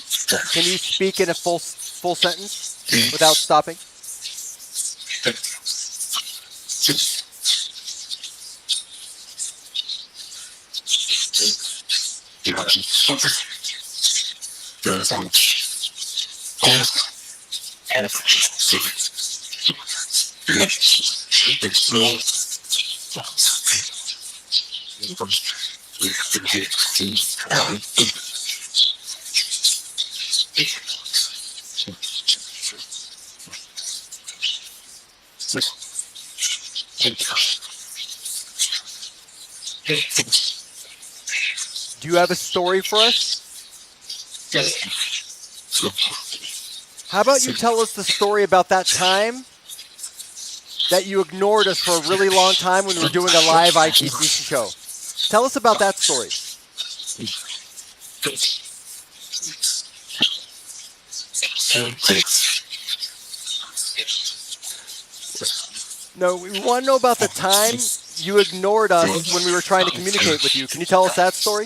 Can you speak in a full sentence without stopping? Do you have a story for us? How about you tell us the story about that time that you ignored us for a really long time when we were doing a live ITC show? Tell us about that story. No, we want to know about the time you ignored us when we were trying to communicate with you. Can you tell us that story?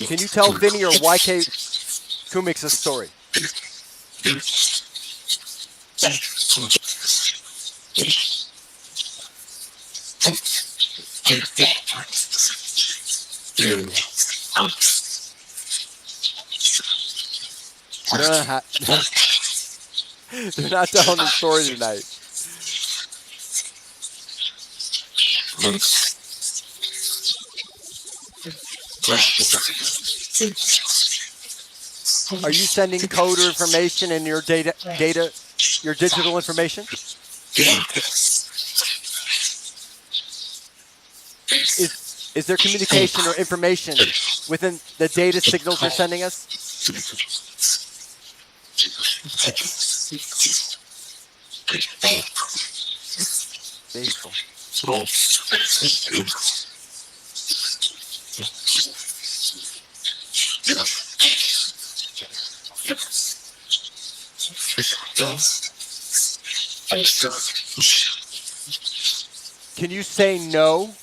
Can you tell Vinny or YK Kumix's story? They're not telling the story tonight. Are you sending code or information in your data, your digital information? Is there communication or information within the data signals you're sending us? Faithful. Can you say no?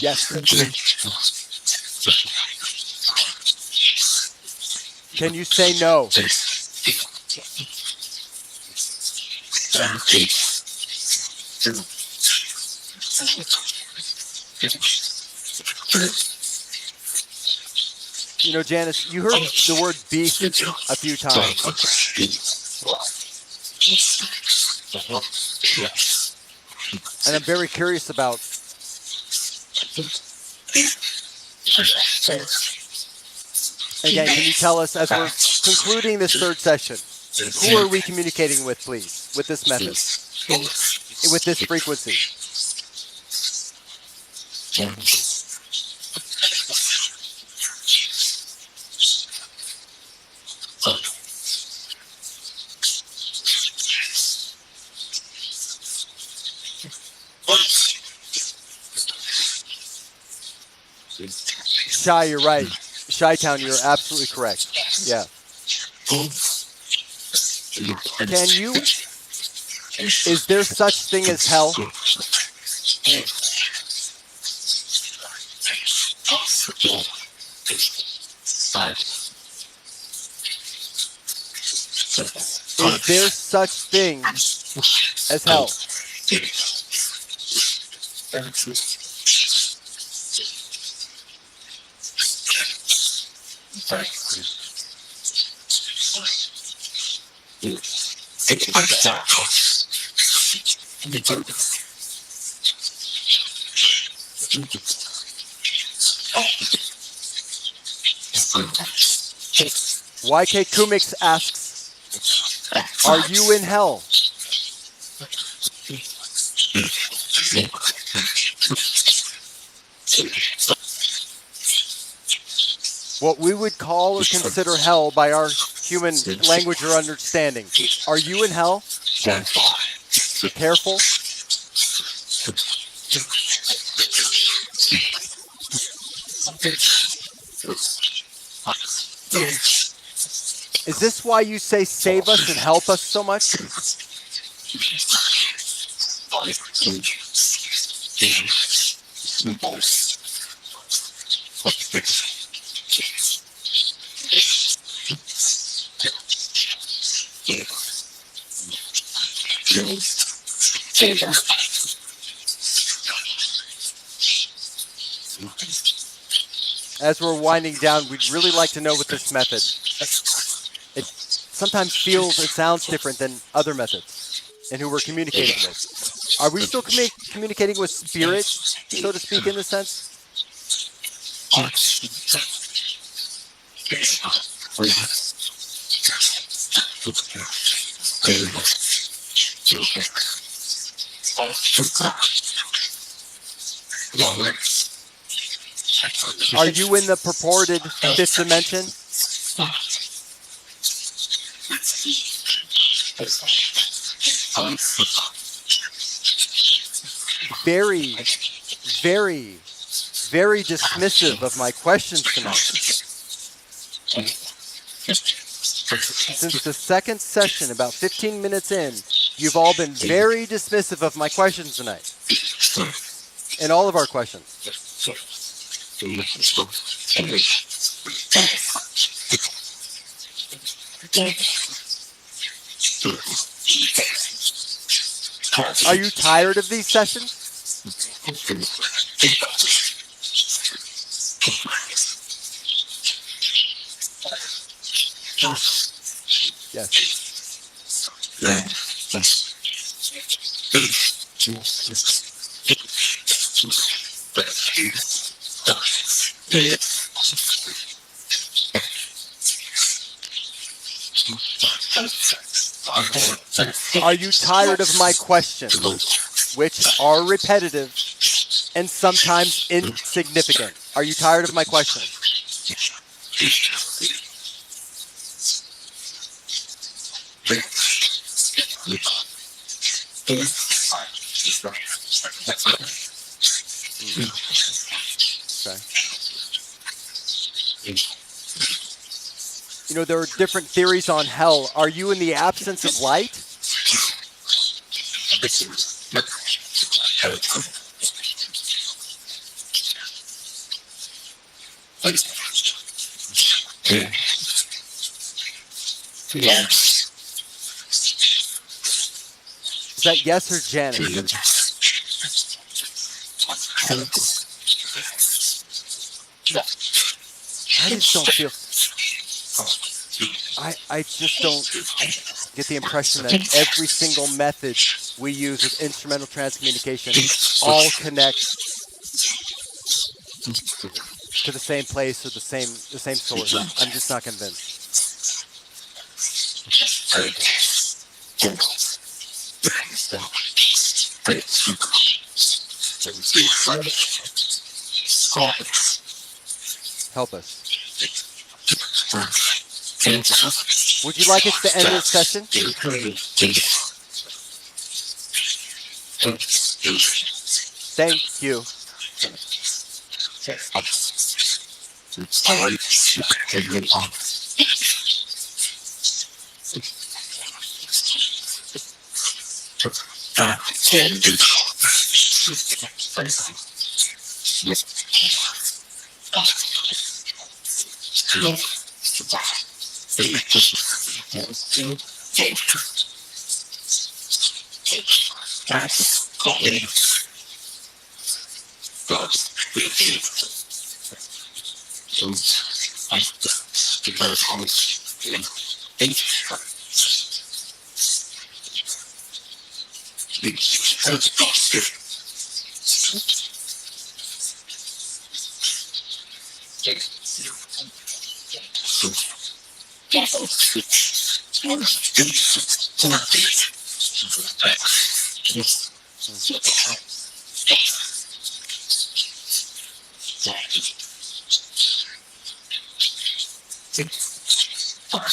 Yes. Can you say no? You know, Janice, you heard the word beast a few times. And I'm very curious about again, can you tell us, as we're concluding this third session, who are we communicating with, please, with this method, with this frequency? Shy, you're right. Chi-Town, you're absolutely correct. Yeah. Can you? Is there such thing as hell? Is there such thing as hell? YK Kumix asks, are you in hell? What we would call or consider hell by our human language or understanding. Are you in hell? Careful. Is this why you say save us and help us so much? As we're winding down, we'd really like to know with this method. It sometimes feels, it sounds different than other methods and who we're communicating with. Are we still communicating with spirit, so to speak, in this sense? Are you in the purported fifth dimension? Very, very, very dismissive of my questions tonight. Since the second session, about 15 minutes in, you've all been very dismissive of my questions tonight. And all of our questions. Are you tired of these sessions? Yes. Are you tired of my questions, which are repetitive and sometimes insignificant? Are you tired of my questions? Okay. You know, there are different theories on hell. Are you in the absence of light? Is that yes or Janet? I just don't feel... I just don't get the impression that every single method we use with instrumental transcommunication all connect to the same place or the same source. I'm just not convinced. Help us. Would you like us to end this session? Thank you.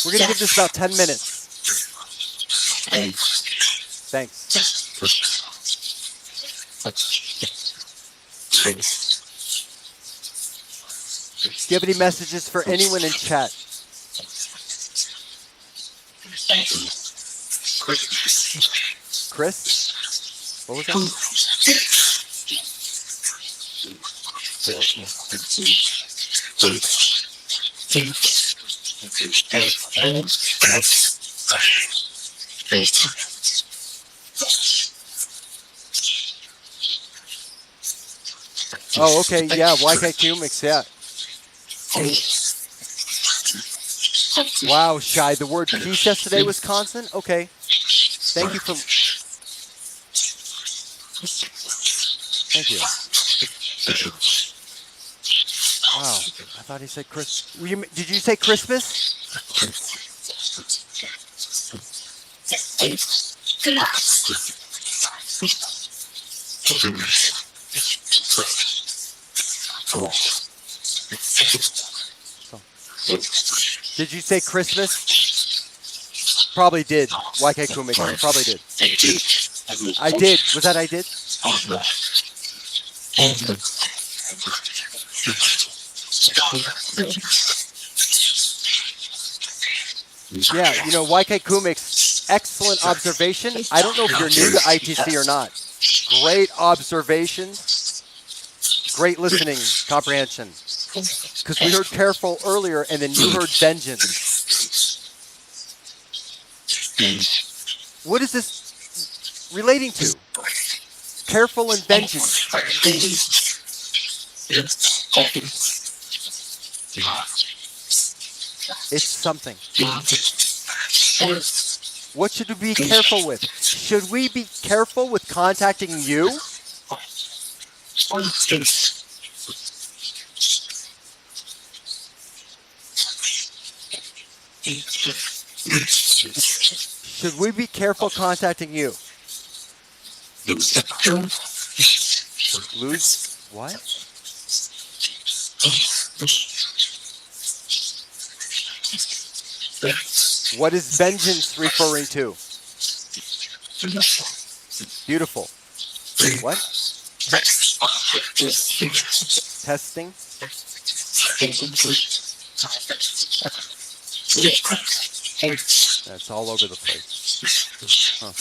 We're going to give this about 10 minutes. Thanks. Do you have any messages for anyone in chat? Chris? What was Oh, okay. Yeah, YKQ mix. Yeah. Wow, Shy. The word peace yesterday was constant. Okay. Thank you for. Thank you. Wow. I thought he said Chris. Did you say Christmas? Did you say Christmas? Probably did. YKQ mix. Probably did. I did. Was that I did? Yeah, you know, YK Kumik's excellent observation. I don't know if you're new to ITC or not. Great observations, great listening comprehension. Because we heard careful earlier, and then you heard vengeance. What is this relating to? Careful and vengeance. It's something. What should we be careful with? Should we be careful with contacting you? Should we be careful contacting you? Lose what? What is vengeance referring to? Beautiful. What? Testing? That's all over the place. Huh.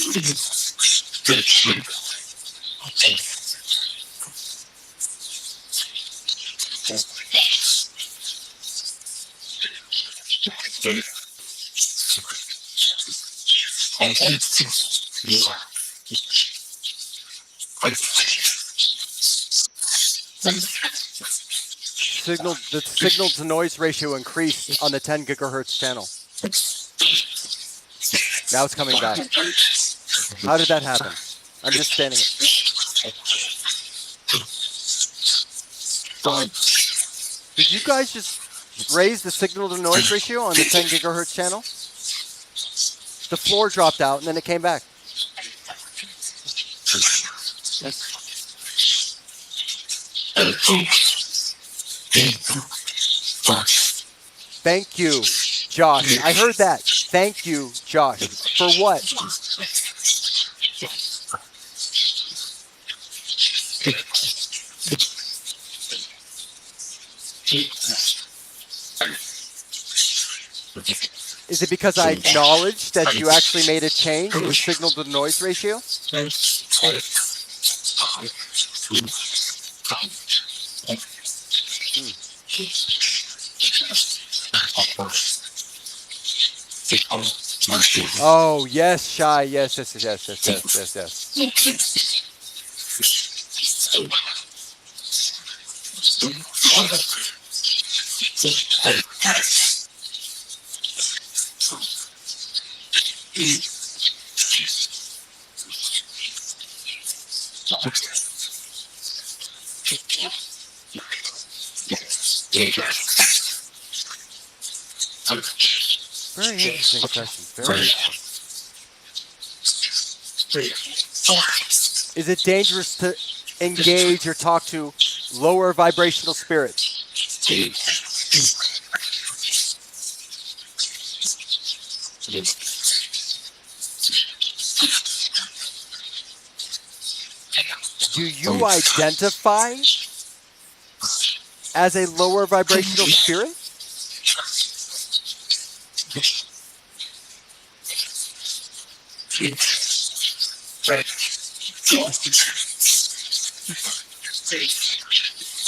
The signal to noise ratio increased on the 10 gigahertz channel. Now it's coming back. How did that happen? I'm just standing it. Did you guys just raise the signal to noise ratio on the 10 gigahertz channel? The floor dropped out and then it came back. Thank you, Josh. I heard that. Thank you, Josh. For what? Is it because I acknowledged that you actually made a change in the signal to noise ratio? Oh, yes, Shy. Yes. Very interesting question. Very interesting. Is it dangerous to engage or talk to lower vibrational spirits? Do you identify as a lower vibrational spirit?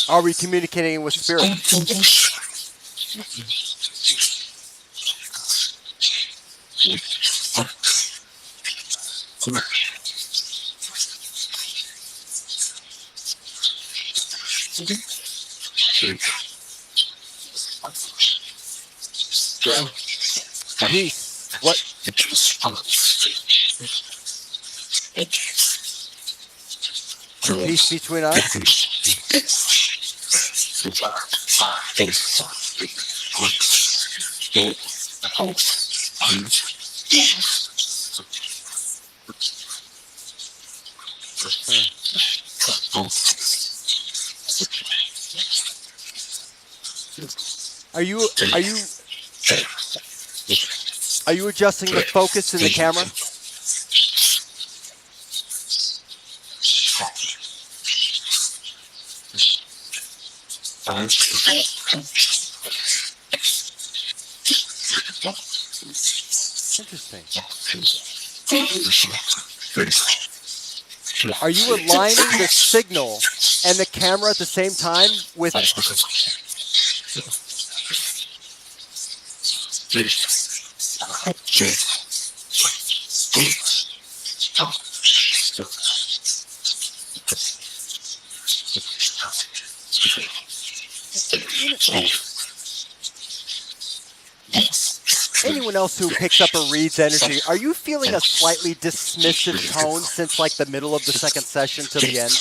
Are we communicating with spirit? Peace. What? Peace between us? Are you adjusting the focus in the camera? Interesting. Are you aligning the signal and the camera at the same time with... Anyone else who picks up a read's energy, are you feeling a slightly dismissive tone since like the middle of the second session to the end?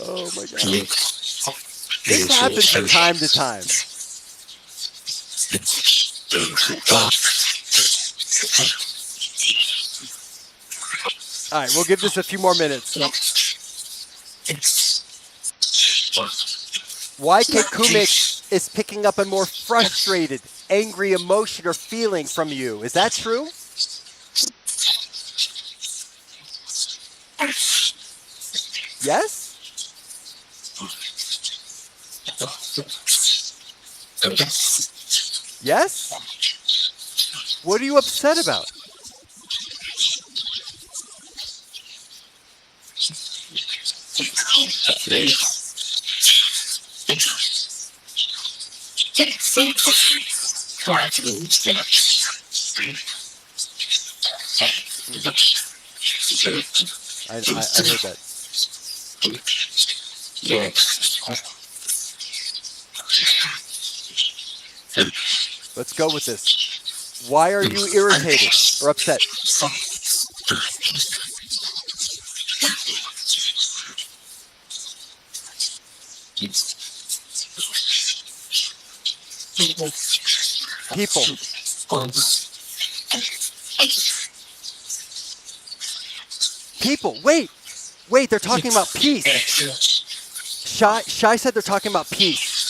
Oh my God. This happens from time to time. All right, we'll give this a few more minutes. YK Kumik is picking up a more frustrated, angry emotion or feeling from you. Is that true? Yes? Yes? What are you upset about? I heard that. Let's go with this. Why are you irritated or upset? People. People. Wait, they're talking about peace. Shy said they're talking about peace.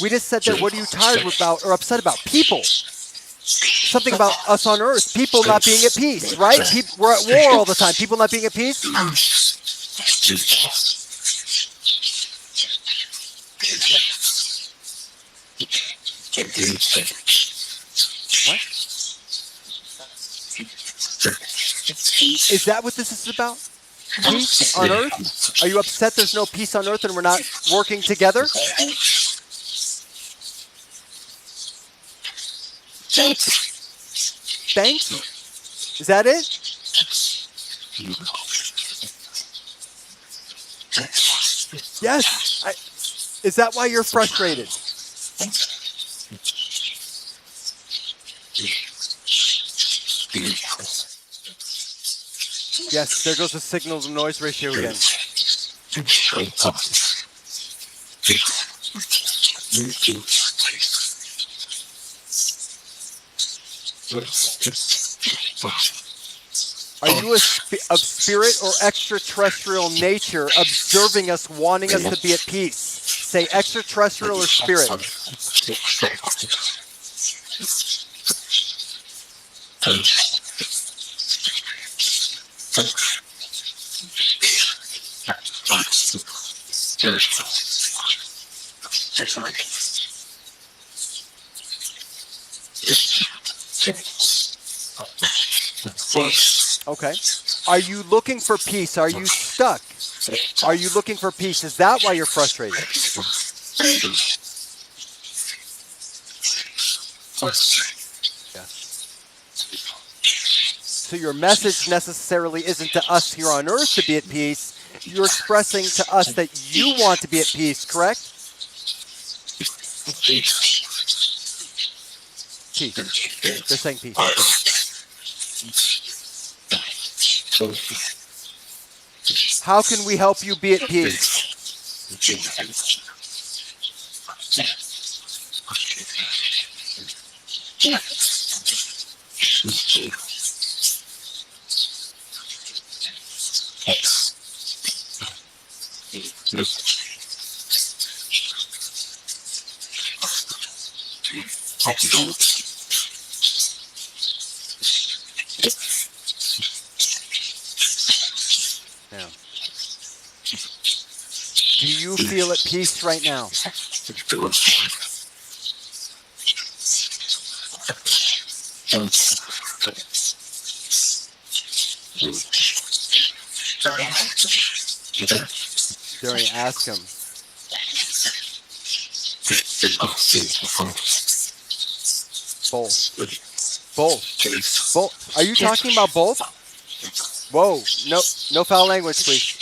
We just said that what are you tired about or upset about? People. Something about us on Earth. People not being at peace, right? We're at war all the time. People not being at peace? What? Is that what this is about? Peace on Earth? Are you upset there's no peace on Earth and we're not working together? Thanks? Is that it? Yes. Is that why you're frustrated? Yes, there goes the signal to noise ratio again. Are you of spirit or extraterrestrial nature observing us, wanting us to be at peace? Say extraterrestrial or spirit. Okay. Are you looking for peace? Are you stuck? Are you looking for peace? Is that why you're frustrated? Yeah. So your message necessarily isn't to us here on Earth to be at peace. You're expressing to us that you want to be at peace, correct? Peace. They're saying peace. How can we help you be at peace? Now, do you feel at peace right now? During, ask him. Both. Both. Both. Are you talking about both? Whoa. No foul language, please.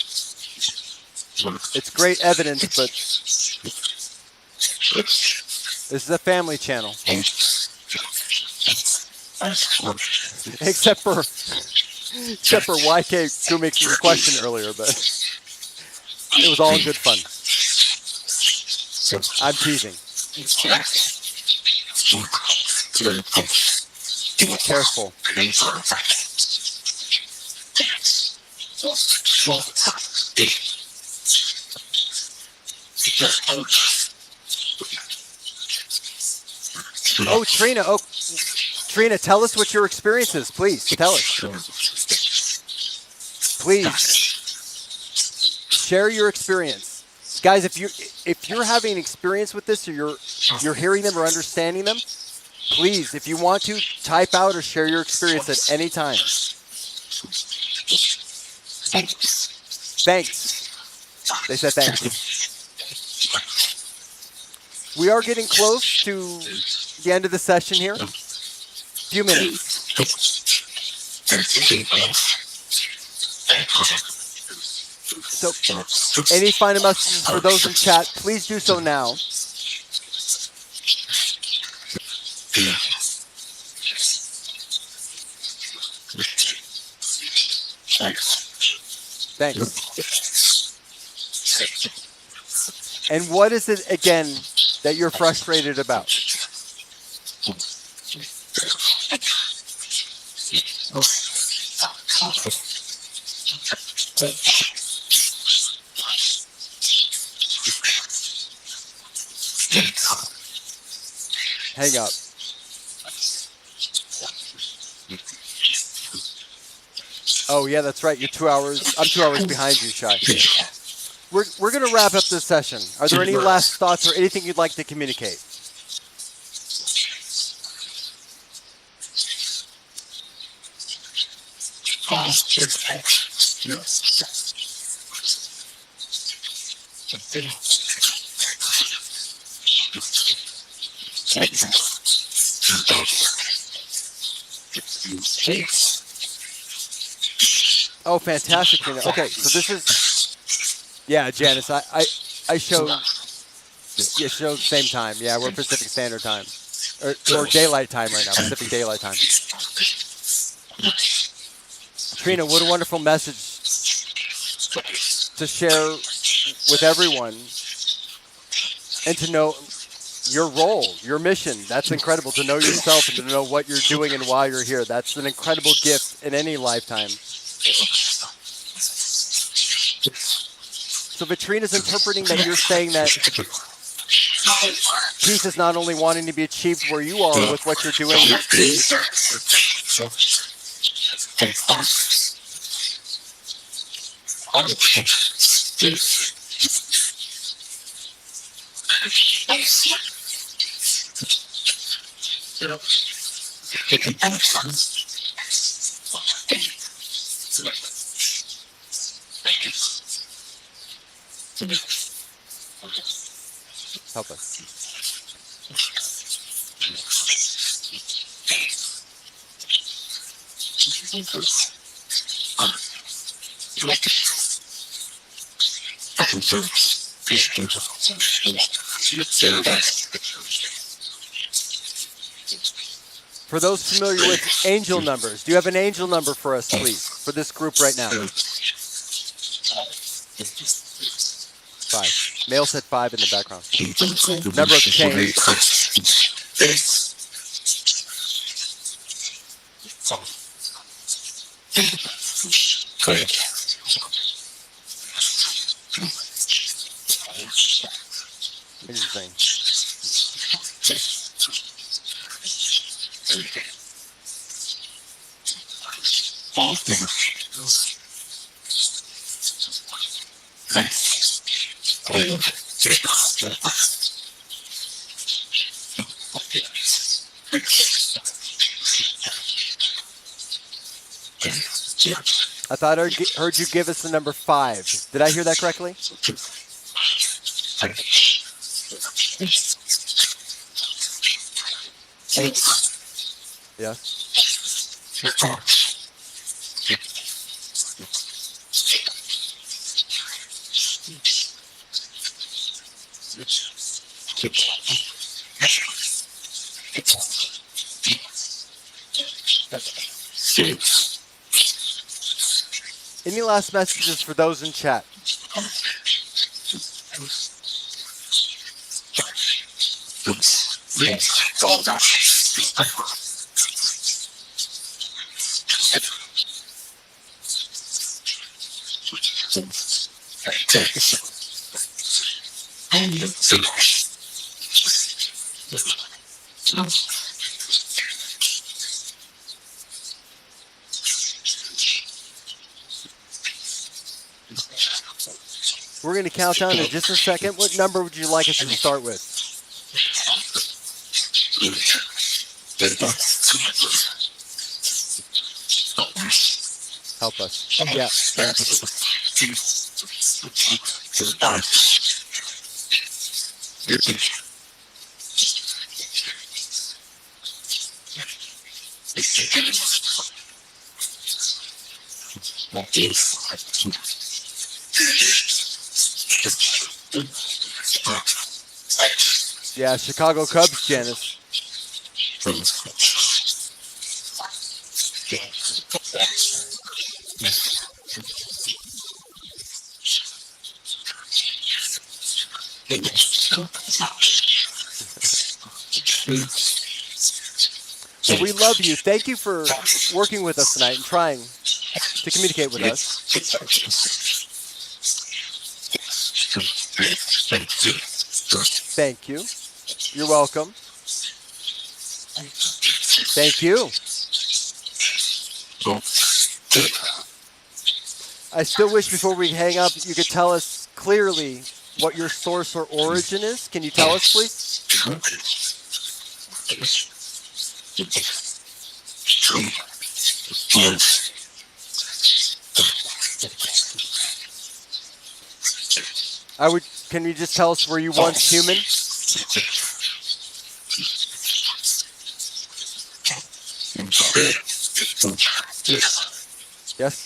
It's great evidence, but this is a family channel. Except for YK Gumix's question earlier, but it was all in good fun. I'm teasing. Careful. Oh, Trina. Oh, Trina, tell us what your experience is, please. Tell us. Please. Share your experience. Guys, if you're having an experience with this, or you're hearing them or understanding them, please, if you want to, type out or share your experience at any time. Thanks. They said thanks. We are getting close to the end of the session here. A few minutes. So, any final messages for those in chat, please do so now. Thanks. And what is it, again, that you're frustrated about? Hang up. Oh yeah, that's right. You're 2 hours. I'm 2 hours behind you, Shai. We're gonna wrap up this session. Are there any last thoughts or anything you'd like to communicate? Oh, fantastic. Okay, so this is, yeah, Janice, I showed, yeah, showed the same time. Yeah, we're Pacific Standard Time. Or Daylight Time right now, Pacific Daylight Time. Trina, what a wonderful message to share with everyone and to know your role, your mission. That's incredible, to know yourself and to know what you're doing and why you're here. That's an incredible gift in any lifetime. So Vitrina's interpreting that you're saying that peace is not only wanting to be achieved where you are with what you're doing. Help us. For those familiar with angel numbers, do you have an angel number for us, please, for this group right now? 5. Male said 5 in the background. Number of change. Interesting. I thought I heard you give us the number 5. Did I hear that correctly? Yes. Any last messages for those in chat? We're going to count down in just a second. What number would you like us to start with? Help us. Yeah. Yeah, Chicago Cubs, Janice. So we love you. Thank you for working with us tonight and trying to communicate with us. Thank you. You're welcome. Thank you. I still wish before we hang up you could tell us clearly what your source or origin is. Can you tell us, please? Can you just tell us, were you once human? Yes?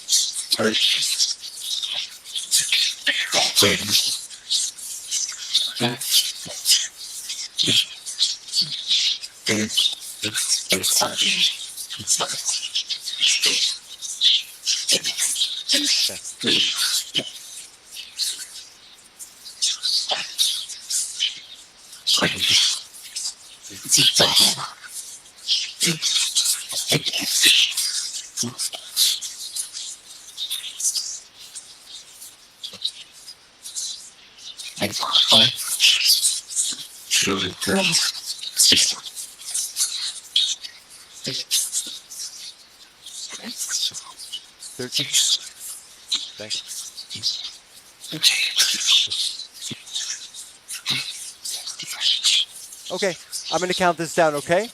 Okay, I'm going to count this down, okay?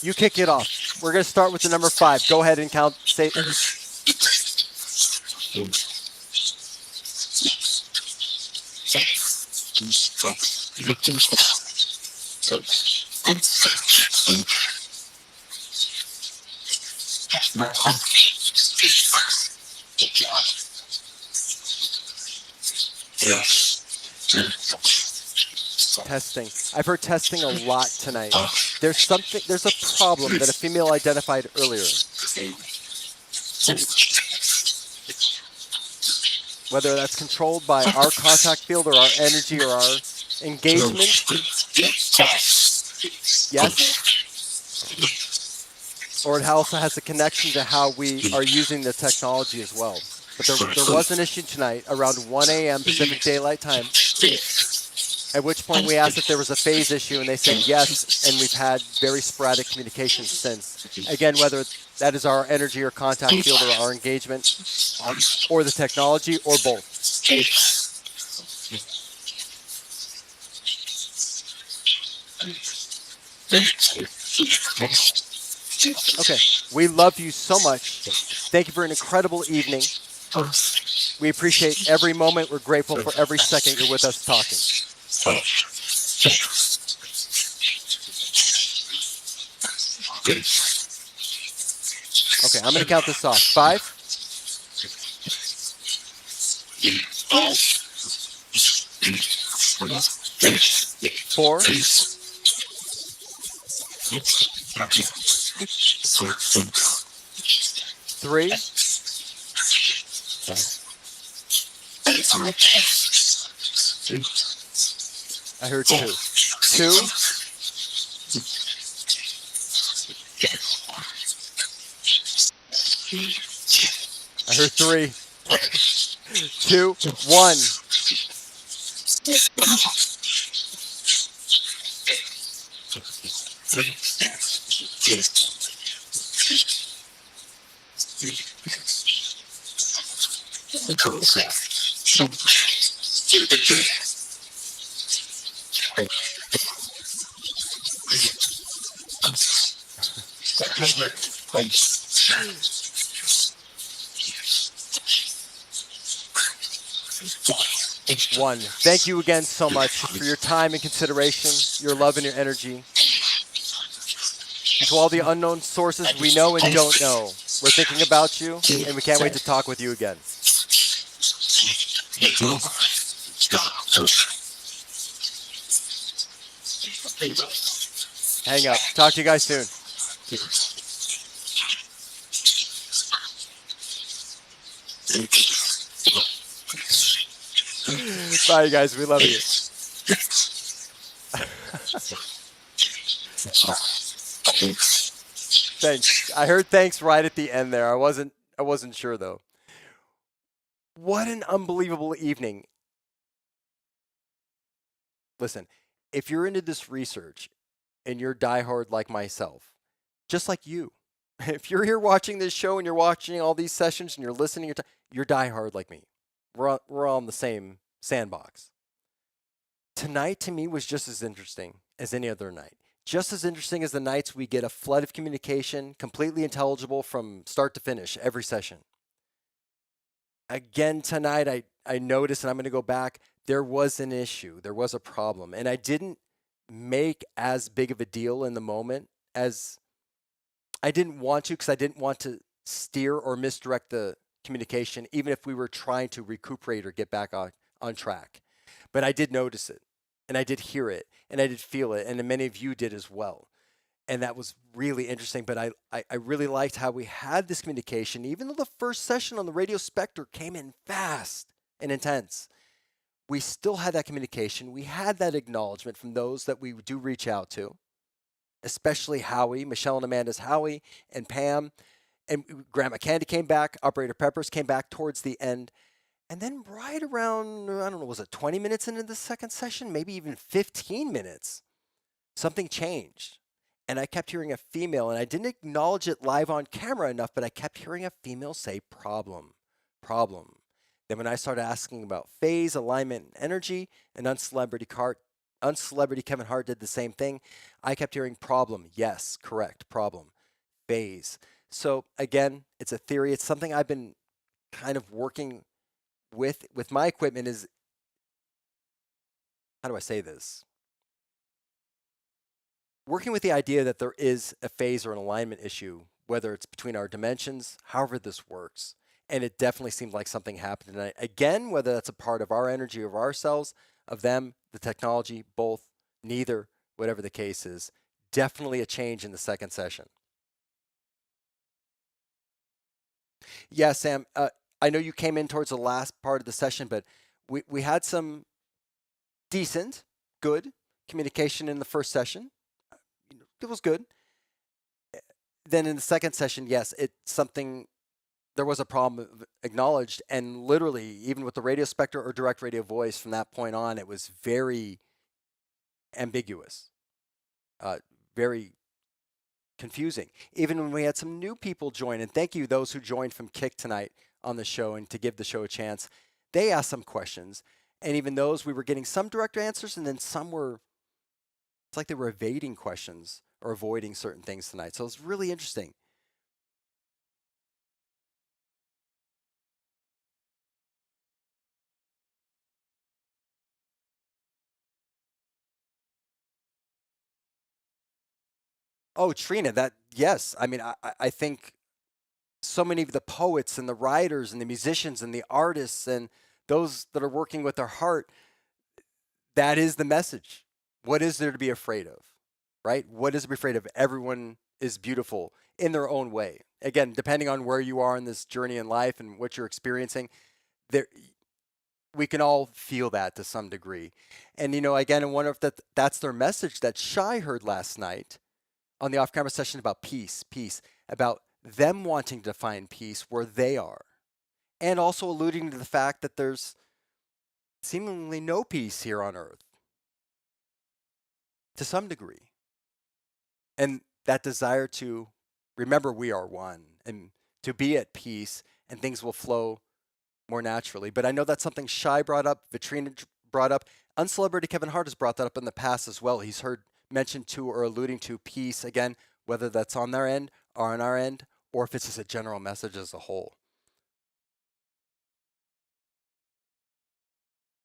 You kick it off. We're going to start with the number 5. Go ahead and count. Say. Testing. I've heard testing a lot tonight. There's a problem that a female identified earlier. Whether that's controlled by our contact field or our energy or our engagement. Yes. Or it also has a connection to how we are using the technology as well. But there was an issue tonight around 1 a.m. Pacific Daylight Time, at which point we asked if there was a phase issue, and they said yes, and we've had very sporadic communication since. Again, whether that is our energy or contact field or our engagement, or the technology, or both. Okay, we love you so much. Thank you for an incredible evening. We appreciate every moment. We're grateful for every second you're with us talking. Okay, I'm going to count this off. 5, 4, 3, 2. I heard 2. 2. I heard 3. 2, 1. One. Thank you again so much for your time and consideration, your love and your energy. To all the unknown sources we know and don't know, we're thinking about you, and we can't wait to talk with you again. Hang up. Talk to you guys soon. Bye, you guys. We love you. Thanks. I heard thanks right at the end there. I wasn't sure though. What an unbelievable evening. Listen, if you're into this research and you're diehard like myself, just like you, if you're here watching this show and you're watching all these sessions and you're listening, you're diehard like me. We're all in the same sandbox. Tonight to me was just as interesting as any other night. Just as interesting as the nights we get a flood of communication, completely intelligible from start to finish, every session. Again, tonight I noticed, and I'm going to go back, there was an issue. There was a problem. And I didn't make as big of a deal in the moment as I didn't want to, because I didn't want to steer or misdirect the communication, even if we were trying to recuperate or get back on track. But I did notice it, and I did hear it, and I did feel it, and many of you did as well. And that was really interesting. But I really liked how we had this communication, even though the first session on the radio Specter came in fast and intense. We still had that communication. We had that acknowledgement from those that we do reach out to, especially Howie, Michelle and Amanda's Howie, and Pam. And Grandma Candy came back. Operator Peppers came back towards the end. And then right around, I don't know, was it 20 minutes into the second session? Maybe even 15 minutes. Something changed. And I kept hearing a female, and I didn't acknowledge it live on camera enough, but I kept hearing a female say problem. Then when I started asking about phase, alignment, and energy, and uncelebrity Kevin Hart did the same thing. I kept hearing problem. Yes, correct, problem. Phase. So again, it's a theory. It's something I've been kind of working with my equipment. Is how do I say this? Working with the idea that there is a phase or an alignment issue, whether it's between our dimensions, however this works. And it definitely seemed like something happened tonight. Again, whether that's a part of our energy of ourselves, of them, the technology, both, neither, whatever the case is, definitely a change in the second session. Yeah, Sam, I know you came in towards the last part of the session, but we had some decent, good communication in the first session. It was good. Then in the second session, yes, it's something, there was a problem acknowledged, and literally, even with the radio specter or direct radio voice, from that point on, it was very ambiguous, very confusing. Even when we had some new people join, and thank you those who joined from Kick tonight on the show and to give the show a chance, they asked some questions, and even those we were getting some direct answers, and then some were, it's like they were evading questions or avoiding certain things tonight. So it's really interesting. Oh, Trina, that, yes. I mean, I think so many of the poets and the writers and the musicians and the artists and those that are working with their heart, that is the message. What is there to be afraid of, right? What is to be afraid of? Everyone is beautiful in their own way. Again, depending on where you are in this journey in life and what you're experiencing, there we can all feel that to some degree. And again, I wonder if that's their message that Shy heard last night on the off-camera session about peace, about them wanting to find peace where they are, and also alluding to the fact that there's seemingly no peace here on Earth to some degree. And that desire to remember we are one and to be at peace, and things will flow more naturally. But I know that's something Shy brought up, Vitrina brought up. Uncelebrated Kevin Hart has brought that up in the past as well. He's heard mentioned to or alluding to peace, again, whether that's on their end or on our end, or if it's just a general message as a whole.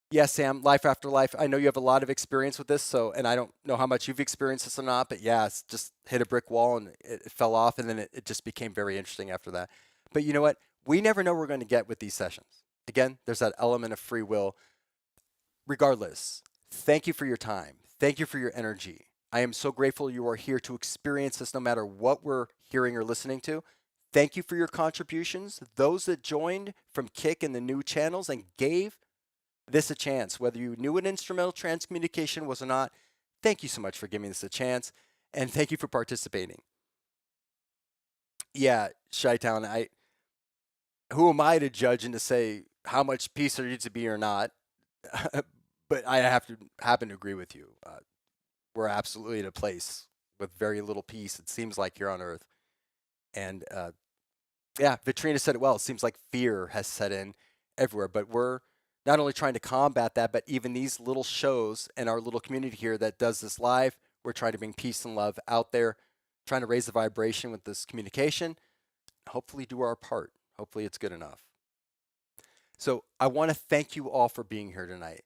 Yes, Sam, life after life. I know you have a lot of experience with this, and I don't know how much you've experienced this or not, but yeah, it's just hit a brick wall and it fell off, and then it just became very interesting after that. But you know what? We never know what we're going to get with these sessions. Again, there's that element of free will. Regardless, thank you for your time. Thank you for your energy. I am so grateful you are here to experience this no matter what we're hearing or listening to. Thank you for your contributions. Those that joined from Kick and the new channels and gave this a chance, whether you knew what instrumental transcommunication was or not, thank you so much for giving this a chance, and thank you for participating. Yeah, Chi-Town, who am I to judge and to say how much peace there needs to be or not? But I happen to agree with you. We're absolutely in a place with very little peace, it seems like, here on Earth. And yeah, Vitrina said it well. It seems like fear has set in everywhere, but we're not only trying to combat that, but even these little shows and our little community here that does this live, we're trying to bring peace and love out there, trying to raise the vibration with this communication, hopefully do our part. Hopefully it's good enough. So I want to thank you all for being here tonight.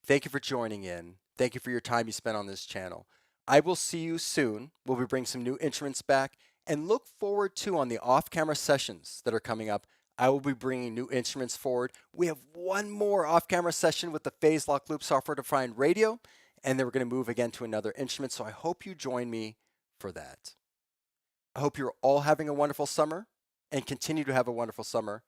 Thank you for joining in. Thank you for your time you spent on this channel. I will see you soon. We'll be bringing some new instruments back, and look forward to on the off-camera sessions that are coming up. I will be bringing new instruments forward. We have one more off-camera session with the Phase Lock Loop software-defined radio, and then we're going to move again to another instrument. So I hope you join me for that. I hope you're all having a wonderful summer and continue to have a wonderful summer.